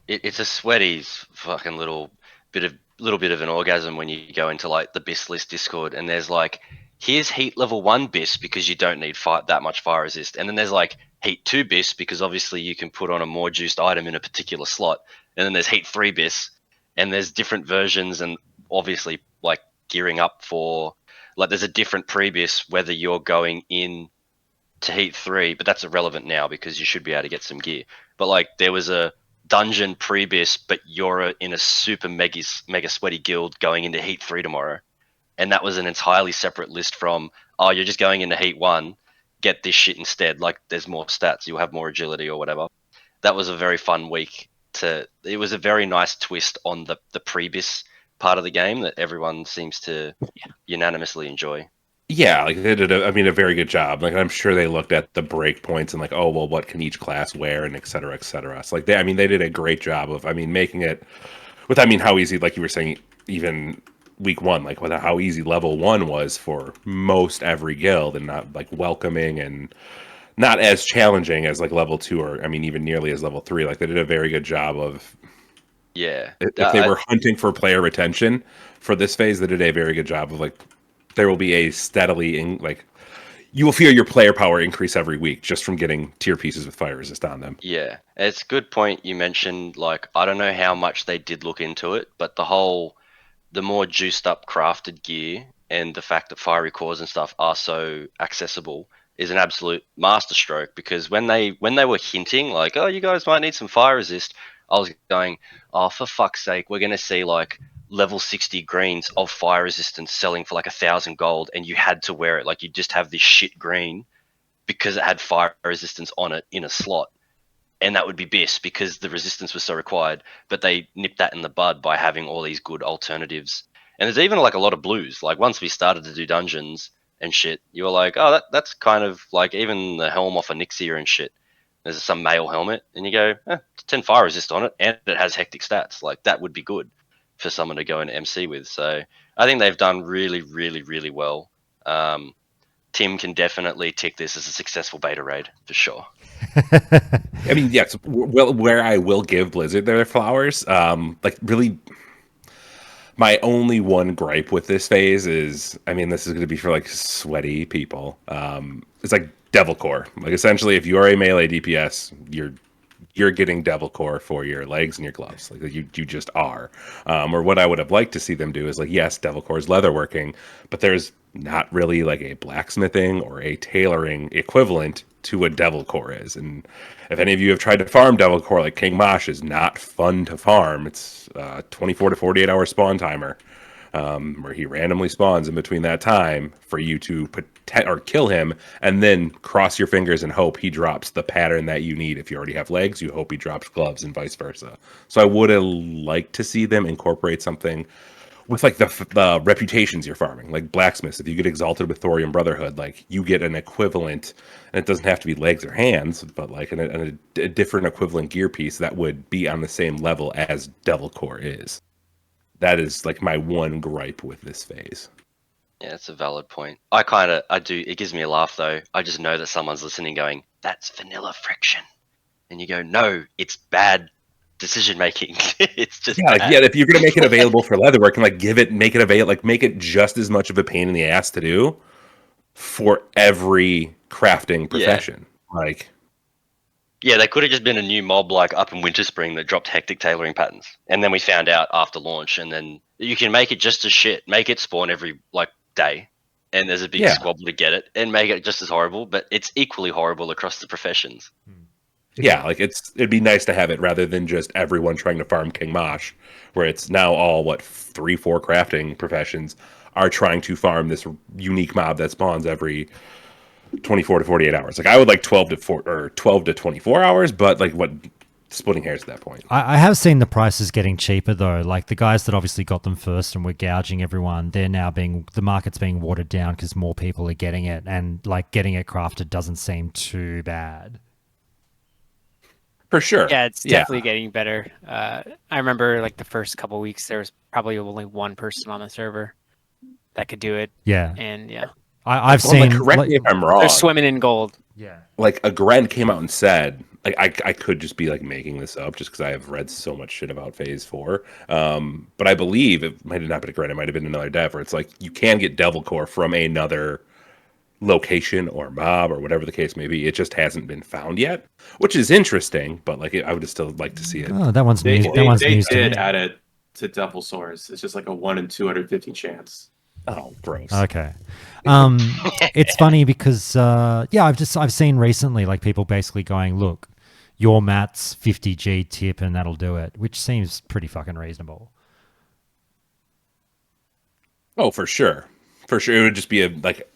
it's a sweaty fucking little bit of an orgasm when you go into like the BIS list Discord and there's like, here's heat level 1 BIS because you don't need that much fire resist, and then there's like heat 2 BIS because obviously you can put on a more juiced item in a particular slot, and then there's heat 3 BIS, and there's different versions, and obviously like gearing up for like there's a different pre-BIS whether you're going in to heat 3, but that's irrelevant now because you should be able to get some gear. But like there was a dungeon pre-BIS, but you're in a super mega sweaty guild going into heat 3 tomorrow, and that was an entirely separate list from, oh, you're just going into heat 1, get this shit instead, like there's more stats, you'll have more agility or whatever. That was a very fun week. It was a very nice twist on the pre-BIS part of the game that everyone seems to unanimously enjoy. Yeah, like they did a very good job. Like I'm sure they looked at the breakpoints and like, oh well, what can each class wear and et cetera, et cetera. So like they did a great job of making it with how easy, like you were saying, even week 1, like with how easy level 1 was for most every guild, and not like welcoming and not as challenging as like level 2 or even nearly as level 3. Like they did a very good job of if they were hunting for player retention for this phase, they did a very good job of like there will be a steadily you will feel your player power increase every week just from getting tier pieces with fire resist on them. Yeah, it's a good point you mentioned. Like, I don't know how much they did look into it, but the more juiced up crafted gear and the fact that fiery cores and stuff are so accessible is an absolute masterstroke. Because when they were hinting like, oh, you guys might need some fire resist, I was going, oh, for fuck's sake, we're gonna see like level 60 greens of fire resistance selling for like 1,000 gold, and you had to wear it. Like you just have this shit green because it had fire resistance on it in a slot, and that would be BIS because the resistance was so required. But they nipped that in the bud by having all these good alternatives. And there's even like a lot of blues. Like once we started to do dungeons and shit, you were like, oh, that's kind of like even the helm off of Nixia and shit. There's some male helmet, and you go, 10 fire resist on it, and it has hectic stats. Like that would be good for someone to go into MC with. So I think they've done really, really, really well. Tim can definitely tick this as a successful beta raid for sure. I mean, yes. Well, where I will give Blizzard their flowers, like really, my only one gripe with this phase is, I mean, this is going to be for like sweaty people. It's like Devil Core. Like essentially, if you are a melee DPS, you're getting Devil Core for your legs and your gloves. Like you just are. Or what I would have liked to see them do is like, yes, Devil Core is leatherworking, but there's not really like a blacksmithing or a tailoring equivalent to what Devil Core is. And if any of you have tried to farm Devil Core, like King Mosh is not fun to farm. It's 24 to 48 hour spawn timer. Where he randomly spawns in between that time for you to or kill him, and then cross your fingers and hope he drops the pattern that you need. If you already have legs, you hope he drops gloves, and vice versa. So I would have liked to see them incorporate something with like the reputations you're farming, like blacksmiths. If you get exalted with Thorium Brotherhood, like you get an equivalent, and it doesn't have to be legs or hands, but like a different equivalent gear piece that would be on the same level as Devil Core is. That is like my one gripe with this phase. Yeah, that's a valid point. I do. It gives me a laugh though. I just know that someone's listening, going, "That's vanilla friction," and you go, "No, it's bad decision making. It's just bad." If you're gonna make it available for leatherwork and like make it available, like make it just as much of a pain in the ass to do for every crafting profession. Yeah, they could have just been a new mob like up in Winter Spring that dropped hectic tailoring patterns. And then we found out after launch, and then you can make it just as shit. Make it spawn every like day. And there's a big squabble to get it, and make it just as horrible, but it's equally horrible across the professions. Yeah, like it'd be nice to have it rather than just everyone trying to farm King Mosh, where it's now all 3-4 crafting professions are trying to farm this unique mob that spawns every 24 to 48 hours. Like I would like 12 to 24 hours, but like what, splitting hairs at that point. I have seen the prices getting cheaper though. Like the guys that obviously got them first and were gouging everyone, they're now the market's being watered down because more people are getting it, and like getting it crafted doesn't seem too bad. For sure. Yeah, it's definitely getting better. I remember like the first couple weeks, there was probably only one person on the server that could do it. Yeah. And yeah. I've seen. Correct me if I'm wrong. They're swimming in gold. Yeah. Like a Gren came out and said, like I could just be like making this up just because I have read so much shit about Phase 4. But I believe it might have not been a Gren, it might have been another dev where it's like you can get Devil Core from another location or mob or whatever the case may be. It just hasn't been found yet, which is interesting. But like I would still like to see it. Oh, that one's news. They did add it to Devil Swords. It's just like a 1 in 250 chance. Oh, gross. Okay. It's funny because I've seen recently like people basically going, look, your mat's 50G tip and that'll do it, which seems pretty fucking reasonable. Oh, for sure. For sure. It would just be a like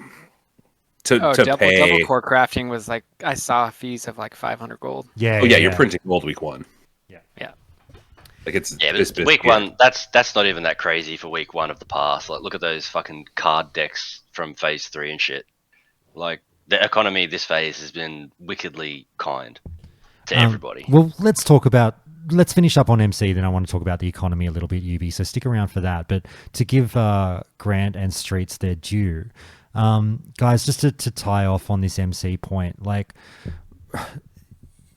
to pay. Double core crafting was like, I saw fees of like 500 gold. Yeah. You're printing gold week 1. Yeah. Like it's but week 1. That's not even that crazy for week 1 of the pass. Like, look at those fucking card decks from phase 3 and shit. Like, the economy this phase has been wickedly kind to everybody. Well, let's finish up on MC. Then I want to talk about the economy a little bit, UB. So stick around for that. But to give Grant and Streets their due, guys, just to tie off on this MC point, like.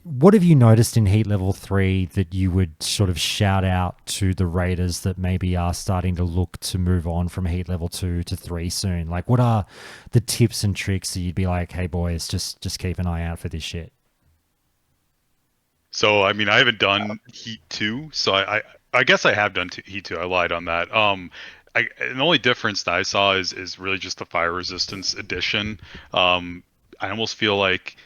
What have you noticed in Heat Level 3 that you would sort of shout out to the raiders that maybe are starting to look to move on from Heat Level 2 to 3 soon? Like, what are the tips and tricks that you'd be like, hey, boys, just keep an eye out for this shit? So, I mean, I haven't done Heat 2, so I guess I have done Heat 2. I lied on that. The only difference that I saw is really just the fire resistance addition. I almost feel like,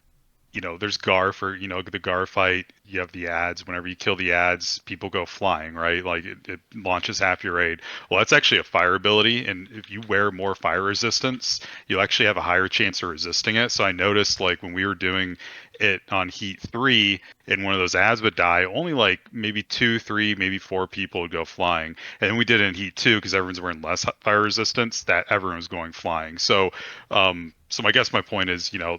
you know, there's Gar for, you know, the Gar fight, you have the ads. Whenever you kill the ads, people go flying, right? Like it launches half your raid. Well, that's actually a fire ability, and if you wear more fire resistance, you'll actually have a higher chance of resisting it. So I noticed, like, when we were doing it on Heat 3 and one of those ads would die, only like maybe 2, 3, maybe 4 people would go flying. And then we did it in Heat 2 because everyone's wearing less fire resistance, that everyone was going flying. So I guess my point is, you know,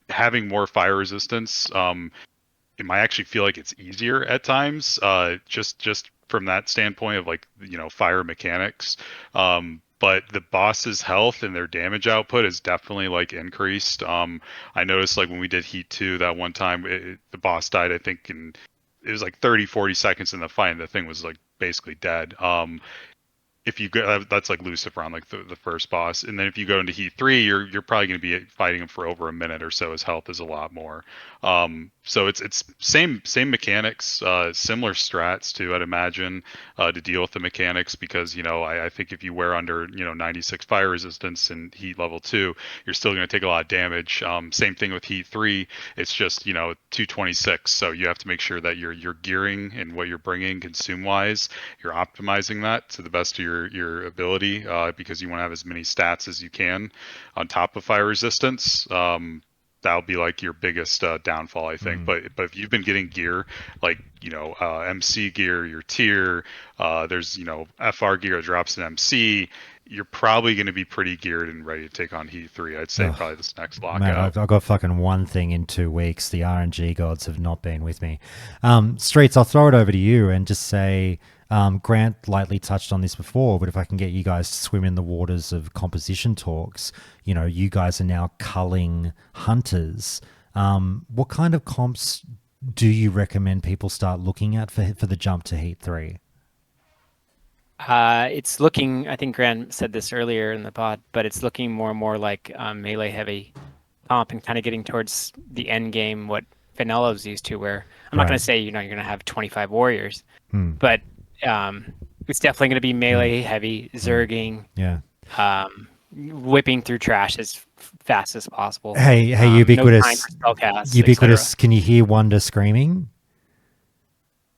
having more fire resistance, it might actually feel like it's easier at times, just from that standpoint of, like, you know, fire mechanics. But but the boss's health and their damage output is definitely like increased. I noticed like when we did Heat 2 that one time, the boss died, I think, in it was like 30-40 seconds in the fight, and the thing was like basically dead. If you go, that's like Lucifer on like the first boss, and then if you go into Heat 3, you're probably going to be fighting him for over a minute or so. His health is a lot more. So it's same mechanics, similar strats too, I'd imagine, to deal with the mechanics, because I think if you wear under 96 fire resistance in Heat level 2, you're still going to take a lot of damage. Same thing with Heat 3. It's just 226, so you have to make sure that your gearing and what you're bringing consume wise, you're optimizing that to the best of your ability, because you want to have as many stats as you can on top of fire resistance. That'll be like your biggest downfall, I think. But if you've been getting gear like MC gear, your tier, there's FR gear that drops in MC, you're probably going to be pretty geared and ready to take on Heat 3. I'd say probably this next lockout. Mate, I've got fucking one thing in 2 weeks. The RNG gods have not been with me. Streets, I'll throw it over to you and just say, Grant lightly touched on this before, but if I can get you guys to swim in the waters of composition talks, you guys are now culling hunters. What kind of comps do you recommend people start looking at for the jump to Heat 3? It's looking, I think Grant said this earlier in the pod, but it's looking more and more like melee heavy comp, and kind of getting towards the end game what Vanillaw's used to, where I'm not going to say you're going to have 25 warriors, but it's definitely going to be melee heavy, zerging, whipping through trash as fast as possible. Hey, ubiquitous, no time for spell casts, ubiquitous. Can you hear Wonder screaming?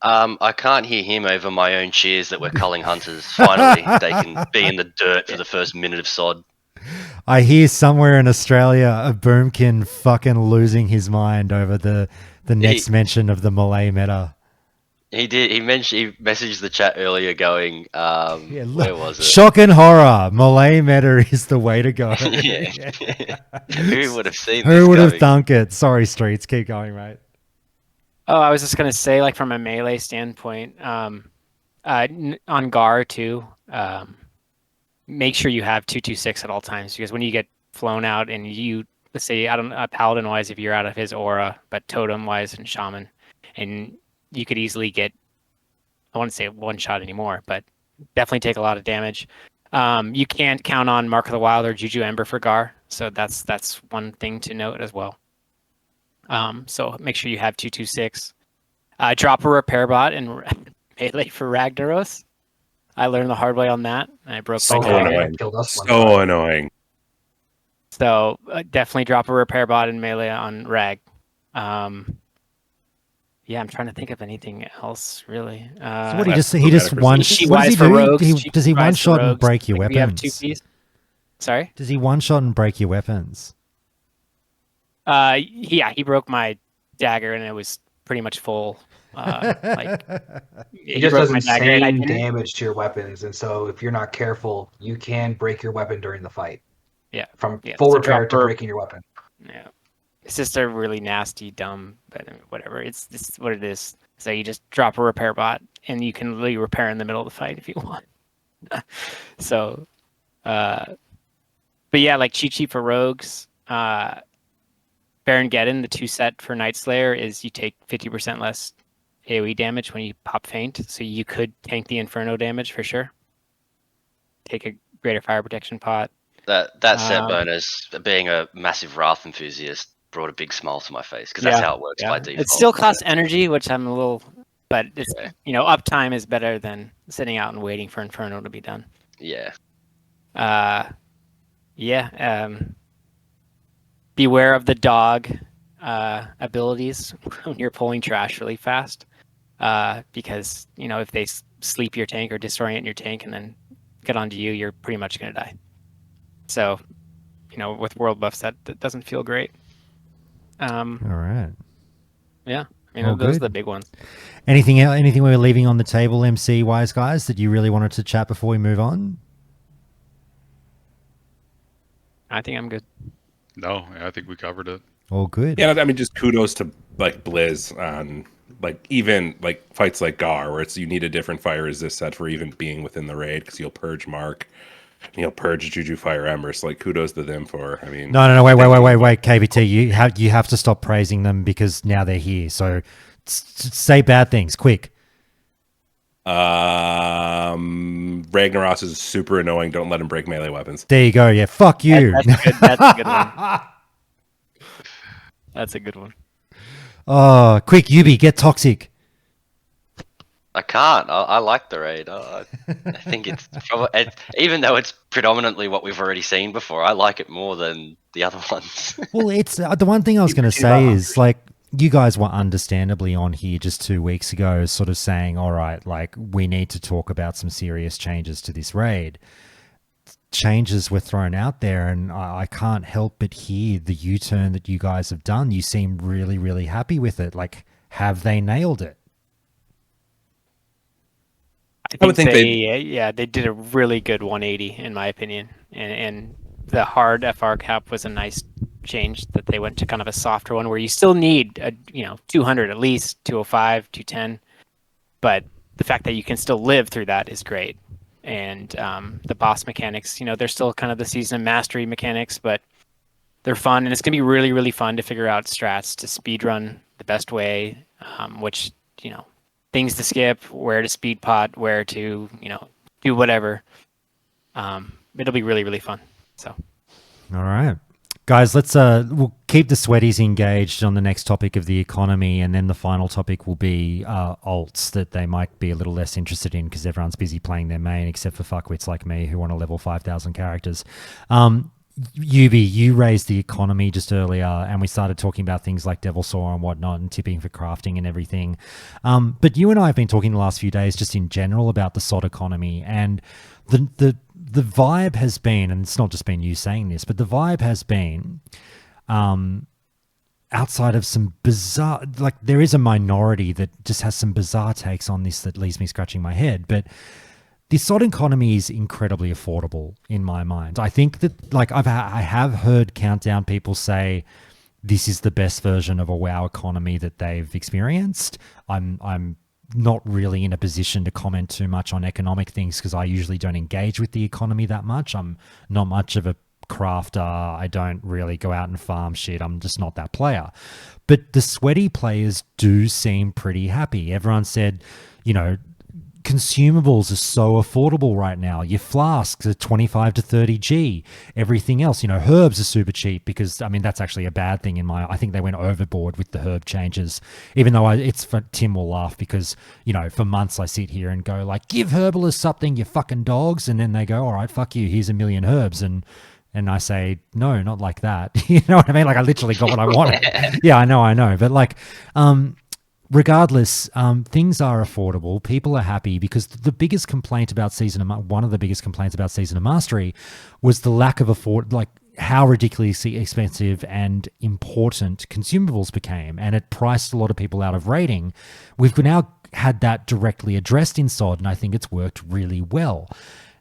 I can't hear him over my own cheers that we're culling hunters. Finally, they can be in the dirt for the first minute of SoD. I hear somewhere in Australia a boomkin fucking losing his mind over the next mention of the Malay meta. He did. He messaged the chat earlier, going, "Where was it? Shock and horror. Malay meta is the way to go." Yeah. Who would have seen? Who would have thunk it? Sorry, Streets. Keep going, mate. Oh, I was just gonna say, like from a melee standpoint, on Gar too, make sure you have 226 at all times, because when you get flown out and let's say paladin wise, if you're out of his aura, but totem wise and shaman, and you could easily get, I wouldn't say one shot anymore, but definitely take a lot of damage. You can't count on Mark of the Wild or Juju Ember for Gar, so that's one thing to note as well. So make sure you have 226. Drop a repair bot and melee for Ragnaros. I learned the hard way on that. I broke my annoying. So annoying. So definitely drop a repair bot and melee on Rag. Yeah, I'm trying to think of anything else really. So what he just one. What does he do? Does he one shot and break your weapons? We have 2 Ps. Sorry. Does he one shot and break your weapons? Yeah, he broke my dagger and it was pretty much full. He just does insane damage to your weapons, and so if you're not careful, you can break your weapon during the fight. Yeah, from full repair to breaking your weapon. Yeah, it's just a really nasty, dumb, but whatever. It's what it is. So you just drop a repair bot, and you can literally repair in the middle of the fight if you want. So, but yeah, like cheat sheet for rogues. Baron Geddon, the 2 set for Night Slayer, is you take 50% less AoE damage when you pop feint, so you could tank the Inferno damage for sure. Take a greater fire protection pot. That set bonus, being a massive Wrath enthusiast, brought a big smile to my face, because that's how it works by default. It still costs energy, which I'm a little, but it's uptime is better than sitting out and waiting for Inferno to be done. Yeah. Beware of the dog abilities when you're pulling trash really fast, because if they sleep your tank or disorient your tank and then get onto you, you're pretty much going to die. So, with world buffs, that doesn't feel great. All right. Yeah, those are the big ones. Anything else? Anything we were leaving on the table, MC wise, guys, that you really wanted to chat before we move on? I think I'm good. No, I think we covered it. All good. Yeah, I mean, just kudos to Blizz on even fights like Gar, where you need a different fire resist set for even being within the raid, because you'll purge Mark. purge Juju Fire Embers. Like, kudos to them for. I mean, No, wait, KBT, you have to stop praising them because now they're here. So say bad things, quick. Ragnaros is super annoying. Don't let him break melee weapons. There you go. Yeah, fuck you. That's a good one. That's a good one. Oh, quick, Yubi, get toxic. I can't. I like the raid. I think it's probably, even though it's predominantly what we've already seen before, I like it more than the other ones. Well, it's the one thing I was going to say is like you guys were understandably on here just 2 weeks ago, sort of saying, all right, like we need to talk about some serious changes to this raid. Changes were thrown out there, and I can't help but hear the U-turn that you guys have done. You seem really, really happy with it. Like, have they nailed it? I would think they did a really good 180 in my opinion, and the hard FR cap was a nice change that they went to kind of a softer one where you still need 200 at least, 205, 210, but the fact that you can still live through that is great. And the boss mechanics, they're still kind of the season of mastery mechanics, but they're fun, and it's gonna be really, really fun to figure out strats to speedrun the best way, which things to skip, where to speed pot, where to, do whatever. It'll be really, really fun. So, all right, guys, let's we'll keep the sweaties engaged on the next topic of the economy, and then the final topic will be alts that they might be a little less interested in because everyone's busy playing their main, except for fuckwits like me who want to level 5,000 characters. Yubi, you raised the economy just earlier, and we started talking about things like Devil Saw and whatnot and tipping for crafting and everything. But you and I have been talking the last few days just in general about the SoD economy, and the vibe has been, and it's not just been you saying this, but the vibe has been outside of some bizarre, like there is a minority that just has some bizarre takes on this that leaves me scratching my head, but the SoD economy is incredibly affordable in my mind. I think that, like, I have heard Countdown people say this is the best version of a WoW economy that they've experienced. I'm not really in a position to comment too much on economic things because I usually don't engage with the economy that much. I'm not much of a crafter. I don't really go out and farm shit. I'm just not that player. But the sweaty players do seem pretty happy. Everyone said, consumables are so affordable right now. Your flasks are 25 to 30 G. Everything else, herbs are super cheap because, that's actually a bad thing I think they went overboard with the herb changes, even though Tim will laugh because, for months I sit here and go like, give herbalists something, you fucking dogs. And then they go, all right, fuck you. Here's 1,000,000 herbs. And I say, no, not like that. You know what I mean? Like I literally got what I wanted. Yeah, I know. But like, regardless, things are affordable. People are happy because the biggest complaint about one of the biggest complaints about Season of Mastery was the lack of how ridiculously expensive and important consumables became, and it priced a lot of people out of raiding. We've now had that directly addressed in SoD, and I think it's worked really well.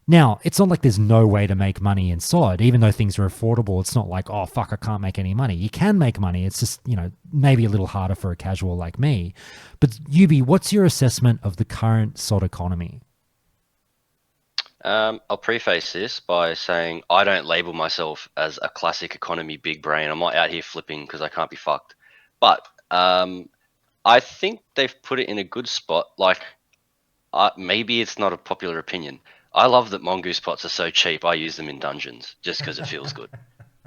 Now, it's not like there's no way to make money in SoD. Even though things are affordable, it's not like, oh, fuck, I can't make any money. You can make money. It's just, maybe a little harder for a casual like me. But Yubi, what's your assessment of the current SoD economy? I'll preface this by saying I don't label myself as a classic economy big brain. I'm not out here flipping because I can't be fucked. But I think they've put it in a good spot. Like, maybe it's not a popular opinion. I love that mongoose pots are so cheap. I use them in dungeons just because it feels good.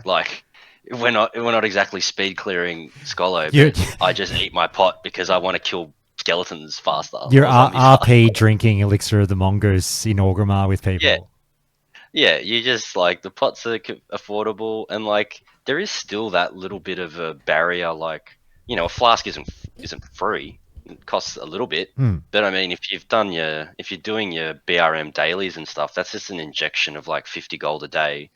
Like we're not exactly speed clearing Skolo, but I just eat my pot because I want to kill skeletons faster. You're RP drinking Elixir of the Mongoose in Orgrimmar with people. Yeah. You just like the pots are affordable, and like there is still that little bit of a barrier. Like a flask isn't free. It costs a little bit, but if you're doing your BRM dailies and stuff, that's just an injection of like 50 gold a day.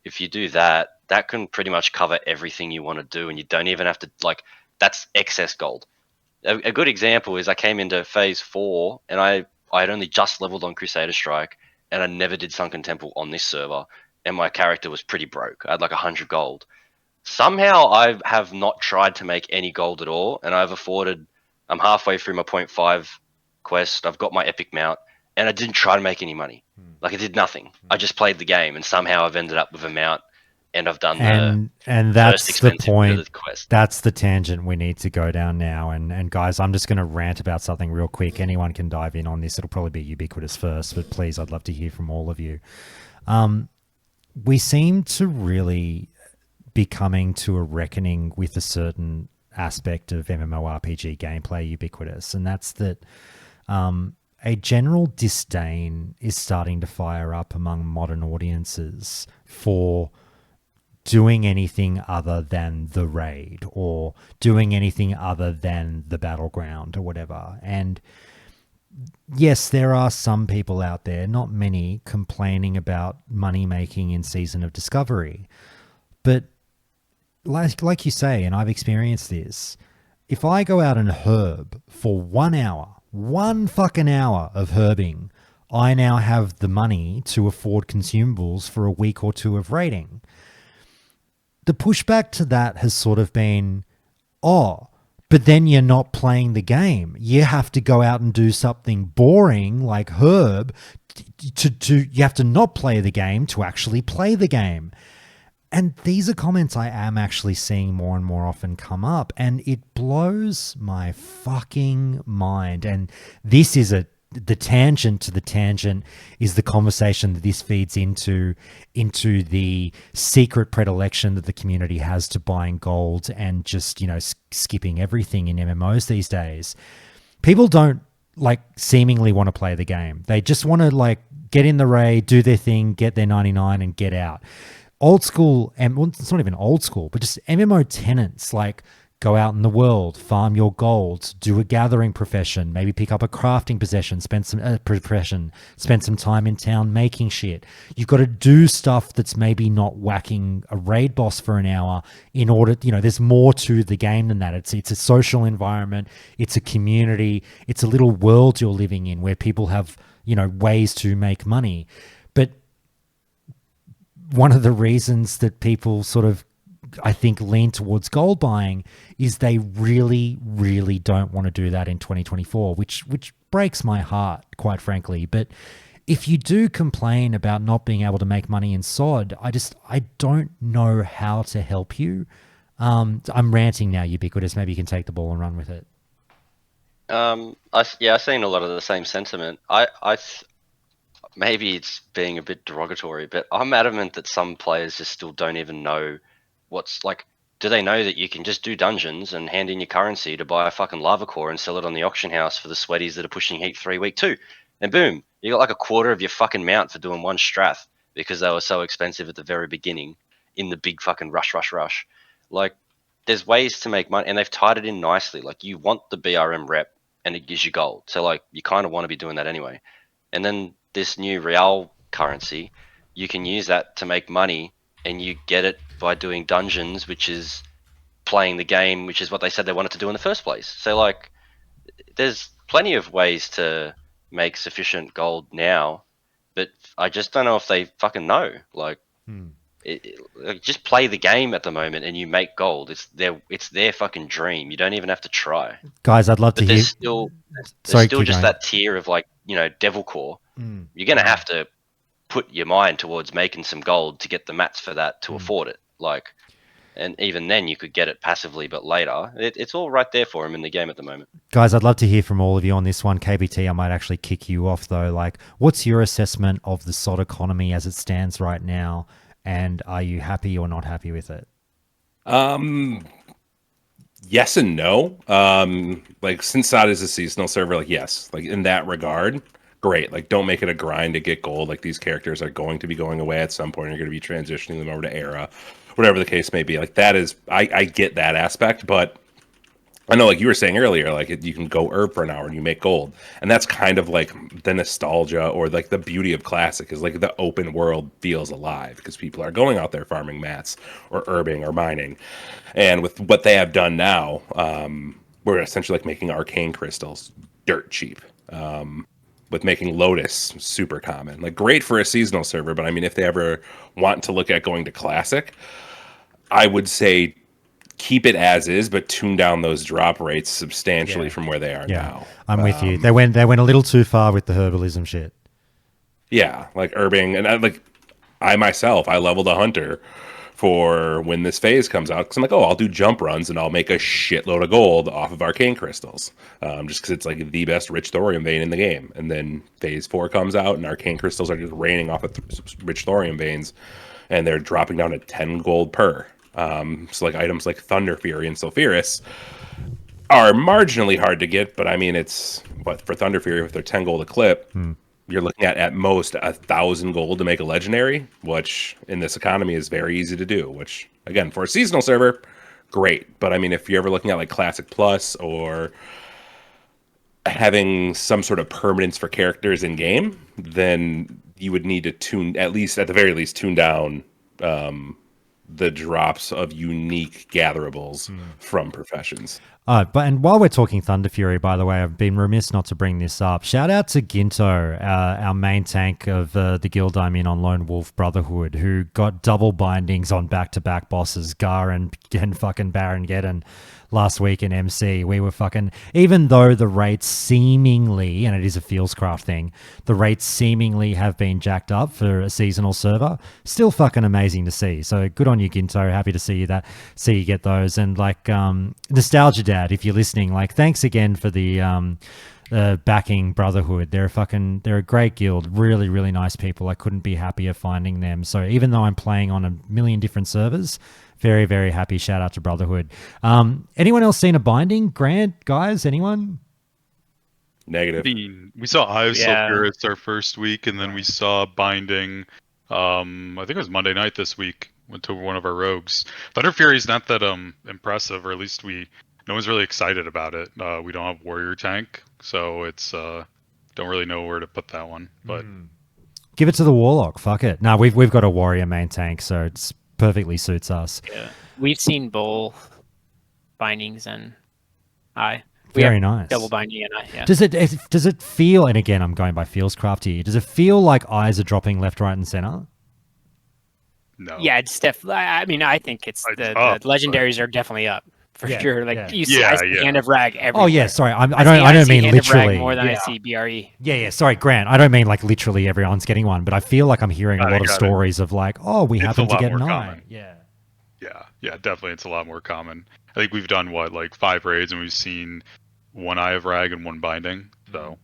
If you do that, that can pretty much cover everything you want to do, and you don't even have to that's excess gold. A good example is I came into phase 4 and I had only just leveled on Crusader Strike, and I never did Sunken Temple on this server, and my character was pretty broke. I had like 100 gold. Somehow I have not tried to make any gold at all, and I'm halfway through my 0.5 quest. I've got my epic mount, and I didn't try to make any money. Like I did nothing. I just played the game, and somehow I've ended up with a mount, and I've done and the that's first the expensive bit of point. the quest. That's the tangent we need to go down now. And guys, I'm just going to rant about something real quick. Anyone can dive in on this. It'll probably be Ubiquitous first, but please, I'd love to hear from all of you. We seem to really be coming to a reckoning with a certain aspect of MMORPG gameplay, Ubiquitous, and that's that a general disdain is starting to fire up among modern audiences for doing anything other than the raid or doing anything other than the battleground or whatever. And yes, there are some people out there, not many, complaining about money making in Season of Discovery. But like you say, and I've experienced this, if I go out and herb for 1 hour, 1 fucking hour of herbing, I now have the money to afford consumables for a week or 2 of raiding. The pushback to that has sort of been, oh, but then you're not playing the game. You have to go out and do something boring like herb you have to not play the game to actually play the game. And these are comments I am actually seeing more and more often come up, and it blows my fucking mind. And this is the tangent to the tangent is the conversation that this feeds into the secret predilection that the community has to buying gold and just, skipping everything in MMOs these days. People don't seemingly want to play the game. They just want to get in the raid, do their thing, get their 99 and get out. Old school, and it's not even old school, but just MMO tenants, go out in the world, farm your gold, do a gathering profession, maybe pick up a crafting possession, spend some time in town making shit. You've got to do stuff that's maybe not whacking a raid boss for an hour in order, there's more to the game than that. It's a social environment, it's a community, it's a little world you're living in where people have, ways to make money. But one of the reasons that people sort of, I think, lean towards gold buying is they really, really don't want to do that in 2024, which breaks my heart, quite frankly. But if you do complain about not being able to make money in SoD, I don't know how to help you. I'm ranting now, Ubiquitous. Maybe you can take the ball and run with it. I've seen a lot of the same sentiment. Maybe it's being a bit derogatory, but I'm adamant that some players just still don't even know do they know that you can just do dungeons and hand in your currency to buy a fucking lava core and sell it on the auction house for the sweaties that are pushing Heat 3 week 2? And boom, you got a quarter of your fucking mount for doing 1 strath because they were so expensive at the very beginning in the big fucking rush. There's ways to make money, and they've tied it in nicely. You want the BRM rep and it gives you gold. So you kind of want to be doing that anyway. And then this new real currency, you can use that to make money, and you get it by doing dungeons, which is playing the game, which is what they said they wanted to do in the first place. So there's plenty of ways to make sufficient gold now, but I just don't know if they fucking know. Just play the game at the moment and you make gold. It's their fucking dream. You don't even have to try. Guys, I'd love to hear. There's still just that tier of devil core. You're gonna have to put your mind towards making some gold to get the mats for that to afford it. And even then you could get it passively, but later it's all right there for him in the game at the moment. Guys, I'd love to hear from all of you on this one. KBT, I might actually kick you off though. What's your assessment of the SoD economy as it stands right now? And are you happy or not happy with it? Yes and no. Since SoD is a seasonal server, yes. In that regard, great. Don't make it a grind to get gold. These characters are going to be going away at some point. You're going to be transitioning them over to Era, whatever the case may be. That is, I get that aspect, but I know, you were saying earlier, you can go herb for an hour and you make gold, and that's kind of the nostalgia or the beauty of Classic is the open world feels alive because people are going out there farming mats or herbing or mining, and with what they have done now, we're essentially making arcane crystals dirt cheap. With making Lotus super common, great for a seasonal server, but if they ever want to look at going to Classic, I would say keep it as is, but tune down those drop rates substantially from where they are now. I'm with you. They went a little too far with the herbalism shit. Yeah, like Urbing, and I myself, I leveled a hunter for when this phase comes out because I'm like, oh, I'll do jump runs and I'll make a shitload of gold off of arcane crystals, just because it's like the best rich thorium vein in the game. And then phase 4 comes out and arcane crystals are just raining off of rich thorium veins, and they're dropping down to 10 gold per. So like items like Thunder Fury and Sulfuris are marginally hard to get, but I mean, it's what for Thunder Fury, if they're 10 gold a clip, you're looking at most 1,000 gold to make a legendary, which in this economy is very easy to do. Which again, for a seasonal server, great. But I mean, if you're ever looking at like Classic Plus or having some sort of permanence for characters in game, then you would need to tune, at least at the very least, tune down the drops of unique gatherables from professions. And while we're talking Thunder Fury, by the way, I've been remiss not to bring this up. Shout out to Ginto, our main tank of the guild I'm in on Lone Wolf Brotherhood, who got double bindings on back-to-back bosses, Gar and fucking Baron Geddon last week in MC. We were fucking, even though the rates seemingly, and it is a Fieldscraft thing, the rates seemingly have been jacked up for a seasonal server, still fucking amazing to see. So good on you, Ginto. Happy to see you get those. And like Nostalgia Dad, if you're listening, like thanks again for the backing Brotherhood. They're a great guild, really, really nice people. I couldn't be happier finding them. So even though I'm playing on a million different servers, very, very happy. Shout out to Brotherhood. Anyone else seen a binding? Grant, guys, anyone? Negative. We saw Eye of Sulfuris our first week, and then we saw binding. I think it was Monday night this week. Went to one of our rogues. Thunder Fury is not that impressive, or at least no one's really excited about it. We don't have warrior tank, so it's don't really know where to put that one. But give it to the warlock. Fuck it. No, we've got a warrior main tank, so it's perfectly suits us. Yeah, we've seen both bindings and Eye. Very nice. Double binding and Eye. Yeah. Does it feel? And again, I'm going by Fieldscraft here. Does it feel like eyes are dropping left, right, and center? No. Yeah, it's definitely. I mean, I think it's the legendaries are definitely up for sure. Like you see, I see Hand of Rag everywhere. Oh yeah, sorry. I don't mean literally. More than I see BRE. Yeah. Sorry, Grant. I don't mean like literally everyone's getting one, but I feel like I'm hearing a lot of stories of like, oh, we happen to get an eye. Yeah, definitely. It's a lot more common. I think we've done like 5 raids and we've seen 1 Eye of Rag and 1 binding. So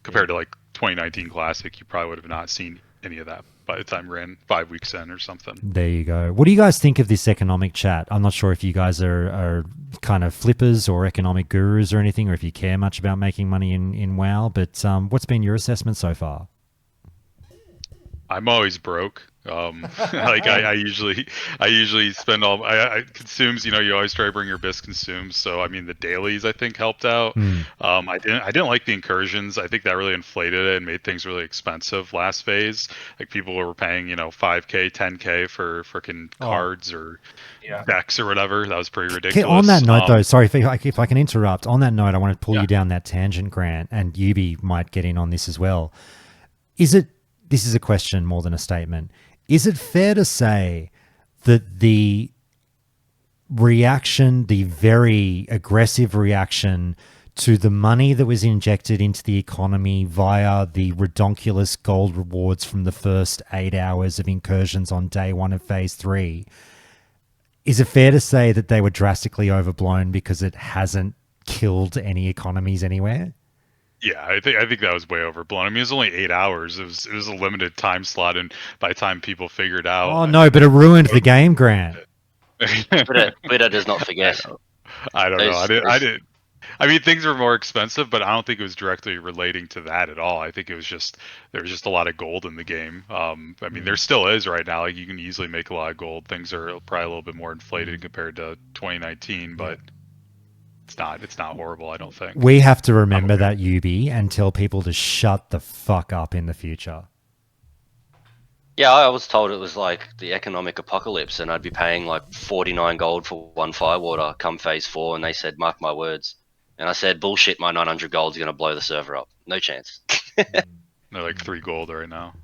compared to like 2019 Classic, you probably would have not seen any of that by the time we're in 5 weeks in or something. There you go. What do you guys think of this economic chat? I'm not sure if you guys are kind of flippers or economic gurus or anything, or if you care much about making money in WoW, but what's been your assessment so far? I'm always broke. Like I usually spend all I consumes. You always try to bring your best consumes. So I mean the dailies I think helped out. I didn't like the incursions. I think that really inflated it and made things really expensive last phase. Like people were paying $5K, 10K for freaking cards or decks or whatever. That was pretty ridiculous. On that note, though, sorry if I can interrupt. On that note, I want to pull you down that tangent, Grant, and Yubi might get in on this as well. This is a question more than a statement. Is it fair to say that the reaction, the very aggressive reaction to the money that was injected into the economy via the redonkulous gold rewards from the first 8 hours of incursions on day 1 of phase 3, is it fair to say that they were drastically overblown because it hasn't killed any economies anywhere? Yeah, I think that was way overblown. I mean, it was only 8 hours. It was a limited time slot, and by the time people figured out, oh no, but it ruined the game, Grant. Twitter does not forget. I don't know. I mean, things were more expensive, but I don't think it was directly relating to that at all. I think it was there was just a lot of gold in the game. I mean, there still is right now. Like you can easily make a lot of gold. Things are probably a little bit more inflated compared to 2019, but. It's not horrible, I don't think. We have to remember that, Yubi, and tell people to shut the fuck up in the future. Yeah, I was told it was like the economic apocalypse and I'd be paying like 49 gold for 1 firewater come phase 4, and they said, mark my words. And I said, bullshit, my 900 gold's going to blow the server up. No chance. They're like 3 gold right now.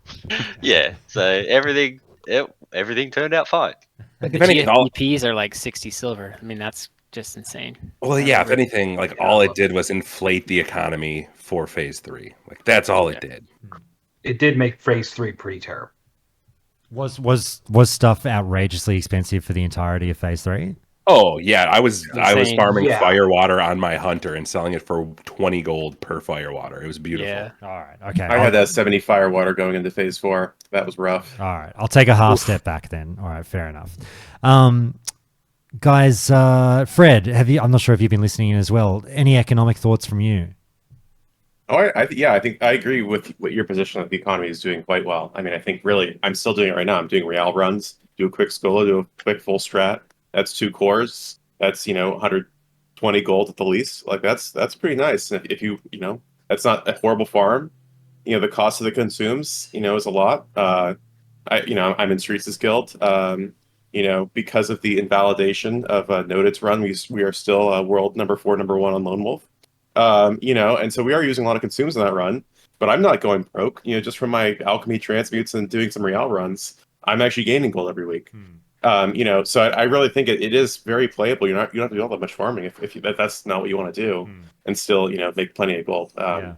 Yeah, so everything turned out fine. The GPs are like 60 silver. I mean, that's just insane. Well, yeah, if anything, like all it did was inflate the economy for phase 3. Like that's all it did. it did make phase 3 pretty terrible. Was stuff outrageously expensive for the entirety of phase 3? Oh yeah, I was insane. farming Yeah. firewater on my hunter and selling it for 20 gold per firewater. It was beautiful. Yeah. All right. Okay. I had 70 firewater going into phase 4. That was rough. All right. I'll take a half step back then. All right. Fair enough. Guys, Fred, I'm not sure if you've been listening in as well. Any economic thoughts from you? Oh, I think I agree with what your position that the economy is doing quite well. I mean, I think really, I'm still doing it right now. I'm doing real runs, do a quick Scola, do a quick full strat. That's 2 cores. That's 120 gold at the least. Like that's pretty nice. And if you that's not a horrible farm. The cost of the consumes is a lot. I'm in Streets' Guild. Because of the invalidation of Noted's run, we are still world number 4, number 1 on Lone Wolf. And so we are using a lot of consumes in that run, but I'm not going broke. Just from my alchemy transmutes and doing some real runs, I'm actually gaining gold every week. So I really think it is very playable. You don't have to do all that much farming if that's not what you want to do, and still make plenty of gold. Yeah.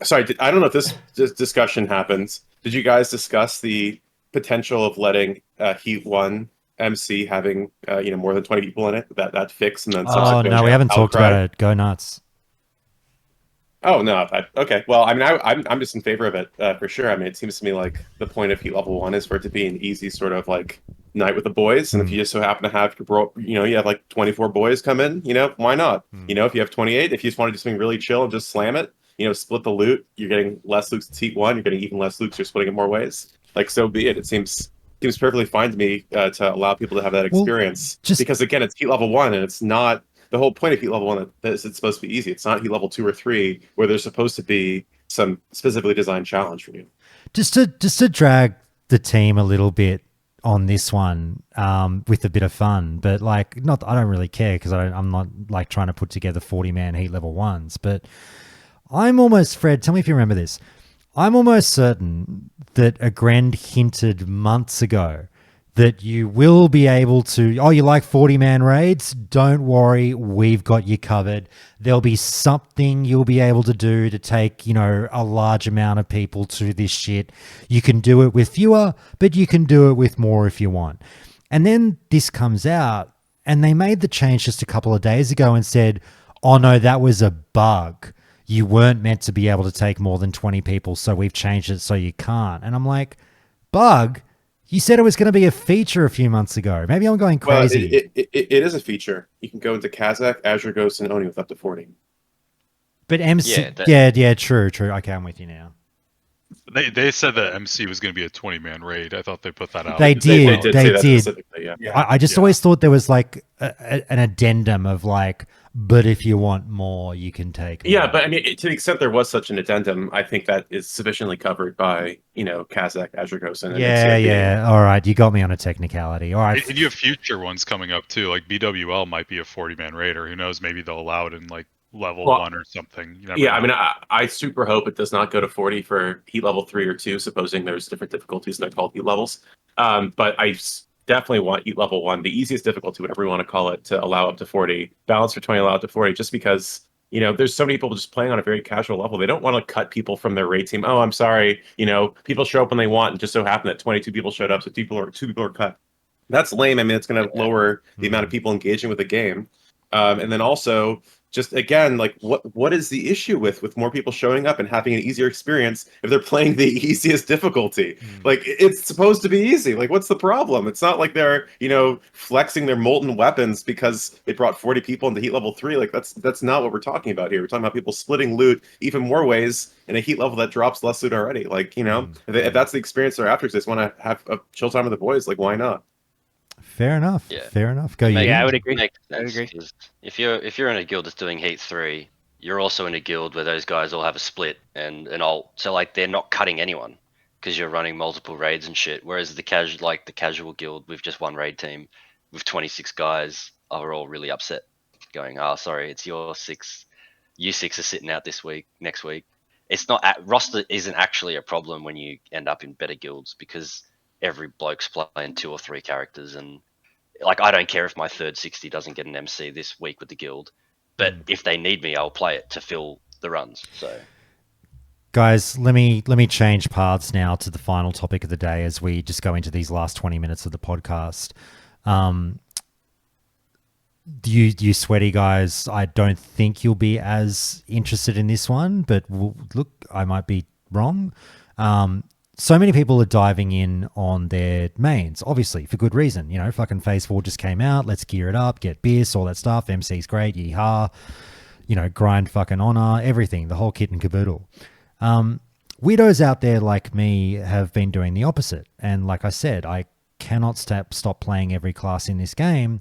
Sorry, I don't know if this discussion happens. Did you guys discuss the potential of letting Heat 1 MC having more than 20 people in it, that fix, and then Oh subsequent no, we haven't talked outcry? about it. Go nuts. Oh no, okay. Well, I mean, I'm just in favor of it for sure. I mean, it seems to me like the point of Heat Level 1 is for it to be an easy sort of like night with the boys, and if you just so happen to have you have like 24 boys come in, why not? If you have 28, if you just want to do something really chill and just slam it, split the loot, you're getting less loots to Heat 1, you're getting even less loots, you're splitting it more ways. Like, so be it. It seems perfectly fine to me to allow people to have that experience, because again, it's Heat Level 1, and it's not the whole point of Heat Level 1 is it's supposed to be easy. It's not Heat Level 2 or 3 where there's supposed to be some specifically designed challenge for you. Just to drag the team a little bit on this one with a bit of fun, but I don't really care because I'm not like trying to put together 40-man Heat Level 1s, but I'm almost, Fred, tell me if you remember this. I'm almost certain that Agrend hinted months ago that you will be able to, you like 40-man raids? Don't worry, we've got you covered. There'll be something you'll be able to do to take, a large amount of people to this shit. You can do it with fewer, but you can do it with more if you want. And then this comes out, and they made the change just a couple of days ago and said, oh no, that was a bug. You weren't meant to be able to take more than 20 people, so we've changed it so you can't. And I'm like, bug? You said it was going to be a feature a few months ago. Maybe I'm going crazy. Well, it is a feature. You can go into Kazakh, Azure Ghost, and Oni with up to 40. But MC... Yeah, true. Okay, I'm with you now. They said that MC was going to be a 20-man raid. I thought they put that out. They did. They say that specifically, yeah. I just always thought there was like an addendum of like, but if you want more, you can take more. Yeah, but I mean, to the extent there was such an addendum, I think that is sufficiently covered by, Kazakh, Azure Ghost, and yeah. All right, you got me on a technicality. All right. And you have future ones coming up too. Like BWL might be a 40-man raider. Who knows? Maybe they'll allow it in like level 1 or something. You never know. I mean, I super hope it does not go to 40 for Heat Level 3 or 2, supposing there's different difficulties and they're called Heat levels. But I definitely want Heat Level 1, the easiest difficulty, whatever you want to call it, to allow up to 40. Balance for 20, allow up to 40, just because, there's so many people just playing on a very casual level. They don't want to cut people from their raid team. Oh, I'm sorry. People show up when they want, and just so happened that 22 people showed up, so two people are cut. That's lame. I mean, it's going to lower the amount of people engaging with the game. And then also, just again, like what is the issue with more people showing up and having an easier experience if they're playing the easiest difficulty? Like, it's supposed to be easy. Like, what's the problem? It's not like they're flexing their molten weapons because they brought 40 people into Heat Level 3. Like, that's not what we're talking about here. We're talking about people splitting loot even more ways in a Heat level that drops less loot already. Like, if that's the experience they're after, they just want to have a chill time with the boys. Like, why not? Fair enough. Yeah. Fair enough. Go you. Yeah, I would agree. I would agree. If you're in a guild that's doing Heat 3, you're also in a guild where those guys all have a split and alt. So like they're not cutting anyone because you're running multiple raids and shit. Whereas the casual guild with just one raid team with 26 guys are all really upset, going, "Oh, sorry, it's your 6. You 6 are sitting out this week, next week." It's not roster isn't actually a problem when you end up in better guilds because every bloke's playing 2 or 3 characters, and like I don't care if my third 60 doesn't get an MC this week with the guild, but if they need me, I'll play it to fill the runs. So Guys, let me change paths now to the final topic of the day as we just go into these last 20 minutes of the podcast. You sweaty guys, I don't think you'll be as interested in this one, but look, I might be wrong. So many people are diving in on their mains, obviously, for good reason. You know, fucking Phase 4 just came out. Let's gear it up, get Biss, all that stuff. MC's great, yeehaw. You know, grind fucking honor, everything, the whole kit and caboodle. Weirdos out there like me have been doing the opposite. And like I said, I cannot stop playing every class in this game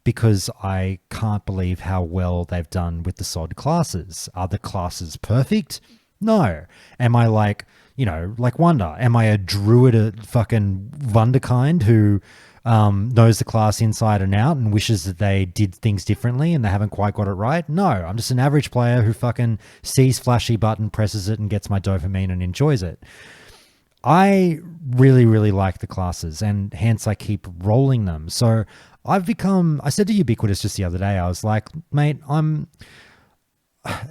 because I can't believe how well they've done with the SoD classes. Are the classes perfect? No. Am I like, you know, like Wonder? Am I a druid, a fucking Wunderkind who knows the class inside and out and wishes that they did things differently and they haven't quite got it right? No, I'm just an average player who fucking sees flashy button, presses it and gets my dopamine and enjoys it. I really, really like the classes and hence I keep rolling them. So I said to Ubiquitous just the other day, I was like, mate,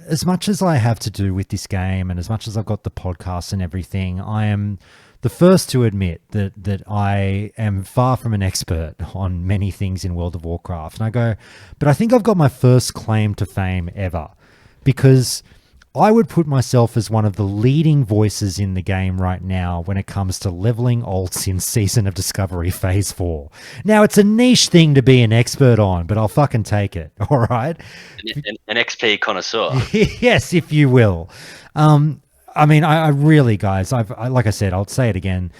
as much as I have to do with this game and as much as I've got the podcast and everything, I am the first to admit that I am far from an expert on many things in World of Warcraft. And I go, but I think I've got my first claim to fame ever, because I would put myself as one of the leading voices in the game right now when it comes to leveling alts in Season of Discovery Phase 4. Now, it's a niche thing to be an expert on, but I'll fucking take it, all right? An XP connoisseur. Yes, if you will. I mean, I really, guys, like I said, I'll say it again.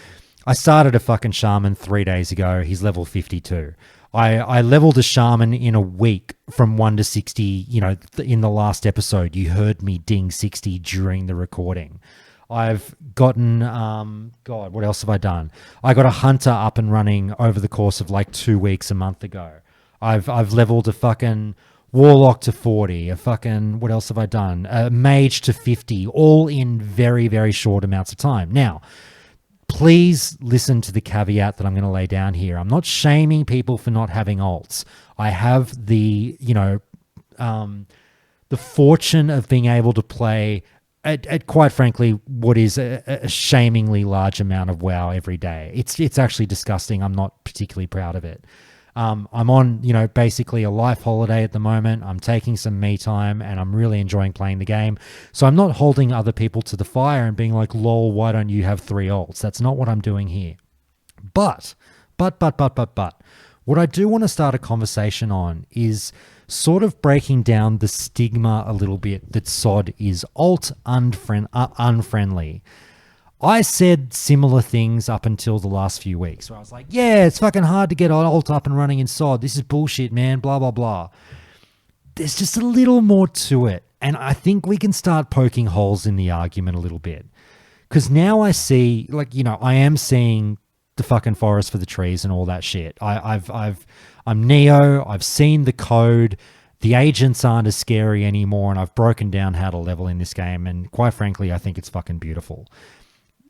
I started a fucking shaman 3 days ago. He's level 52. I leveled a shaman in a week from 1 to 60. You know, in the last episode, you heard me ding 60 during the recording. I've gotten, God, what else have I done? I got a hunter up and running over the course of like 2 weeks, a month ago. I've leveled a fucking warlock to 40, a fucking, what else have I done? A mage to 50, all in very, very short amounts of time. Now, please listen to the caveat that I'm going to lay down here. I'm not shaming people for not having alts. I have the, you know, the fortune of being able to play at quite frankly what is a shamingly large amount of WoW every day. It's actually disgusting. I'm not particularly proud of it. I'm on, you know, basically a life holiday at the moment. I'm taking some me time and I'm really enjoying playing the game. So I'm not holding other people to the fire and being like, lol, why don't you have 3 alts? That's not what I'm doing here. But, what I do want to start a conversation on is sort of breaking down the stigma a little bit that SoD is alt unfriendly. I said similar things up until the last few weeks where I was like, yeah, it's fucking hard to get alt up and running in SoD. This is bullshit, man, blah, blah, blah. There's just a little more to it. And I think we can start poking holes in the argument a little bit. Because now I see, like, you know, I am seeing the fucking forest for the trees and all that shit. I'm Neo. I've seen the code. The agents aren't as scary anymore. And I've broken down how to level in this game. And quite frankly, I think it's fucking beautiful.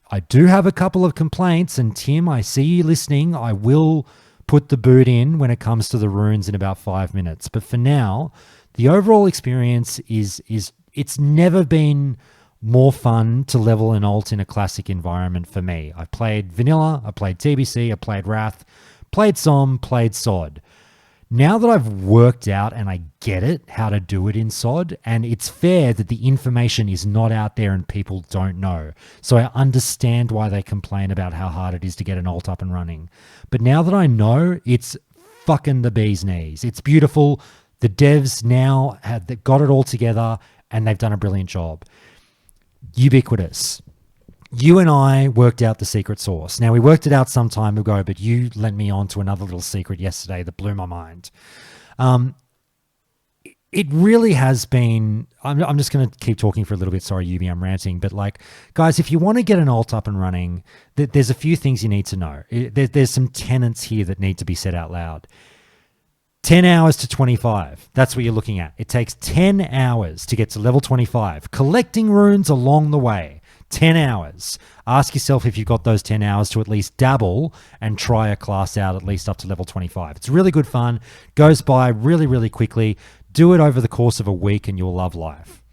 I do have a couple of complaints, and Tim, I see you listening. I will put the boot in when it comes to the runes in about 5 minutes. But for now, the overall experience is it's never been more fun to level an alt in a classic environment for me. I played Vanilla, I played TBC, I played Wrath, played SOM, played SoD. Now that I've worked out and I get it, how to do it in SoD, and it's fair that the information is not out there and people don't know. So I understand why they complain about how hard it is to get an alt up and running. But now that I know, it's fucking the bee's knees. It's beautiful. The devs now have got it all together and they've done a brilliant job. Ubiquitous. You and I worked out the secret sauce. Now, we worked it out some time ago, but you lent me on to another little secret yesterday that blew my mind. It really has been... I'm just going to keep talking for a little bit. Sorry, Ubi, I'm ranting. But, like, guys, if you want to get an alt up and running, there's a few things you need to know. There's some tenets here that need to be said out loud. 10 hours to 25. That's what you're looking at. It takes 10 hours to get to level 25. Collecting runes along the way. 10 hours. Ask yourself if you've got those 10 hours to at least dabble and try a class out at least up to level 25. It's really good fun. Goes by really, really quickly. Do it over the course of a week and you'll love life.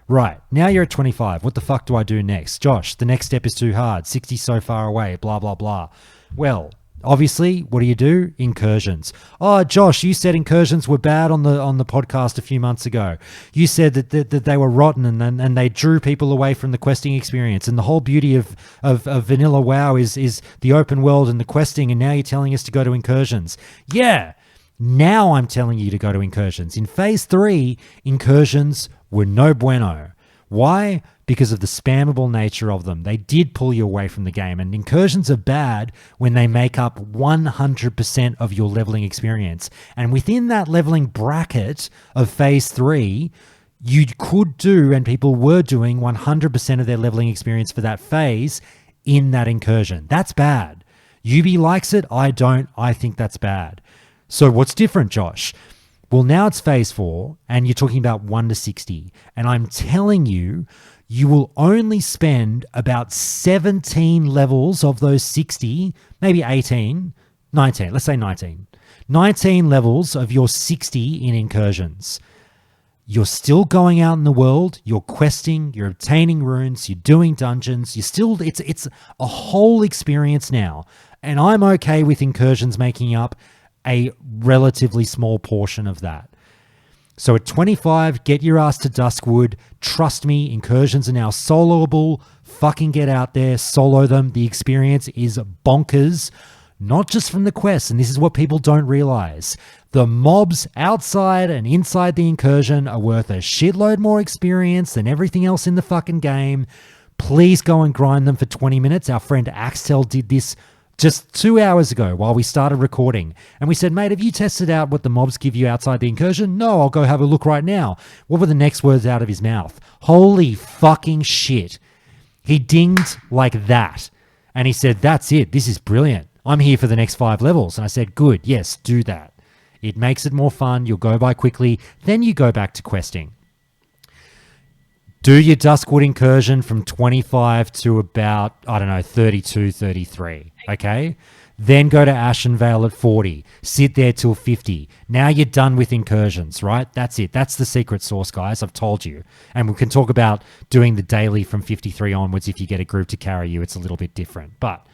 Right, now you're at 25. What the fuck do I do next? Josh, the next step is too hard. 60 so far away, blah, blah, blah. Well, obviously, what do? Incursions. Oh, Josh, you said incursions were bad on the podcast a few months ago. You said that they were rotten and they drew people away from the questing experience. And the whole beauty of Vanilla WoW is the open world and the questing, and now you're telling us to go to incursions. Yeah, now I'm telling you to go to incursions. In Phase 3, incursions were no bueno. Why? Because of the spammable nature of them. They did pull you away from the game, and incursions are bad when they make up 100% of your leveling experience. And within that leveling bracket of Phase 3, you could do, and people were doing, 100% of their leveling experience for that phase in that incursion. That's bad. Yubi likes it. I don't. I think that's bad. So what's different, Josh? Well, now it's Phase 4, and you're talking about 1 to 60. And I'm telling you, you will only spend about 17 levels of those 60, maybe 18, 19, let's say 19. 19 levels of your 60 in incursions. You're still going out in the world, you're questing, you're obtaining runes, you're doing dungeons, you're still, it's a whole experience now. And I'm okay with incursions making up a relatively small portion of that. So at 25, get your ass to Duskwood. Trust me, incursions are now soloable. Fucking get out there, solo them. The experience is bonkers, not just from the quests, and this is what people don't realize. The mobs outside and inside the incursion are worth a shitload more experience than everything else in the fucking game. Please go and grind them for 20 minutes. Our friend Axtel did this just 2 hours ago while we started recording. And we said, mate, have you tested out what the mobs give you outside the incursion? No, I'll go have a look right now. What were the next words out of his mouth? Holy fucking shit. He dinged like that. And he said, that's it. This is brilliant. I'm here for the next 5 levels. And I said, good, yes, do that. It makes it more fun. You'll go by quickly. Then you go back to questing. Do your Duskwood incursion from 25 to about, 32, 33, okay? Then go to Ashenvale at 40. Sit there till 50. Now you're done with incursions, right? That's it. That's the secret sauce, guys. I've told you. And we can talk about doing the daily from 53 onwards if you get a group to carry you. It's a little bit different. But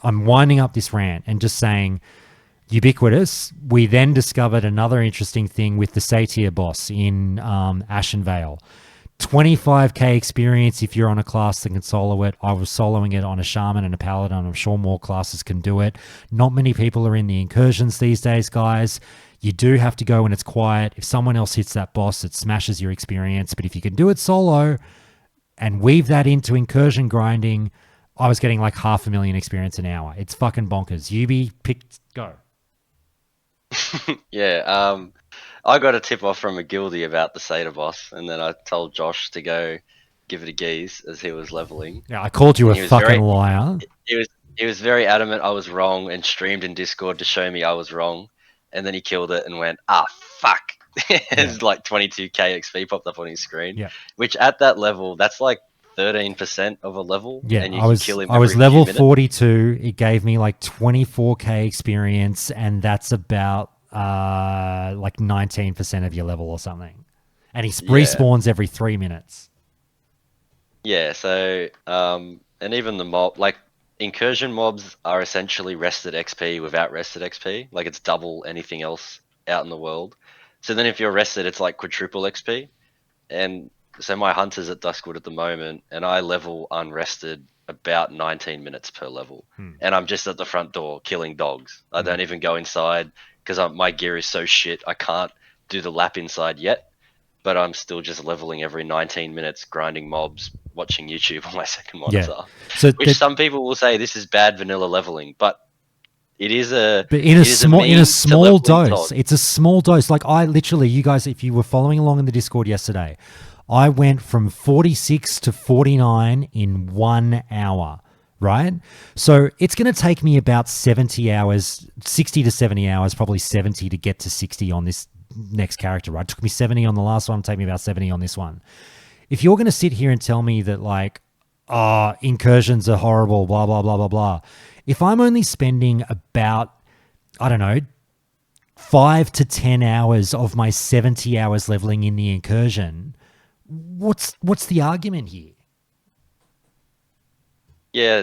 I'm winding up this rant and just saying, ubiquitous. We then discovered another interesting thing with the Satyr boss in Ashenvale. 25k experience if you're on a class that can solo it. I was soloing it on a shaman and a paladin. I'm sure more classes can do it. Not many people are in the incursions these days, guys. You do have to go when it's quiet. If someone else hits that boss, it smashes your experience. But if you can do it solo and weave that into incursion grinding, I was getting like 500,000 experience an hour. It's fucking bonkers. Yubi, go. Yeah, I got a tip off from a guildie about the Satyr boss, and then I told Josh to go give it a geese as he was leveling. Yeah, I called you a fucking liar. He was very adamant I was wrong and streamed in Discord to show me I was wrong, and then he killed it and went, fuck. It's like 22k XP popped up on his screen. Yeah. Which at that level, that's like 13% of a level. Yeah, and you I was can kill him I was every level few minutes. 42. It gave me like 24k experience, and that's about like 19% of your level or something. And he respawns every 3 minutes. Yeah, so and even the mob, like incursion mobs are essentially rested XP without rested XP. Like it's double anything else out in the world. So then if you're rested, it's like quadruple XP. And so my hunter's at Duskwood at the moment, and I level unrested about 19 minutes per level. And I'm just at the front door killing dogs. I don't even go inside because my gear is so shit. I can't do the lap inside yet, but I'm still just leveling every 19 minutes, grinding mobs, watching YouTube on my second monitor. So which some people will say this is bad vanilla leveling, but it is a but in a small dose. dog. It's a small dose. Like I literally, you guys, if you were following along in the Discord yesterday, I went from 46 to 49 in 1 hour. Right? So it's going to take me about 70 hours, 60 to 70 hours, probably 70 to get to 60 on this next character, right? It took me 70 on the last one, take me about 70 on this one. If you're going to sit here and tell me that like, incursions are horrible, blah, blah, blah, blah, blah. If I'm only spending about, 5 to 10 hours of my 70 hours leveling in the incursion, what's the argument here? Yeah,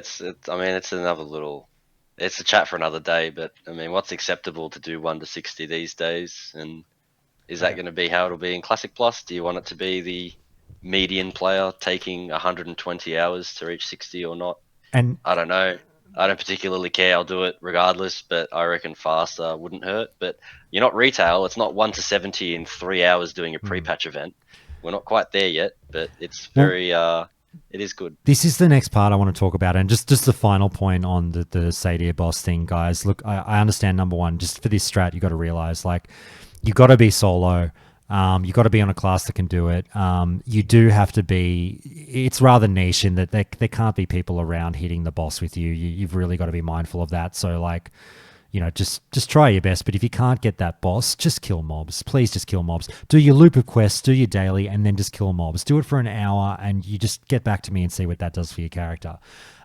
I mean, it's another little. It's a chat for another day, but I mean, what's acceptable to do 1 to 60 these days, and is that going to be how it'll be in Classic Plus? Do you want it to be the median player taking 120 hours to reach 60 or not? And I don't know. I don't particularly care. I'll do it regardless, but I reckon faster wouldn't hurt. But you're not retail. It's not 1 to 70 in 3 hours doing a pre-patch event. We're not quite there yet, but it's very. It is good. This is the next part I want to talk about, and just the final point on the Sadir boss thing, guys. Look, I understand, number one, just for this strat, you got to realize, like, you got to be solo. You got to be on a class that can do it. You do have to be. It's rather niche in that there can't be people around hitting the boss with you. You've really got to be mindful of that. So, like, you know, just try your best. But if you can't get that boss, just kill mobs. Please just kill mobs. Do your loop of quests, do your daily, and then just kill mobs. Do it for an hour, and you just get back to me and see what that does for your character.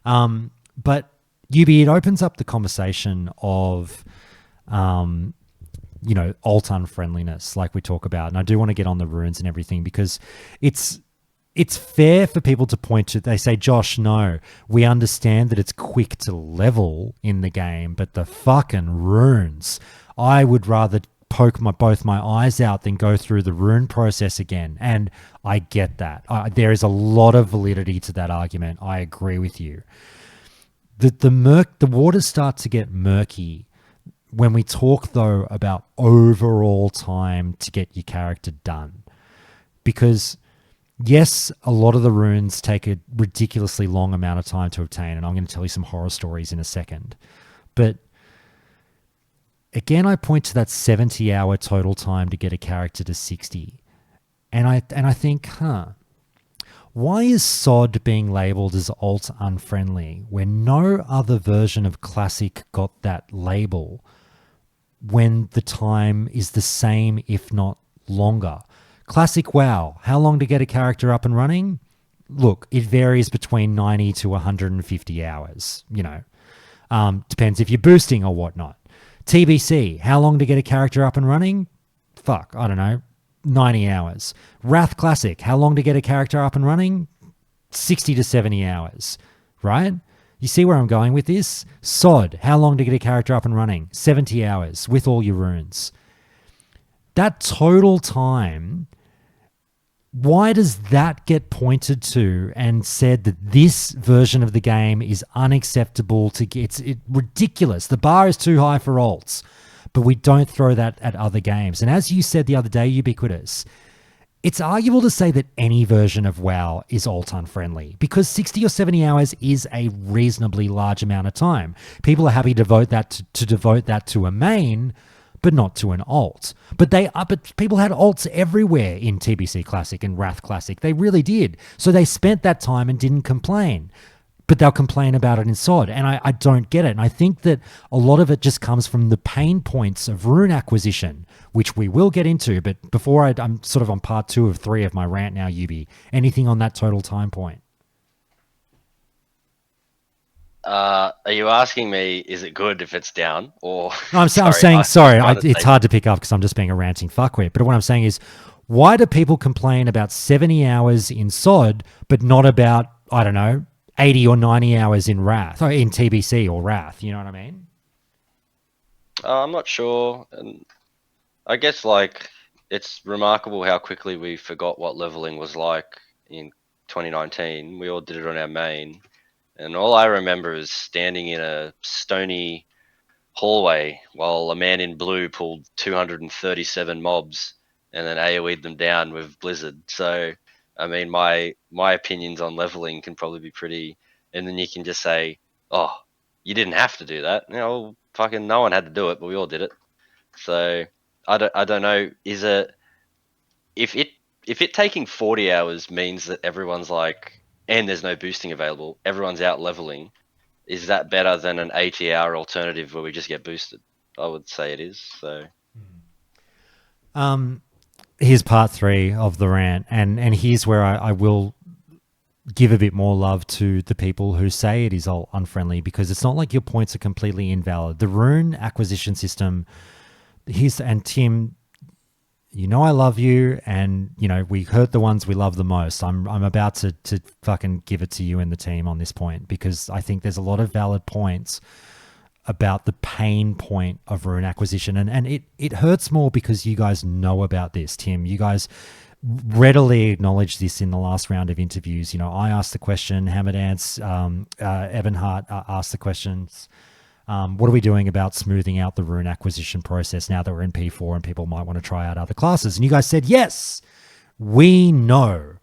But Yubi, it opens up the conversation of, you know, alt unfriendliness, like we talk about. And I do want to get on the runes and everything, because it's fair for people to point to. They say, Josh, no, we understand that it's quick to level in the game, but the fucking runes, I would rather poke both my eyes out than go through the rune process again. And I get that. There is a lot of validity to that argument. I agree with you. The waters start to get murky when we talk, though, about overall time to get your character done. Because yes, a lot of the runes take a ridiculously long amount of time to obtain, and I'm going to tell you some horror stories in a second. But again, I point to that 70-hour total time to get a character to 60. And I think, why is SoD being labeled as alt unfriendly when no other version of Classic got that label when the time is the same, if not longer? Classic WoW, how long to get a character up and running? Look, it varies between 90 to 150 hours, you know. Depends if you're boosting or whatnot. TBC, how long to get a character up and running? Fuck, I don't know, 90 hours. Wrath Classic, how long to get a character up and running? 60 to 70 hours, right? You see where I'm going with this? SoD, how long to get a character up and running? 70 hours with all your runes. That total time, why does that get pointed to and said that this version of the game is unacceptable to get? It's ridiculous. The bar is too high for alts, but we don't throw that at other games. And as you said the other day, Ubiquitous, it's arguable to say that any version of WoW is alt unfriendly, because 60 or 70 hours is a reasonably large amount of time. People are happy to devote that to a main, but not to an alt. But people had alts everywhere in TBC Classic and Wrath Classic. They really did. So they spent that time and didn't complain. But they'll complain about it in SoD, and I don't get it. And I think that a lot of it just comes from the pain points of rune acquisition, which we will get into. But before I'm sort of on part 2 of 3 of my rant now, Yubi. Anything on that total time point? Are you asking me, is it good if it's down? Or No, I'm saying, sorry, it's hard to pick up because I'm just being a ranting fuckwit. But what I'm saying is, why do people complain about 70 hours in SoD, but not about, I don't know, 80 or 90 hours in Wrath, or in TBC or Wrath? You know what I mean? I'm not sure. And I guess, like, it's remarkable how quickly we forgot what leveling was like in 2019. We all did it on our main. And all I remember is standing in a stony hallway while a man in blue pulled 237 mobs and then AoE'd them down with Blizzard. So, I mean, my opinions on leveling can probably be pretty... And then you can just say, oh, you didn't have to do that. You know, fucking no one had to do it, but we all did it. So, I don't know. Is it... If it taking 40 hours means that everyone's like... And there's no boosting available, everyone's out leveling, is that better than an 80-hour alternative where we just get boosted? I would say it is. So, here's part 3 of the rant, and here's where I will give a bit more love to the people who say it is all unfriendly, because it's not like your points are completely invalid. The rune acquisition system, and Tim, you know I love you, and you know we hurt the ones we love the most. I'm about to fucking give it to you and the team on this point, because I think there's a lot of valid points about the pain point of rune acquisition, and it hurts more because you guys know about this, Tim. You guys readily acknowledged this in the last round of interviews. You know, I asked the question, Hammer Dance, Evan Hart asked the questions. What are we doing about smoothing out the rune acquisition process now that we're in P4 and people might want to try out other classes? And you guys said, yes, we know.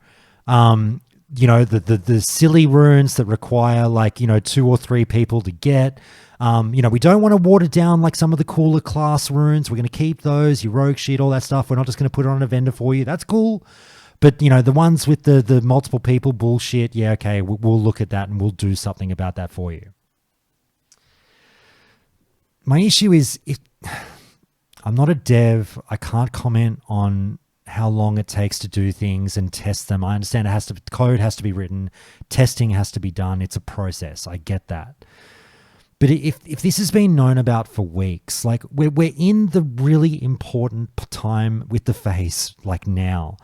You know, the silly runes that require like, you know, 2 or 3 people to get. You know, we don't want to water down like some of the cooler class runes. We're going to keep those, your rogue shit, all that stuff. We're not just going to put it on a vendor for you. That's cool. But, you know, the ones with the multiple people bullshit, yeah, okay, we'll look at that and we'll do something about that for you. My issue is, I'm not a dev. I can't comment on how long it takes to do things and test them. I understand code has to be written, testing has to be done. It's a process. I get that. But if this has been known about for weeks, like we're in the really important time with the phase, like now.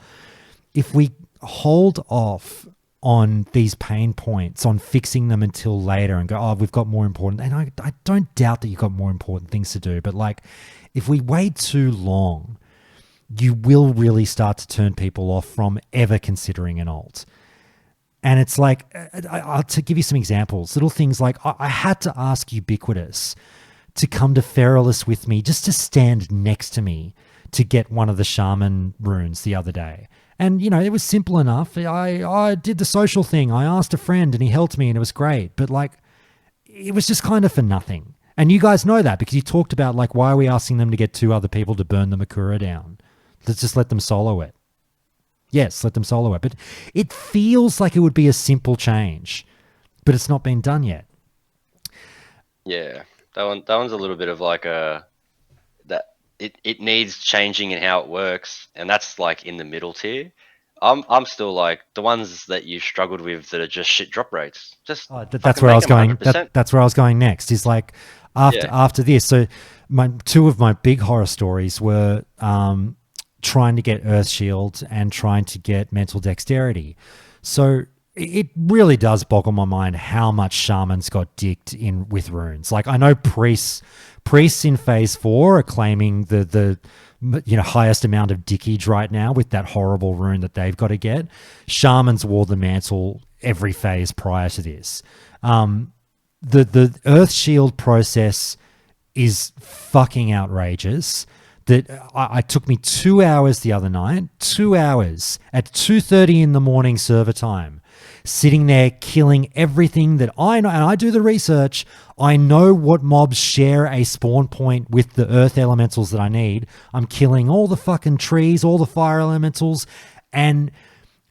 If we hold off on these pain points, on fixing them until later and go, oh, we've got more important, and I don't doubt that you've got more important things to do, but like if we wait too long, you will really start to turn people off from ever considering an alt. And it's like, I'll to give you some examples, little things like I had to ask Ubiquitous to come to Feralus with me, just to stand next to me to get one of the shaman runes the other day. And, you know, it was simple enough. I did the social thing. I asked a friend and he helped me and it was great. But like, it was just kind of for nothing. And you guys know that because you talked about like, why are we asking them to get 2 other people to burn the Makura down? Let's just let them solo it. Yes, let them solo it. But it feels like it would be a simple change, but it's not been done yet. Yeah, that one's a little bit of like it needs changing in how it works, and that's like in the middle tier. I'm still like the ones that you struggled with that are just shit drop rates. Just that's where I was going. That's where I was going next. Is like after this. So two of my big horror stories were trying to get Earth Shield and trying to get Mental Dexterity. So it really does boggle my mind how much shamans got dicked in with runes. Like I know priests in phase 4 are claiming the highest amount of dickage right now with that horrible rune that they've got to get. Shamans wore the mantle every phase prior to this. The Earth Shield process is fucking outrageous. That I took me 2 hours the other night, 2 hours at 2:30 in the morning server time, sitting there killing everything that I know, and I do the research. I know what mobs share a spawn point with the earth elementals that I need. I'm killing all the fucking trees, all the fire elementals, and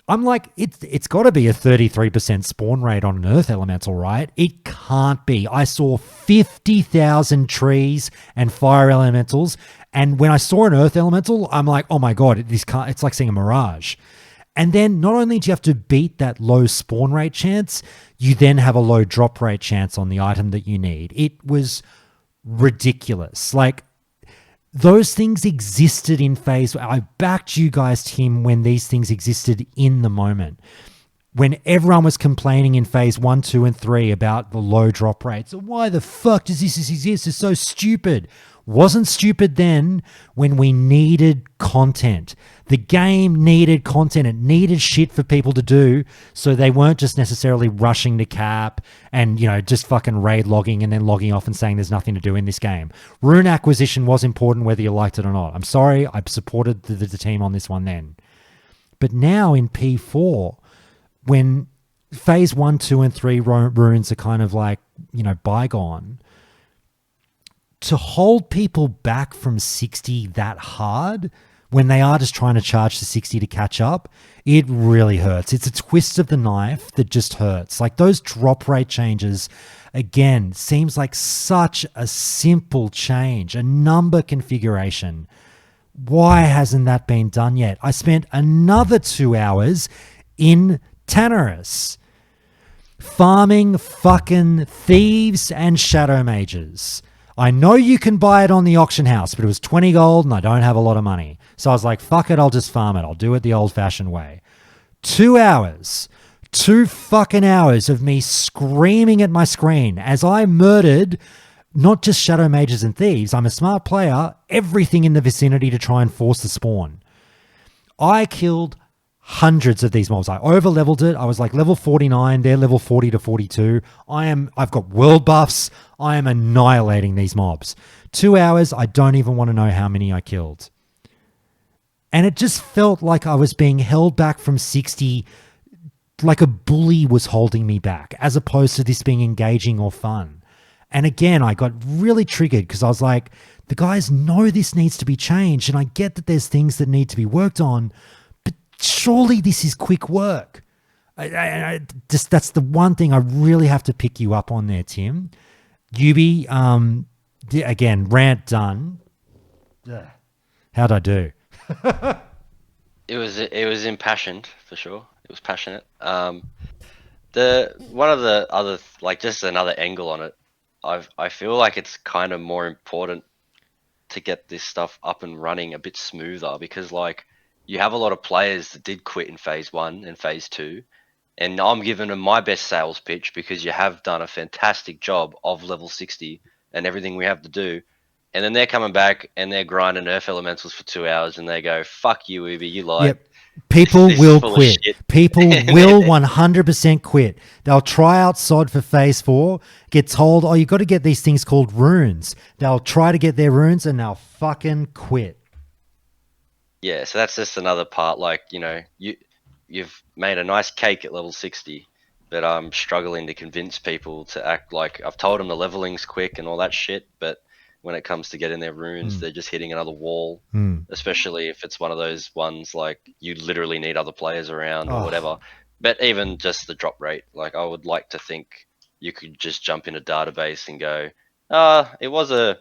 I'm like, it's got to be a 33% spawn rate on an earth elemental, right? It can't be. I saw 50,000 trees and fire elementals, and when I saw an earth elemental, I'm like, oh my god, it's like seeing a mirage. And then not only do you have to beat that low spawn rate chance, you then have a low drop rate chance on the item that you need. It was ridiculous. Like, those things existed in phase. I backed you guys, Tim, when these things existed in the moment. When everyone was complaining in phase 1, 2, and 3 about the low drop rates. Why the fuck does this exist? It's so stupid. Wasn't stupid then when we needed content. The game needed content. It needed shit for people to do, so they weren't just necessarily rushing to cap and, just fucking raid logging and then logging off and saying there's nothing to do in this game. Rune acquisition was important whether you liked it or not. I'm sorry, I supported the team on this one then. But now in P4, when phase 1, 2, and 3 runes are kind of like, bygone, to hold people back from 60 that hard when they are just trying to charge to 60 to catch up, it really hurts. It's a twist of the knife that just hurts. Like those drop rate changes, again, seems like such a simple change, a number configuration. Why hasn't that been done yet? I spent another 2 hours in Tanarus farming fucking thieves and shadow mages. I know you can buy it on the auction house, but it was 20 gold and I don't have a lot of money. So I was like, fuck it, I'll just farm it. I'll do it the old-fashioned way. 2 hours. 2 fucking hours of me screaming at my screen as I murdered not just Shadow Mages and Thieves. I'm a smart player. Everything in the vicinity to try and force the spawn. I killed hundreds of these mobs. I over-leveled it. I was like level 49. They're level 40 to 42. I've got world buffs. I am annihilating these mobs. 2 hours. I don't even want to know how many I killed. And it just felt like I was being held back from 60, like a bully was holding me back, as opposed to this being engaging or fun. And again, I got really triggered because I was like, the guys know this needs to be changed, and I get that there's things that need to be worked on, but surely this is quick work. That's the one thing I really have to pick you up on there, Tim. Yubi, again, rant done. How'd I do? It was impassioned for sure. It was passionate. The one of the other, like, just another angle on it. I feel like it's kind of more important to get this stuff up and running a bit smoother, because like you have a lot of players that did quit in phase 1 and phase 2, and I'm giving them my best sales pitch because you have done a fantastic job of level 60 and everything we have to do. And then they're coming back and they're grinding Earth Elementals for 2 hours and they go, fuck you, Ubi, you lied. Yep. People This is will full of quit. shit. People will 100% quit. They'll try out SoD for phase 4, get told, oh, you got to get these things called runes. They'll try to get their runes and they'll fucking quit. Yeah, so that's just another part. Like, you know, you've made a nice cake at level 60, but I'm struggling to convince people to act like, I've told them the leveling's quick and all that shit, but when it comes to getting their runes, they're just hitting another wall, especially if it's one of those ones like you literally need other players around or whatever. But even just the drop rate, like I would like to think you could just jump in a database and go, it was a,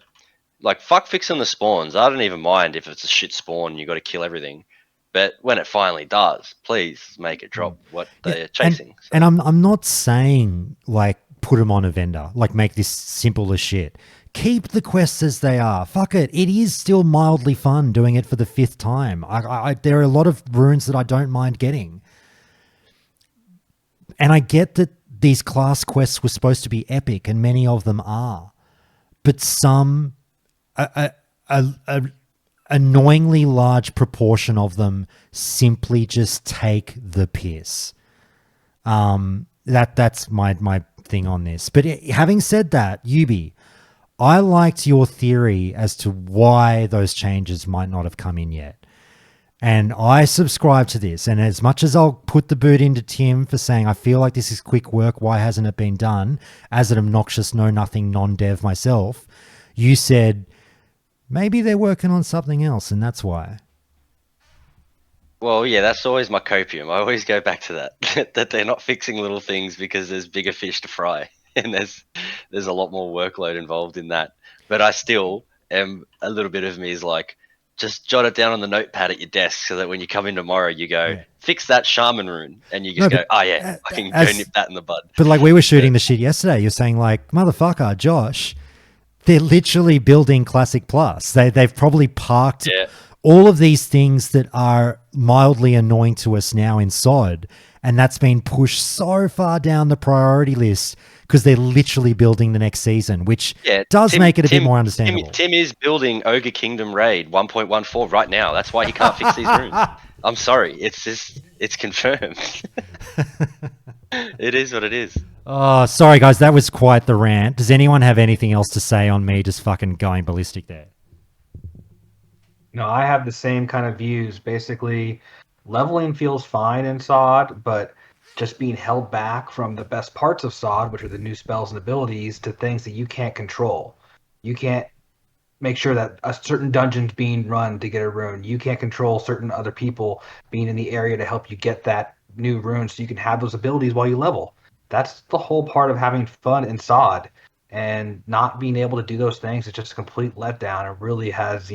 like, fuck fixing the spawns. I don't even mind if it's a shit spawn and you got to kill everything. But when it finally does, please make it drop what they're chasing. And I'm not saying like put them on a vendor, like make this simple as shit. Keep the quests as they are. Fuck it. It is still mildly fun doing it for the 5th time. There are a lot of runes that I don't mind getting. And I get that these class quests were supposed to be epic, and many of them are. But some, a annoyingly large proportion of them simply just take the piss. That's my thing on this. But having said that, Yubi, I liked your theory as to why those changes might not have come in yet. And I subscribe to this. And as much as I'll put the boot into Tim for saying, I feel like this is quick work, why hasn't it been done? As an obnoxious know-nothing non-dev myself, you said, maybe they're working on something else, and that's why. Well, yeah, that's always my copium. I always go back to that, that they're not fixing little things because there's bigger fish to fry. And there's a lot more workload involved in that. But I still am, a little bit of me is like, just jot it down on the notepad at your desk so that when you come in tomorrow, you go, fix that shaman rune. And you just go, oh yeah, I can go nip that in the bud. But like we were shooting the shit yesterday, you're saying like, motherfucker, Josh, they're literally building Classic Plus. They've probably parked all of these things that are mildly annoying to us now in SoD. And that's been pushed so far down the priority list because they're literally building the next season, which does make it a bit more understandable. Tim is building Ogre Kingdom Raid 1.14 right now. That's why he can't fix these runes. I'm sorry. It's confirmed. It is what it is. Oh, sorry, guys. That was quite the rant. Does anyone have anything else to say on me just fucking going ballistic there? No, I have the same kind of views. Basically, leveling feels fine in SoD, but just being held back from the best parts of SoD, which are the new spells and abilities, to things that you can't control. You can't make sure that a certain dungeon's being run to get a rune. You can't control certain other people being in the area to help you get that new rune so you can have those abilities while you level. That's the whole part of having fun in SoD. And not being able to do those things is just a complete letdown. It really has,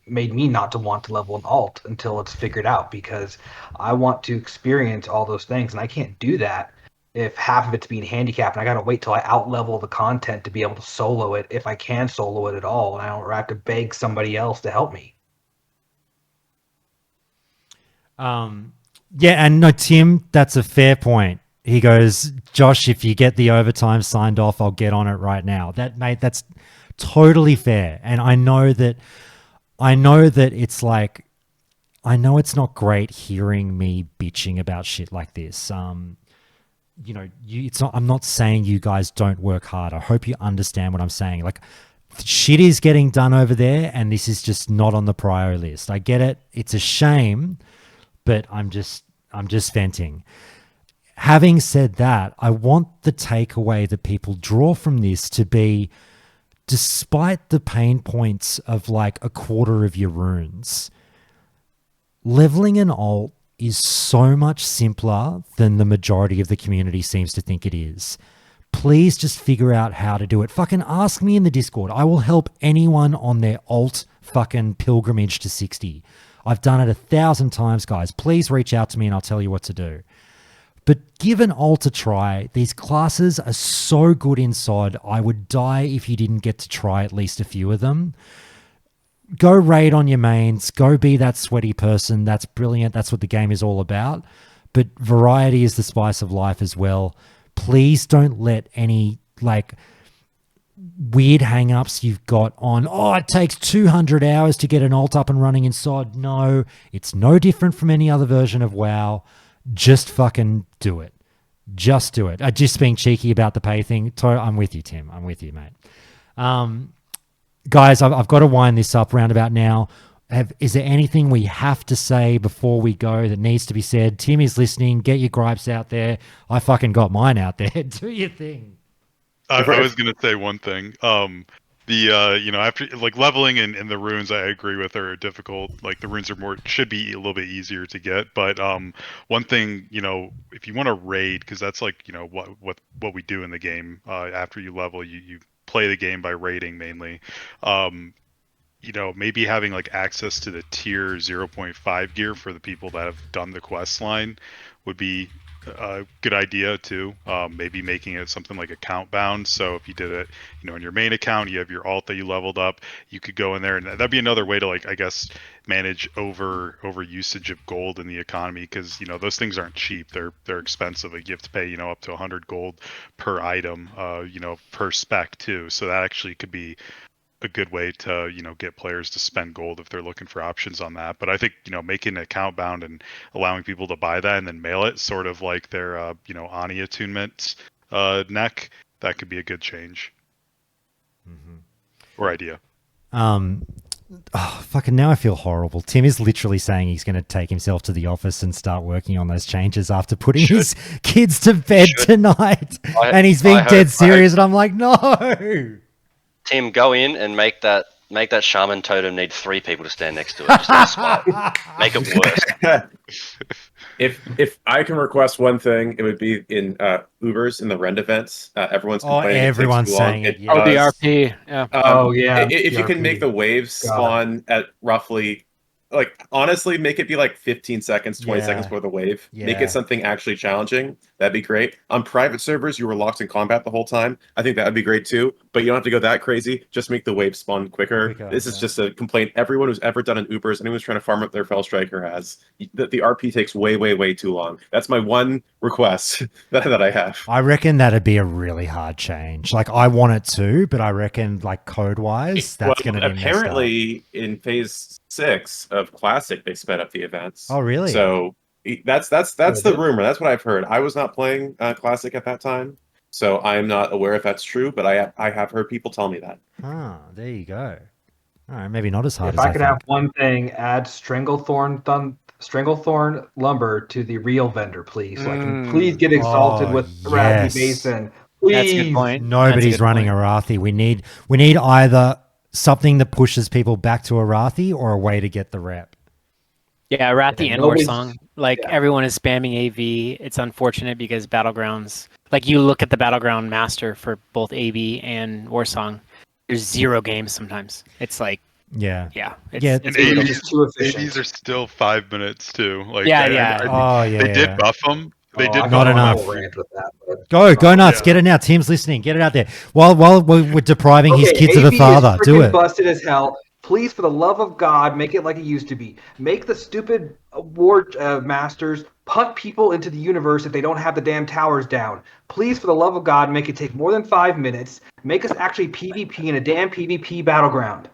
made me not to want to level an alt until it's figured out, because I want to experience all those things, and I can't do that if half of it's being handicapped and I got to wait till I outlevel the content to be able to solo it if I can solo it at all, and I don't have to beg somebody else to help me. Yeah, and no, Tim, that's a fair point. He goes, Josh, if you get the overtime signed off, I'll get on it right now. That, mate, that's totally fair. And I know that it's like, I know it's not great hearing me bitching about shit like this. You know, it's not. I'm not saying you guys don't work hard. I hope you understand what I'm saying. Like, shit is getting done over there, and this is just not on the priority list. I get it. It's a shame, but I'm just venting. Having said that, I want the takeaway that people draw from this to be, despite the pain points of like a quarter of your runes, leveling an alt is so much simpler than the majority of the community seems to think it is. Please just figure out how to do it. Fucking ask me in the Discord. I will help anyone on their alt fucking pilgrimage to 60. I've done it 1,000 times, guys. Please reach out to me and I'll tell you what to do. But give an alt a try. These classes are so good in SoD. I would die if you didn't get to try at least a few of them. Go raid on your mains. Go be that sweaty person. That's brilliant. That's what the game is all about. But variety is the spice of life as well. Please don't let any like weird hang-ups you've got on, oh, it takes 200 hours to get an alt up and running in SoD. No, it's no different from any other version of WoW. Just fucking do it. Just do it. Just being cheeky about the pay thing. I'm with you, Tim. I'm with you, mate. Guys, I've got to wind this up round about now. Is there anything we have to say before we go that needs to be said? Tim is listening. Get your gripes out there. I fucking got mine out there. Do your thing. I was going to say one thing. You know, after like leveling and the runes, I agree with are difficult. Like the runes should be a little bit easier to get. But one thing, you know, if you want to raid, because that's like, you know, what we do in the game. After you level, you play the game by raiding mainly. You know, maybe having like access to the tier 0.5 gear for the people that have done the quest line would be a good idea too. Maybe making it something like account bound. So if you did it, you know, in your main account, you have your alt that you leveled up, you could go in there, and that'd be another way to, like, I guess, manage over usage of gold in the economy, because, you know, those things aren't cheap. They're expensive. Like, you have to pay, you know, up to 100 gold per item, you know, per spec too. So that actually could be a good way to, you know, get players to spend gold if they're looking for options on that. But I think, you know, making it account bound and allowing people to buy that and then mail it, sort of like their you know, Ani attunement neck, that could be a good change. Or idea. Fucking now I feel horrible. Tim is literally saying he's going to take himself to the office and start working on those changes after putting his kids to bed tonight. And he's being dead serious, and I'm like, no. Tim, go in and make that shaman totem need 3 people to stand next to it. Just as spot. Make it worse. If I can request one thing, it would be in Ubers in the rend events. Everyone's complaining. Everyone's saying it. Yeah. Oh, the RP. Yeah. If you can make the waves spawn at roughly, like, honestly, make it be like 15 seconds, 20 seconds before the wave. Make it something actually challenging. That'd be great. On private servers, you were locked in combat the whole time. I think that would be great too. But you don't have to go that crazy. Just make the wave spawn quicker. This is just a complaint everyone who's ever done an Ubers, anyone who's trying to farm up their Fell Striker has. The RP takes way too long. That's my one request that I have. I reckon that'd be a really hard change. Like, I want it to, but I reckon, like, code-wise, that's going to be apparently in phase 6 of Classic, they sped up the events. Oh, really? So that's the rumor. That's what I've heard. I was not playing Classic at that time, so I'm not aware if that's true. But I have heard people tell me that. Ah, there you go. All right, maybe not as hard. If I could have one thing, add Stranglethorn lumber to the real vendor, please. So I can please get exalted with Arathi Basin. Please. That's a good point. Nobody's running Arathi. We need either something that pushes people back to Arathi or a way to get the rep. Yeah, Arathi and Warsong. Like, everyone is spamming AV. It's unfortunate because Battlegrounds, like, you look at the Battleground master for both AV and Warsong, there's 0 games sometimes. It's like, it's AVs are still 5 minutes too. Like, they did buff them. They did I not got a enough. whole rant with that, but- Go nuts. yeah. Get it now. Tim's listening. Get it out there. While we're depriving his kids of a AB father. is Do freaking it. busted as hell. Please, for the love of God, make it like it used to be. Make the stupid war masters punt people into the universe if they don't have the damn towers down. Please, for the love of God, make it take more than 5 minutes. Make us actually PvP in a damn PvP battleground.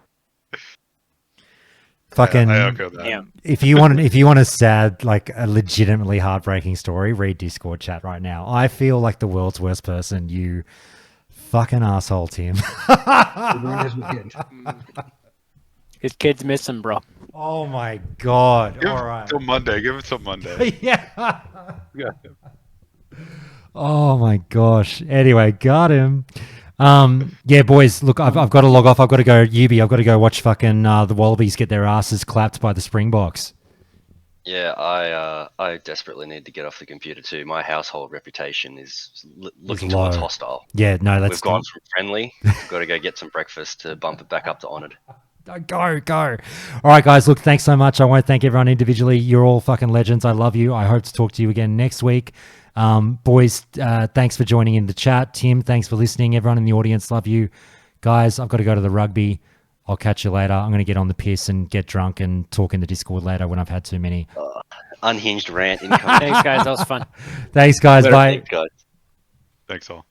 Fucking. I echo that. Yeah. If you want a sad, like a legitimately heartbreaking story, read Discord chat right now. I feel like the world's worst person. You fucking asshole, Tim. His kids miss him, bro. Oh my god. Give All it right. till Monday. Give it till Monday. Yeah. Yeah. Oh my gosh. Anyway, got him. Yeah, boys. Look, I've got to log off. I've got to go. Yubi, I've got to go watch fucking the Wallabies get their asses clapped by the Springboks. Yeah, I desperately need to get off the computer too. My household reputation is looking towards low. hostile. Yeah, no, that's We've gone from friendly. Got to go get some breakfast to bump it back up to honoured. Go. All right, guys. Look, thanks so much. I want to thank everyone individually. You're all fucking legends. I love you. I hope to talk to you again next week. Boys, thanks for joining in the chat. Tim, thanks for listening. Everyone in the audience, love you. Guys, I've got to go to the rugby. I'll catch you later. I'm going to get on the piss and get drunk and talk in the Discord later when I've had too many. Unhinged rant incoming. Thanks, guys. That was fun. Thanks, guys. Later, Bye. thanks, guys. Thanks all.